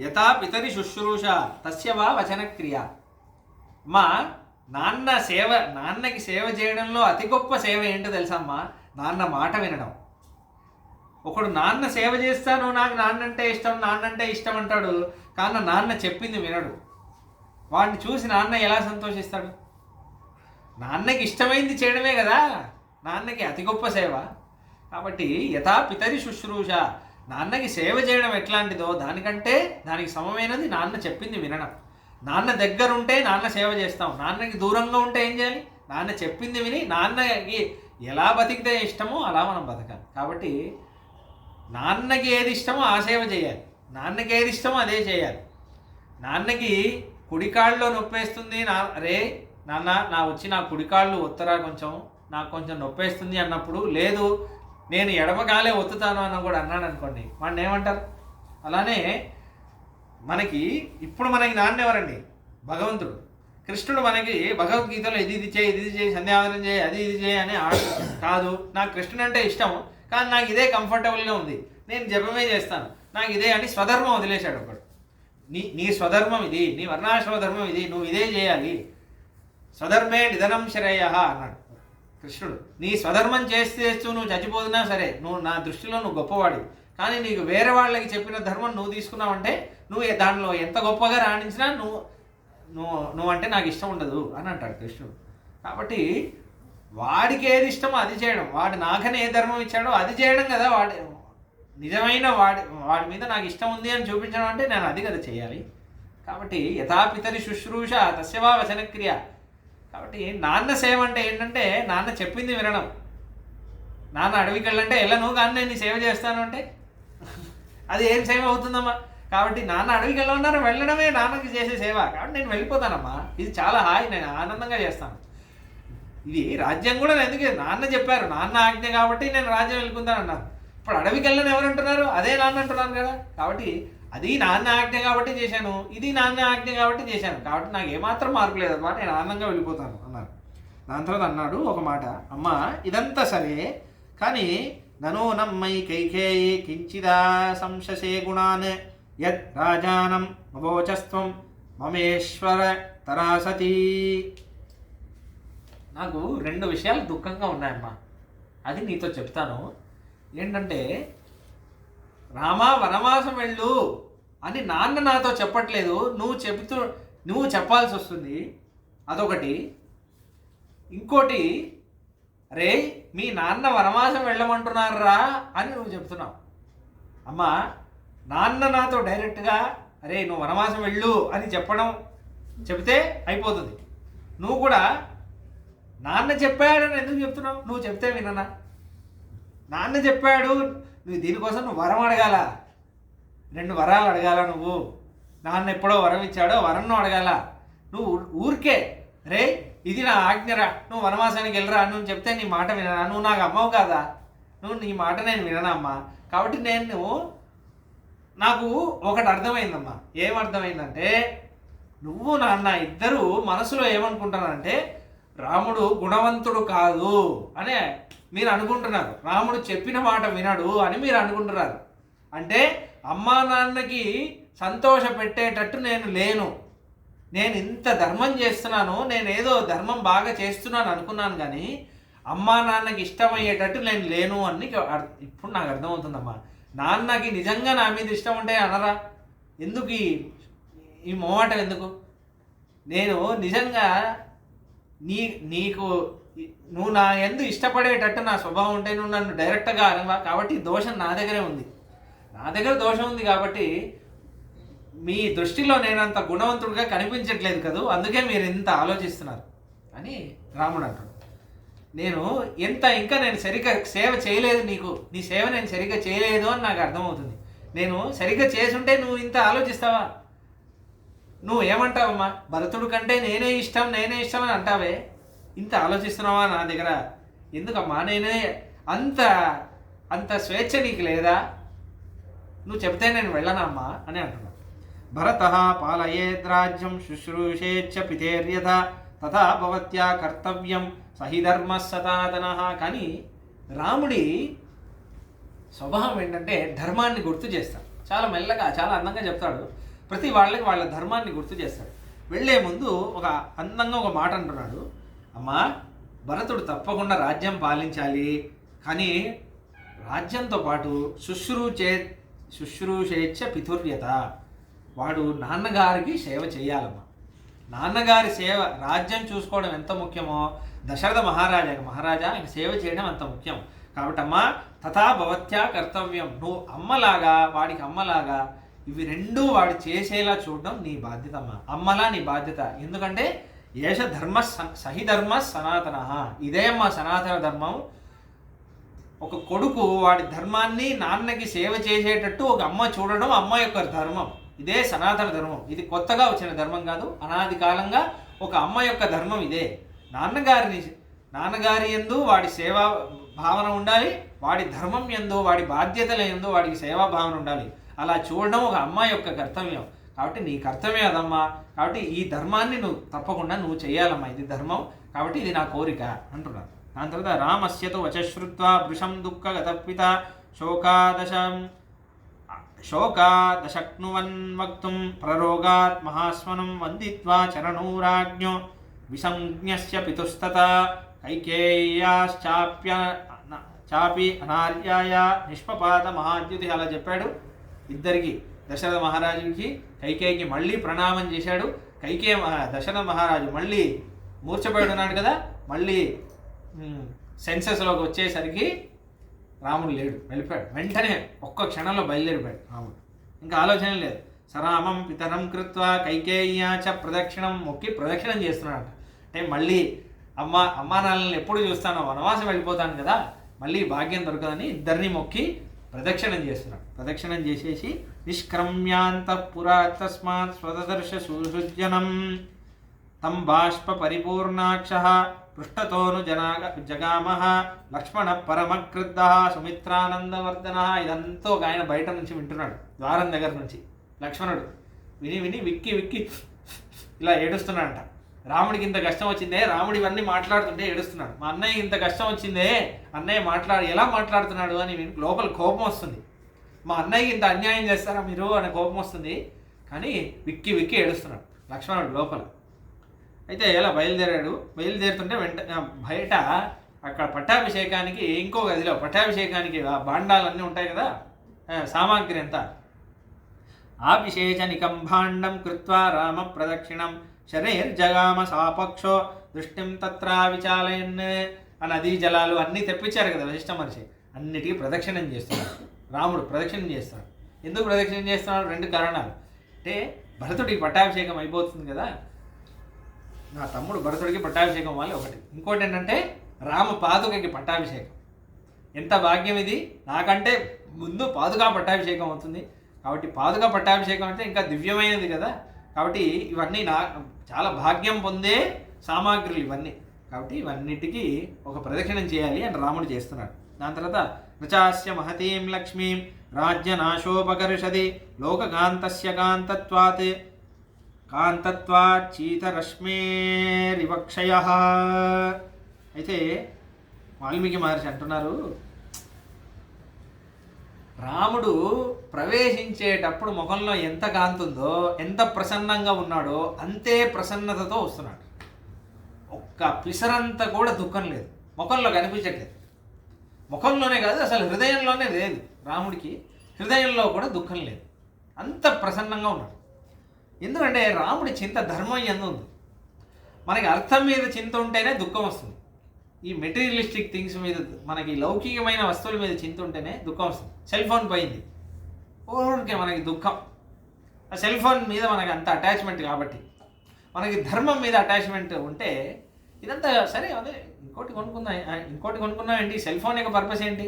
యథా పితరి శుశ్రూష తస్య వా వచన క్రియా. అమ్మా నాన్నకి సేవ చేయడంలో అతి గొప్ప సేవ ఏంటో తెలుసా అమ్మా? నాన్న మాట వినడం. ఒకడు నాన్న సేవ చేస్తాను, నాకు నాన్నంటే ఇష్టం అంటాడు, కానీ నాన్న చెప్పింది వినడు. వాడిని చూసి నాన్న ఎలా సంతోషిస్తాడు? నాన్నకి ఇష్టమైంది చేయడమే కదా నాన్నకి అతి గొప్ప సేవ. కాబట్టి యథా పితరి శుశ్రూష, నాన్నకి సేవ చేయడం ఎట్లాంటిదో దానికి సమమైనది నాన్న చెప్పింది వినడం. నాన్న దగ్గర ఉంటే నాన్న సేవ చేస్తాం, నాన్నకి దూరంగా ఉంటే ఏం చేయాలి? నాన్న చెప్పింది విని నాన్నకి ఎలా బతికితే ఇష్టమో అలా మనం బతకాలి. కాబట్టి నాన్నకి ఏది ఇష్టమో ఆ సేవ చేయాలి, నాన్నకి ఏది ఇష్టమో అదే చేయాలి. నాన్నకి కుడికాళ్ళలో నొప్పేస్తుంది, నాన్న నా కుడికాళ్ళు ఒత్తరా, నాకు కొంచెం నొప్పేస్తుంది అన్నప్పుడు, లేదు నేను ఎడమకాలే ఒత్తుతాను అన్న కూడా అన్నాడు అనుకోండి, వాడిని ఏమంటారు? అలానే మనకి నాన్న ఎవరండి? భగవంతుడు. కృష్ణుడు మనకి భగవద్గీతలో ఇది చేయి సంధ్యావందనం చేయి, ఇది చేయి అని కాదు. నాకు కృష్ణుడు అంటే ఇష్టం, కానీ నాకు ఇదే కంఫర్టబుల్గా ఉంది, నేను జపమే చేస్తాను, నాకు ఇదే అని స్వధర్మం వదిలేశాడు ఒకడు. నీ స్వధర్మం ఇది, నీ వర్ణాశ్రమ ధర్మం ఇది, నువ్వు ఇదే చేయాలి. స్వధర్మే నిధనం శ్రేయ అన్నాడు కృష్ణుడు. నీ స్వధర్మం చేస్తూ నువ్వు చచ్చిపోతున్నా సరే, నా దృష్టిలో నువ్వు గొప్పవాడి. కానీ నీకు వేరే వాళ్ళకి చెప్పిన ధర్మం నువ్వు తీసుకున్నావంటే నువ్వు దానిలో ఎంత గొప్పగా రాణించినా నువ్వు అంటే నాకు ఇష్టం ఉండదు అని అంటాడు కృష్ణుడు. కాబట్టి వాడికి ఏది ఇష్టమో అది చేయడం, వాడు నాకని ఏ ధర్మం ఇచ్చాడో అది చేయడం కదా నిజమైన వాడి మీద నాకు ఇష్టం ఉంది అని చూపించడం అంటే నేను అది కదా చేయాలి. కాబట్టి యథాపితరి శుశ్రూష తస్యవా వచనక్రియ. కాబట్టి నాన్న సేవ అంటే ఏంటంటే నాన్న చెప్పింది వినడం. నాన్న అడవికి వెళ్ళంటే వెళ్ళను, కానీ నేను నీ సేవ చేస్తాను అంటే అది ఏం సేవ అవుతుందమ్మా? కాబట్టి నాన్న అడవికి వెళ్ళమన్నారు, వెళ్ళడమే నాన్నకి చేసే సేవ. కాబట్టి నేను వెళ్ళిపోతానమ్మా, ఇది చాలా హాయి, నేను ఆనందంగా చేస్తాను. ఇది రాజ్యం కూడా ఎందుకు నాన్న చెప్పారు, నాన్న ఆజ్ఞ కాబట్టి నేను రాజ్యం వెళ్ళుకుంటాను అన్నారు. ఇప్పుడు అడవికి వెళ్ళని ఎవరు అంటున్నారు? అదే నాన్న అంటున్నాను కదా. కాబట్టి అది నాన్న ఆజ్ఞ కాబట్టి చేశాను, ఇది నాన్న ఆజ్ఞ కాబట్టి చేశాను, కాబట్టి నాకు ఏమాత్రం మార్పు లేదమ్మా, నేను ఆనందంగా వెళ్ళిపోతాను అన్నారు. దాని తర్వాత అన్నాడు ఒక మాట, అమ్మ ఇదంతా సరే, కానీ ననో నమ్మై కైకేయి కించిదా సంశసే గుణాన్ యత్ రాజానం మవోచస్త్వం మమేశ్వర తరాసతి. నాకు 2 విషయాలు దుఃఖంగా ఉన్నాయమ్మా, అది నీతో చెప్తాను. ఏంటంటే రామా వనవాసం వెళ్ళు అని నాన్న నాతో చెప్పట్లేదు, నువ్వు చెప్పాల్సి వస్తుంది, అదొకటి. ఇంకోటి, రే మీ నాన్న వనవాసం వెళ్ళమంటున్నారా అని నువ్వు చెప్తున్నావు. అమ్మా నాన్న నాతో డైరెక్ట్గా అరే నువ్వు వనవాసం వెళ్ళు అని చెప్తే అయిపోతుంది. నువ్వు కూడా నాన్న చెప్పాడని ఎందుకు చెప్తున్నావు? నువ్వు చెప్తే విననా? నాన్న చెప్పాడు, నువ్వు దీనికోసం నువ్వు వరం అడగాల, 2 వరాలు అడగాల. నువ్వు నాన్న ఎప్పుడో వరం ఇచ్చాడో వరంను అడగాల. నువ్వు ఊరికే రే ఇది నా ఆజ్ఞరా, నువ్వు వనవాసానికి వెళ్ళరా నువ్వు చెప్తే నీ మాట వినరా? నువ్వు నాకు అమ్మవు కాదా? నీ మాట నేను విననా అమ్మా? కాబట్టి నాకు ఒకటి అర్థమైందమ్మా. ఏమర్థమైందంటే నువ్వు నాన్న ఇద్దరు మనసులో ఏమనుకుంటున్నారంటే రాముడు గుణవంతుడు కాదు అనే మీరు అనుకుంటున్నారు, రాముడు చెప్పిన మాట వినడు అని మీరు అనుకుంటున్నారు. అంటే అమ్మా నాన్నకి సంతోష పెట్టేటట్టు నేను లేను, నేను ఇంత ధర్మం చేస్తున్నాను, నేను ఏదో ధర్మం బాగా చేస్తున్నాను అనుకున్నాను, కానీ అమ్మా నాన్నకి ఇష్టమయ్యేటట్టు నేను లేను అని ఇప్పుడు నాకు అర్థమవుతుందమ్మా. నాన్నకి నిజంగా నా మీద ఇష్టం ఉంటే అనరా? ఎందుకు ఈ మొహమాటం ఎందుకు? నేను నిజంగా నువ్వు నా ఎందు ఇష్టపడేటట్టు నా స్వభావం ఉంటే నువ్వు నన్ను డైరెక్ట్గా అనవా. కాబట్టి దోషం నా దగ్గరే ఉంది, నా దగ్గర దోషం ఉంది. కాబట్టి మీ దృష్టిలో నేను అంత గుణవంతుడిగా కనిపించట్లేదు కదా, అందుకే మీరు ఇంత ఆలోచిస్తున్నారు అని రాముడు అంటాడు. ఇంకా నేను సరిగ్గా సేవ చేయలేదు, నీ సేవ నేను సరిగ్గా చేయలేదు అని నాకు అర్థమవుతుంది. నేను సరిగ్గా చేసుంటే నువ్వు ఇంత ఆలోచిస్తావా? నువ్వు ఏమంటావమ్మా? భరతుడు కంటే నేనే ఇష్టం అని అంటావే, ఇంత ఆలోచిస్తున్నావా నా దగ్గర? ఎందుకమ్మా? నేనే అంత స్వేచ్ఛ నీకు లేదా? నువ్వు చెప్తే నేను వెళ్ళనమ్మా అని అంటున్నాడు. భరత పాలయేద్రాజ్యం శుశ్రూషేచ్చ పితేర్యథ తథా భవత్యా కర్తవ్యం సహి ధర్మ సనాతన. కానీ రాముడి స్వభావం ఏంటంటే ధర్మాన్ని గుర్తు చేస్తాడు. చాలా మెల్లగా చాలా అందంగా చెప్తాడు. ప్రతి వాళ్ళకి వాళ్ళ ధర్మాన్ని గుర్తు చేస్తాడు. వెళ్ళే ముందు ఒక అందంగా ఒక మాట అంటున్నాడు, అమ్మా భరతుడు తప్పకుండా రాజ్యం పాలించాలి, కానీ రాజ్యంతో పాటు శుశ్రూషేచ్ఛ పితుర్యత, వాడు నాన్నగారికి సేవ చేయాలమ్మా. నాన్నగారి సేవ, రాజ్యం చూసుకోవడం ఎంత ముఖ్యమో దశరథ మహారాజా ఆయన సేవ చేయడం అంత ముఖ్యం. కాబట్టి అమ్మా తథా భవత్యా కర్తవ్యం, నువ్వు అమ్మలాగా వాడికి అమ్మలాగా ఇవి రెండూ వాడు చేసేలా చూడడం నీ బాధ్యత అమ్మా. అమ్మలా నీ బాధ్యత. ఎందుకంటే ఏష ధర్మ సహి ధర్మ సనాతన, ఇదే అమ్మా సనాతన ధర్మం. ఒక కొడుకు వాడి ధర్మాన్ని నాన్నకి సేవ చేసేటట్టు ఒక అమ్మ చూడడం అమ్మ యొక్క ధర్మం. ఇదే సనాతన ధర్మం. ఇది కొత్తగా వచ్చిన ధర్మం కాదు, అనాది కాలంగా ఒక అమ్మ యొక్క ధర్మం ఇదే. నాన్నగారి యందు వాడి సేవా భావన ఉండాలి, వాడి ధర్మం యందు వాడి బాధ్యతల యందు వాడికి సేవా భావన ఉండాలి. అలా చూడడం ఒక అమ్మ యొక్క కర్తవ్యం. కాబట్టి నీ కర్తవ్యం అదమ్మా. కాబట్టి ఈ ధర్మాన్ని నువ్వు తప్పకుండా నువ్వు చేయాలమ్మా, ఇది ధర్మం, కాబట్టి ఇది నా కోరిక అంటున్నారు. దాని తర్వాత రామస్యతో వచశ్రుత్వా వృషం దుఃఖగతపిత శోకాదశక్నువన్ వక్తుం ప్రరోగాత్ మహాస్వనం వందిత్వా చరణూరాజ్ఞో విసంజ్ఞస్య పితుస్తత కైకేయ్యాశ్చాపి అనార్యాయ నిష్పపాత మహాద్యుతి. అలా చెప్పాడు ఇద్దరికి, దశరథ మహారాజుకి కైకేయికి మళ్ళీ ప్రణామం చేశాడు. దశరథ మహారాజు మళ్ళీ మూర్ఛపోయి ఉన్నాడు కదా, మళ్ళీ సెన్సెస్లోకి వచ్చేసరికి రాముడు లేడు, వెళ్ళిపోయాడు. వెంటనే ఒక్క క్షణంలో బయలుదేరిపోయాడు రాముడు, ఇంకా ఆలోచన లేదు. సరామం పితరం కృత్వా కైకేయ్యాచ ప్రదక్షిణం, మొక్కి ప్రదక్షిణం చేస్తున్నాడు. అంటే మళ్ళీ అమ్మా నాన్నల్ని ఎప్పుడు చూస్తానో, వనవాసం వెళ్ళిపోతాను కదా, మళ్ళీ భాగ్యం దొరకదని ఇద్దరిని మొక్కి ప్రదక్షిణం చేస్తున్నాడు. ప్రదక్షిణం చేసేసి నిష్క్రమ్యాంతఃపురా తస్మాత్ స్వదర్శ సుసృజ్జనం తం బాష్ప పరిపూర్ణాక్ష పృష్ఠతోను జగామః లక్ష్మణ పరమక్రుద్ధ సుమిత్రానందవర్ధన. ఇదంతా ఒక ఆయన బయట నుంచి వింటున్నాడు, ద్వారం దగ్గర నుంచి. లక్ష్మణుడు విని విని విక్కి విక్కి ఇలా ఏడుస్తున్నాడంట. రాముడికి ఇంత కష్టం వచ్చిందే, రాముడు ఇవన్నీ మాట్లాడుతుంటే ఏడుస్తున్నాడు. మా అన్నయ్య ఇంత కష్టం వచ్చిందే, అన్నయ్య ఎలా మాట్లాడుతున్నాడు అని లోపల కోపం వస్తుంది. మా అన్నయ్యకి ఇంత అన్యాయం చేస్తారా మీరు అనే కోపం వస్తుంది, కానీ విక్కి విక్కి ఏడుస్తున్నాడు లక్ష్మణుడు లోపల. అయితే ఎలా బయలుదేరుతుంటే బయట అక్కడ పట్టాభిషేకానికి ఇంకో గదిలో పట్టాభిషేకానికి భాండాలన్నీ ఉంటాయి కదా, సామాగ్రి అంతా. ఆభిషేచనికం భాండం కృత్వా రామ ప్రదక్షిణం శరీర్జగామ సాపక్షో దృష్టిం తత్ర విచాలయన్. ఆ నదీ జలాలు అన్నీ తెప్పించారు కదా వశిష్ఠ మహర్షి, అన్నిటికీ ప్రదక్షిణం చేస్తున్నాడు రాముడు. ప్రదక్షిణం చేస్తున్నాడు. ఎందుకు ప్రదక్షిణం చేస్తున్నాడు? 2 కారణాలు. అంటే భరతుడికి పట్టాభిషేకం అయిపోతుంది కదా, నా తమ్ముడు భరతుడికి పట్టాభిషేకం వల్ల ఒకటి. ఇంకోటి ఏంటంటే రామ పాదుకకి పట్టాభిషేకం. ఎంత భాగ్యం ఇది, నాకంటే ముందు పాదుకా పట్టాభిషేకం అవుతుంది. కాబట్టి పాదుకా పట్టాభిషేకం అంటే ఇంకా దివ్యమైనది కదా, కాబట్టి ఇవన్నీ చాలా భాగ్యం పొందే సామాగ్రులు ఇవన్నీ. కాబట్టి ఇవన్నిటికీ ఒక ప్రదక్షిణం చేయాలి అని రాముడు చేస్తున్నాడు. దాని తర్వాత నచాస్య మహతీం లక్ష్మీం రాజ్యనాశోపకర్షది లోకకాంతస్య కాంతత్వాత్ చీతరశ్మేరివక్షయః. అయితే వాల్మీకి మహర్షి అంటున్నారు, రాముడు ప్రవేశించేటప్పుడు ముఖంలో ఎంత కాంతుందో, ఎంత ప్రసన్నంగా ఉన్నాడో అంతే ప్రసన్నతతో వస్తున్నాడు. ఒక్క పిసరంతా కూడా దుఃఖం లేదు, ముఖంలో కనిపించట్లేదు. ముఖంలోనే కాదు, అసలు హృదయంలోనే లేదు. రాముడికి హృదయంలో కూడా దుఃఖం లేదు, అంత ప్రసన్నంగా ఉన్నాడు. ఎందుకంటే రాముడి చింత ధర్మం ఎందు ఉంది. మనకి అర్థం మీద చింత ఉంటేనే దుఃఖం వస్తుంది. ఈ మెటీరియలిస్టిక్ థింగ్స్ మీద, మనకి లౌకికమైన వస్తువుల మీద చింత ఉంటేనే దుఃఖం వస్తుంది. సెల్ ఫోన్ పోయింది, ఊరికే మనకి దుఃఖం. ఆ సెల్ ఫోన్ మీద మనకి అంత అటాచ్మెంట్ కాబట్టి. మనకి ధర్మం మీద అటాచ్మెంట్ ఉంటే ఇదంతా సరే, అదే ఇంకోటి కొనుక్కున్నా ఏంటి, సెల్ ఫోన్ యొక్క పర్పస్ ఏంటి,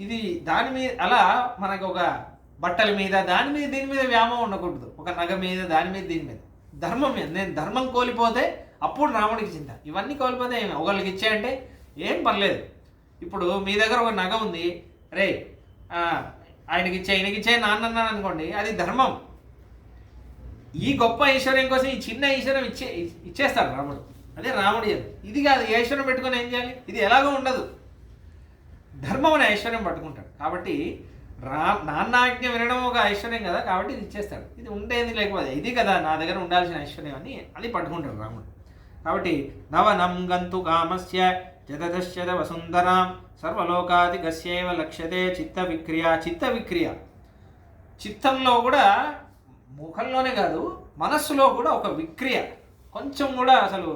ఇది దాని మీద అలా మనకు ఒక బట్టల మీద దాని మీద దీని మీద వ్యామోహం ఉండకూడదు. ఒక నగ మీద దాని మీద దీని మీద, ధర్మం మీద. నేను ధర్మం కోల్పోతే అప్పుడు రాముడికి చింత. ఇవన్నీ కోల్పోతే ఒకళ్ళకి ఇచ్చేయంటే ఏం పర్లేదు. ఇప్పుడు మీ దగ్గర ఒక నగ ఉంది, రే ఆయనకి ఇచ్చే ఈయనకి ఇచ్చే నాన్న అన్నాను అనుకోండి, అది ధర్మం. ఈ గొప్ప ఐశ్వర్యం కోసం ఈ చిన్న ఐశ్వర్యం ఇచ్చేస్తాడు రాముడు. అదే రాముడి అది. ఇది కాదు, ఈ ఐశ్వర్యం పెట్టుకొని ఏం చేయాలి? ఇది ఎలాగో ఉండదు. ధర్మం అనే ఐశ్వర్యం పట్టుకుంటాడు. కాబట్టి నాన్న ఆజ్ఞ వినడం ఒక ఐశ్వర్యం కదా, కాబట్టి ఇది ఇచ్చేస్తాడు. ఇది ఉండేది లేకపోతే ఇది కదా నా దగ్గర ఉండాల్సిన ఐశ్వర్యం అని అది పట్టుకుంటాడు రాముడు. కాబట్టి నవనం గంతు కామస్య జదశ్చద వసుంధరాం సర్వలోకాదిగస్యైవ లక్ష్యతే చిత్త విక్రియ. చిత్త విక్రియ చిత్తంలో కూడా, ముఖంలోనే కాదు మనస్సులో కూడా ఒక విక్రియ, కొంచెం కూడా అసలు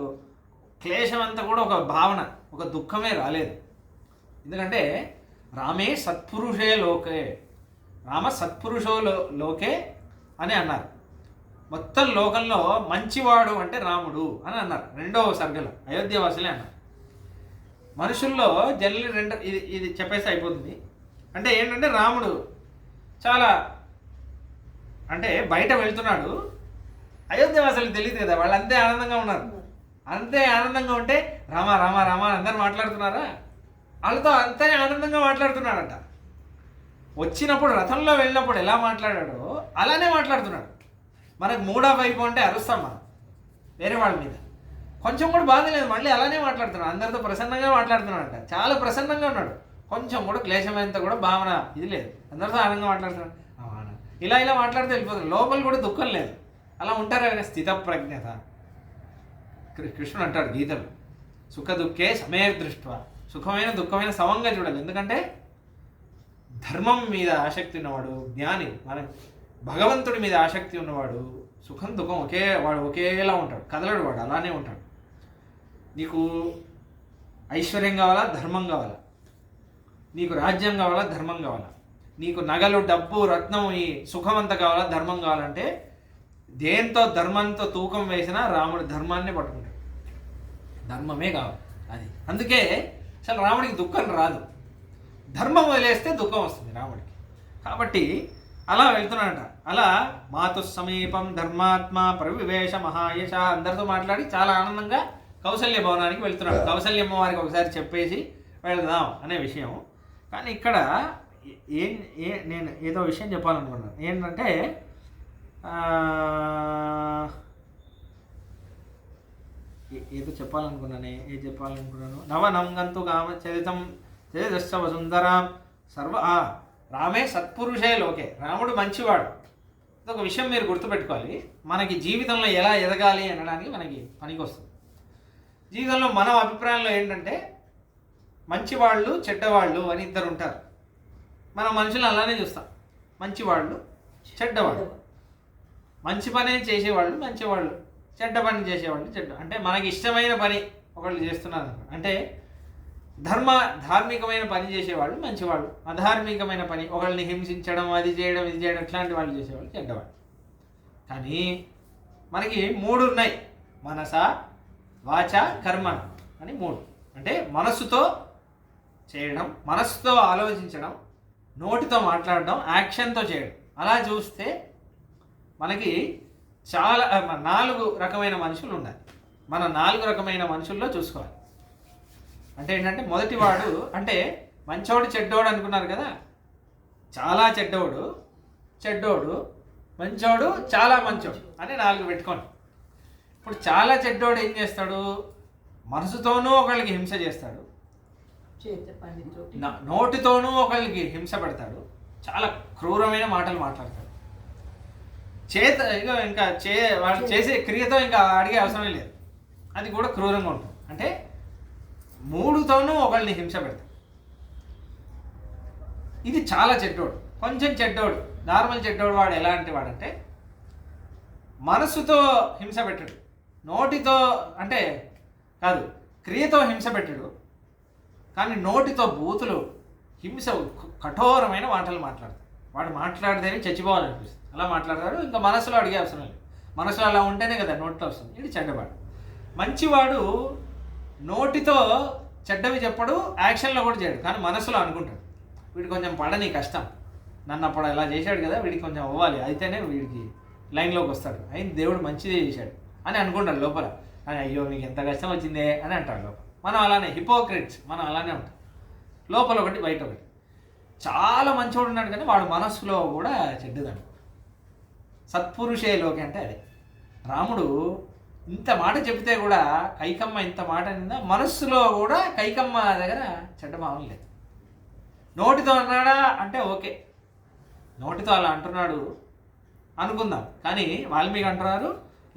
క్లేశం అంతా కూడా ఒక భావన, ఒక దుఃఖమే రాలేదు. ఎందుకంటే రామే సత్పురుషే లోకే, రామ సత్పురుషో లోకే అని అన్నారు. మొత్తం లోకంలో మంచివాడు అంటే రాముడు అని అన్నారు. 2వ సర్గలో అయోధ్యవాసులే అన్నారు. మనుషుల్లో జనరల్ ఇది చెప్పేసి అయిపోతుంది. అంటే ఏంటంటే రాముడు చాలా, అంటే బయట వెళ్తున్నాడు, అయోధ్యవాసులకు తెలియదు కదా, వాళ్ళు అంతే ఆనందంగా ఉన్నారు. అంతే ఆనందంగా ఉంటే రామ రామ రామ అందరు మాట్లాడుతున్నారా, వాళ్ళతో అంతే ఆనందంగా మాట్లాడుతున్నాడంట. వచ్చినప్పుడు రథంలో వెళ్ళినప్పుడు ఎలా మాట్లాడాడో అలానే మాట్లాడుతున్నాడు. మనకు మూడ్ ఆఫ్ అయిపోతే అరుస్తాం మనం వేరే వాళ్ళ మీద, కొంచెం కూడా బాధ లేదు, మళ్ళీ అలానే మాట్లాడుతున్నాడు. అందరితో ప్రసన్నంగా మాట్లాడుతున్నాడంట, చాలా ప్రసన్నంగా ఉన్నాడు. కొంచెం కూడా క్లేశమైనంత కూడా భావన ఇది లేదు, అందరితో ఆనందంగా మాట్లాడుతున్నాడు. ఇలా ఇలా మాట్లాడితే వెళ్ళిపోతుంది, లోపల కూడా దుఃఖం లేదు. అలా ఉంటారు ఆయన స్థితప్రజ్ఞత. కృష్ణుడు అంటాడు గీతలు, సుఖ దుఃఖే సమేర్ దృష్ట్వా, సుఖమైన దుఃఖమైన సమంగా చూడాలి. ఎందుకంటే ధర్మం మీద ఆసక్తి ఉన్నవాడు జ్ఞాని, మన భగవంతుడి మీద ఆసక్తి ఉన్నవాడు సుఖం దుఃఖం ఒకేలా ఉంటాడు, కదలడు వాడు, అలానే ఉంటాడు. నీకు ఐశ్వర్యం కావాలా, ధర్మం కావాలా, నీకు రాజ్యం కావాలా, ధర్మం కావాలా, నీకు నగలు డబ్బు రత్నం ఈ సుఖం అంతా కావాలా, ధర్మం కావాలంటే దేంతో ధర్మంతో తూకం వేసినా రాముడి ధర్మాన్ని పట్టుకుంటాడు, ధర్మమే కావాలి అది. అందుకే అసలు రాముడికి దుఃఖం రాదు, ధర్మం వదిలేస్తే దుఃఖం వస్తుంది రాముడికి. కాబట్టి అలా వెళ్తున్నాడట. అలా మాతు సమీపం ధర్మాత్మ ప్రవివేశ మహాయశ, అందరితో మాట్లాడి చాలా ఆనందంగా కౌసల్య భవనానికి వెళ్తున్నాడు. కౌసల్యమ్మ వారికి ఒకసారి చెప్పేసి వెళ్దాం అనే విషయం. కానీ ఇక్కడ నేను ఏదో విషయం చెప్పాలనుకున్నాను. ఏంటంటే ఏదో చెప్పాలనుకున్నాను. నవనం గంతు కామ చరితం చరితశ్చ వసుంధరాం సర్వ రామే సత్పురుషే లోకే, రాముడు మంచివాడు. ఇదొక విషయం మీరు గుర్తుపెట్టుకోవాలి. మనకి జీవితంలో ఎలా ఎదగాలి అనడానికి మనకి పనికి వస్తుంది. జీవితంలో మన అభిప్రాయంలో ఏంటంటే మంచివాళ్ళు చెడ్డవాళ్ళు అని ఇద్దరు ఉంటారు. మనం మనుషులు అలానే చూస్తాం, మంచివాళ్ళు చెడ్డవాళ్ళు. మంచి పని చేసేవాళ్ళు మంచివాళ్ళు, చెడ్డ పని చేసేవాళ్ళు చెడ్డ. అంటే మనకి ఇష్టమైన పని ఒకళ్ళు చేస్తున్నారు అంటే ధార్మికమైన పని చేసేవాళ్ళు మంచివాళ్ళు, అధార్మికమైన పని ఒకళ్ళని హింసించడం, అది చేయడం ఇది చేయడం ఇట్లాంటి వాళ్ళు చేసేవాళ్ళు చెడ్డవాళ్ళు. కానీ మనకి 3 ఉన్నాయి, మనస వాచ కర్మ అని 3. అంటే మనస్సుతో చేయడం, మనస్సుతో ఆలోచించడం, నోటితో మాట్లాడడం, యాక్షన్తో చేయడం. అలా చూస్తే మనకి చాలా 4 రకమైన మనుషులు ఉండాలి. మన 4 రకమైన మనుషుల్లో చూసుకోవాలి. అంటే ఏంటంటే మొదటివాడు అంటే మంచోడు చెడ్డోడు అనుకున్నారు కదా, చాలా చెడ్డోడు మంచోడు చాలా మంచోడు అని 4 పెట్టుకోండి. ఇప్పుడు చాలా చెడ్డోడు ఏం చేస్తాడు, మనసుతోనూ ఒకళ్ళకి హింస చేస్తాడు, నోటితోనూ ఒకళ్ళకి హింస పెడతాడు, చాలా క్రూరమైన మాటలు మాట్లాడతాడు, ఇంకా వాళ్ళు చేసే క్రియతో ఇంకా అడిగే అవసరం లేదు, అది కూడా క్రూరంగా ఉంటుంది. అంటే 3తోనూ ఒకళ్ళని హింస పెడతాడు. ఇది చాలా చెడ్డోడు. కొంచెం చెడ్డోడు, నార్మల్ చెడ్డోడు వాడు ఎలాంటి వాడంటే మనసుతో హింస పెట్టడు, నోటితో అంటే కాదు క్రియతో హింస పెట్టడు, కానీ నోటితో బూతులు హింస కఠోరమైన మాటలు మాట్లాడతాడు. వాడు మాట్లాడితేనే చచ్చిపోవాలనిపిస్తుంది, అలా మాట్లాడతాడు. ఇంకా మనసులో అడిగే అవసరం లేదు, మనసులో అలా ఉంటేనే కదా నోటితో వస్తుంది. ఇది చెడ్డవాడు. మంచివాడు నోటితో చెడ్డవి చెప్పడు, యాక్షన్లో కూడా చేయడు, కానీ మనసులో అనుకుంటాడు వీడు కొంచెం పడని కష్టం, నన్ను అప్పుడు ఇలా చేశాడు కదా, వీడికి కొంచెం అవ్వాలి, అయితేనే వీడికి లైన్లోకి వస్తాడు, అయిన దేవుడు మంచిదే చేశాడు అని అనుకుంటాడు లోపల. కానీ అయ్యో మీకు ఎంత కష్టం వచ్చిందే అని అంటాడు లోపల. మనం అలానే హిపోక్రిట్స్, మనం అలానే ఉంటాం, లోపల ఒకటి బయట ఒకటి. చాలా మంచోడు ఉన్నాడు కానీ వాడు మనస్సులో కూడా చెడ్డదండి. సత్పురుషే లోకి అంటే అదే. రాముడు ఇంత మాట చెబితే కూడా కైకమ్మ ఇంత మాట నిందా, మనస్సులో కూడా కైకమ్మ దగ్గర చెడ్డ భావం లేదు. నోటితో అన్నాడా అంటే ఓకే, నోటితో అలా అంటున్నాడు అనుకుందాం, కానీ వాల్మీకి అంటున్నారు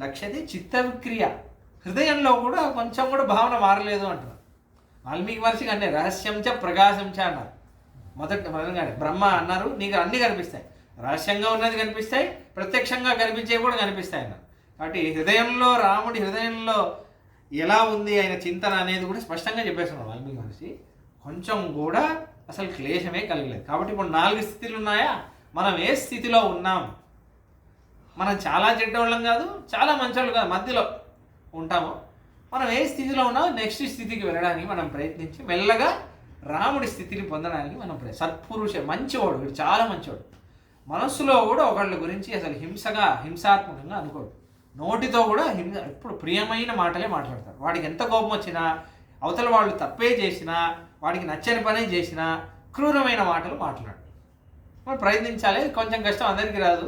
లక్ష్యతే చిత్త విక్రియ, హృదయంలో కూడా కొంచెం కూడా భావన మారలేదు అంటున్నారు. వాల్మీకి మహర్షికి అంటే రహస్యంచ ప్రకాశంచ అన్నారు. మొదటిగానే బ్రహ్మ అన్నారు నీకు అన్నీ కనిపిస్తాయి, రహస్యంగా ఉన్నది కనిపిస్తాయి, ప్రత్యక్షంగా కనిపించేవి కూడా కనిపిస్తాయి అన్నారు. కాబట్టి హృదయంలో రాముడి హృదయంలో ఎలా ఉంది ఆయన చింతన అనేది కూడా స్పష్టంగా చెప్పేస్తున్నాడు వాల్మీకి మహర్షి. కొంచెం కూడా అసలు క్లేశమే కలగలేదు. కాబట్టి ఇప్పుడు 4 స్థితులు ఉన్నాయా, మనం ఏ స్థితిలో ఉన్నాం, మనం చాలా చెడ్డవాళ్ళం కాదు, చాలా మంచోళ్ళు కాదు, మధ్యలో ఉంటాము. మనం ఏ స్థితిలో ఉన్నామో నెక్స్ట్ స్థితికి వెళ్ళడానికి మనం ప్రయత్నించి మెల్లగా రాముడి స్థితిని పొందడానికి మనం సత్పురుష మంచివాడు, వీడు చాలా మంచివాడు. మనస్సులో కూడా ఒకళ్ళ గురించి అసలు హింసాత్మకంగా అనుకోడు. నోటితో కూడా ఎప్పుడు ప్రియమైన మాటలే మాట్లాడతారు. వాడికి ఎంత కోపం వచ్చినా, అవతల వాళ్ళు తప్పే చేసినా, వాడికి నచ్చని పనే చేసినా క్రూరమైన మాటలు మాట్లాడు. మనం ప్రయత్నించాలి, కొంచెం కష్టం, అందరికీ రాదు.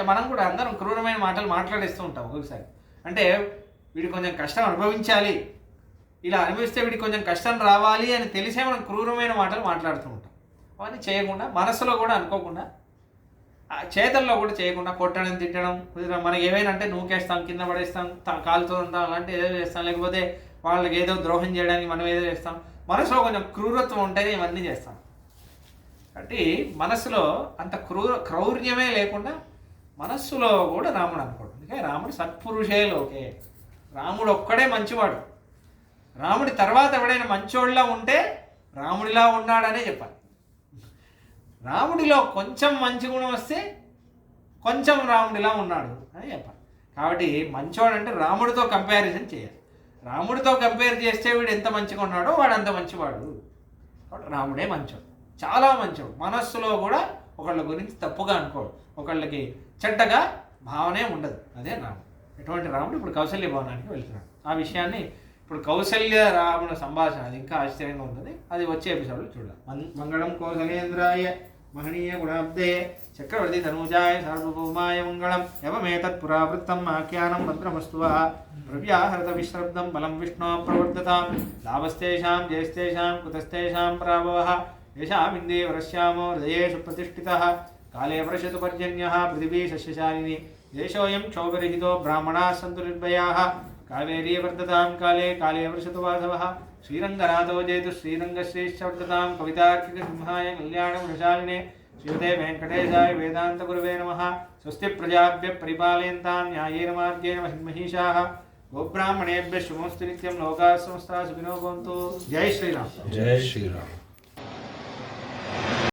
మనం కూడా అందరం క్రూరమైన మాటలు మాట్లాడేస్తూ ఉంటాం ఒక్కొక్కసారి. అంటే వీడికి కొంచెం కష్టం అనుభవించాలి, ఇలా అనుభవిస్తే వీడికి కొంచెం కష్టం రావాలి అని తెలిసే మనం క్రూరమైన మాటలు మాట్లాడుతూ ఉంటాం. అవన్నీ చేయకుండా, మనసులో కూడా అనుకోకుండా, చేతల్లో కూడా చేయకుండా, కొట్టడం తిట్టడం, మనకి ఏమైనా అంటే నూకేస్తాం, కింద పడేస్తాం, కాలుతో ఉంటాం, అలాంటి ఏదో చేస్తాం, లేకపోతే వాళ్ళకి ఏదో ద్రోహం చేయడానికి మనం ఏదో చేస్తాం. మనసులో కొంచెం క్రూరత్వం ఉంటేనే ఇవన్నీ చేస్తాం. కాబట్టి మనసులో అంత క్రౌర్యమే లేకుండా మనస్సులో కూడా రాముడు అనుకోడు. అందుకే రాముడు సత్పురుషే లోకే, రాముడు ఒక్కడే మంచివాడు. రాముడి తర్వాత ఎవడైనా మంచోళ్ళ ఉంటే రాముడిలా ఉన్నాడనే చెప్పాలి. రాముడిలో కొంచెం మంచి గుణం వస్తే కొంచెం రాముడిలా ఉన్నాడు అని చెప్పాలి. కాబట్టి మంచివాడు అంటే రాముడితో కంపారిజన్ చేయాలి. రాముడితో కంపేర్ చేస్తే వీడు ఎంత మంచిగా ఉన్నాడో వాడు అంత మంచివాడు. కాబట్టి రాముడే మంచోడు, చాలా మంచోడు. మనస్సులో కూడా ఒకళ్ళ గురించి తప్పుగా అనుకోడు, ఒకళ్ళకి చెడ్డగా భావనే ఉండదు. అదే రాముడు. ఎటువంటి రాముడు ఇప్పుడు కౌసల్య భవనానికి వెళ్తున్నాడు. ఆ విషయాన్ని ఇప్పుడు కౌసల్య రాముల సంభాషణ అది ఇంకా ఆశ్చర్యంగా ఉంటుంది. అది వచ్చే ఎపిసోడ్లో చూడాలి. మంగళం కౌసలేంద్రాయ మహనీయ గుణాబ్దే చక్రవర్తి తనూజాయ సార్వభౌమాయ మంగళం. యవమేతత్ పురావృత్తం ఆఖ్యానం భద్రమస్తు. ప్రవ్యాహృత విశ్రబ్దం బలం విష్ణో ప్రవర్ధతాం. లాభస్తేషాం జయస్తేషాం కుతస్తేషాం పరాభవః. యశామిందే వరశ్యామో హృదయేషు ప్రతిష్ఠితః. కాలే వర్షతు పర్జన్యః పృథివీ సస్యశాలిని. దేశోऽयं క్షోభరహితో బ్రాహ్మణాः సन्तు నిర్భయాः. కావేరీ వర్ధతాం కాలే కాలే వర్షతు వాసవః. శ్రీరంగనాథో జయతు శ్రీరంగశ్రేష్ఠ వర్ధతాం. కవితార్కిక సింహాయ కళ్యాణ గుణశాలినే శ్రీమతే వెంకటేశాయ వేదాంత గురవే నమః. స్వస్తి ప్రజాభ్య పరిపాలయంతాం న్యాయేన మార్గేణ మహిమహీషాః. గోబ్రాహ్మణేభ్యः శుభమస్తు నిత్యం. లోకాः సమస్తాः సుఖినో భవంతు. జై శ్రీరామ్. జై శ్రీరామ్.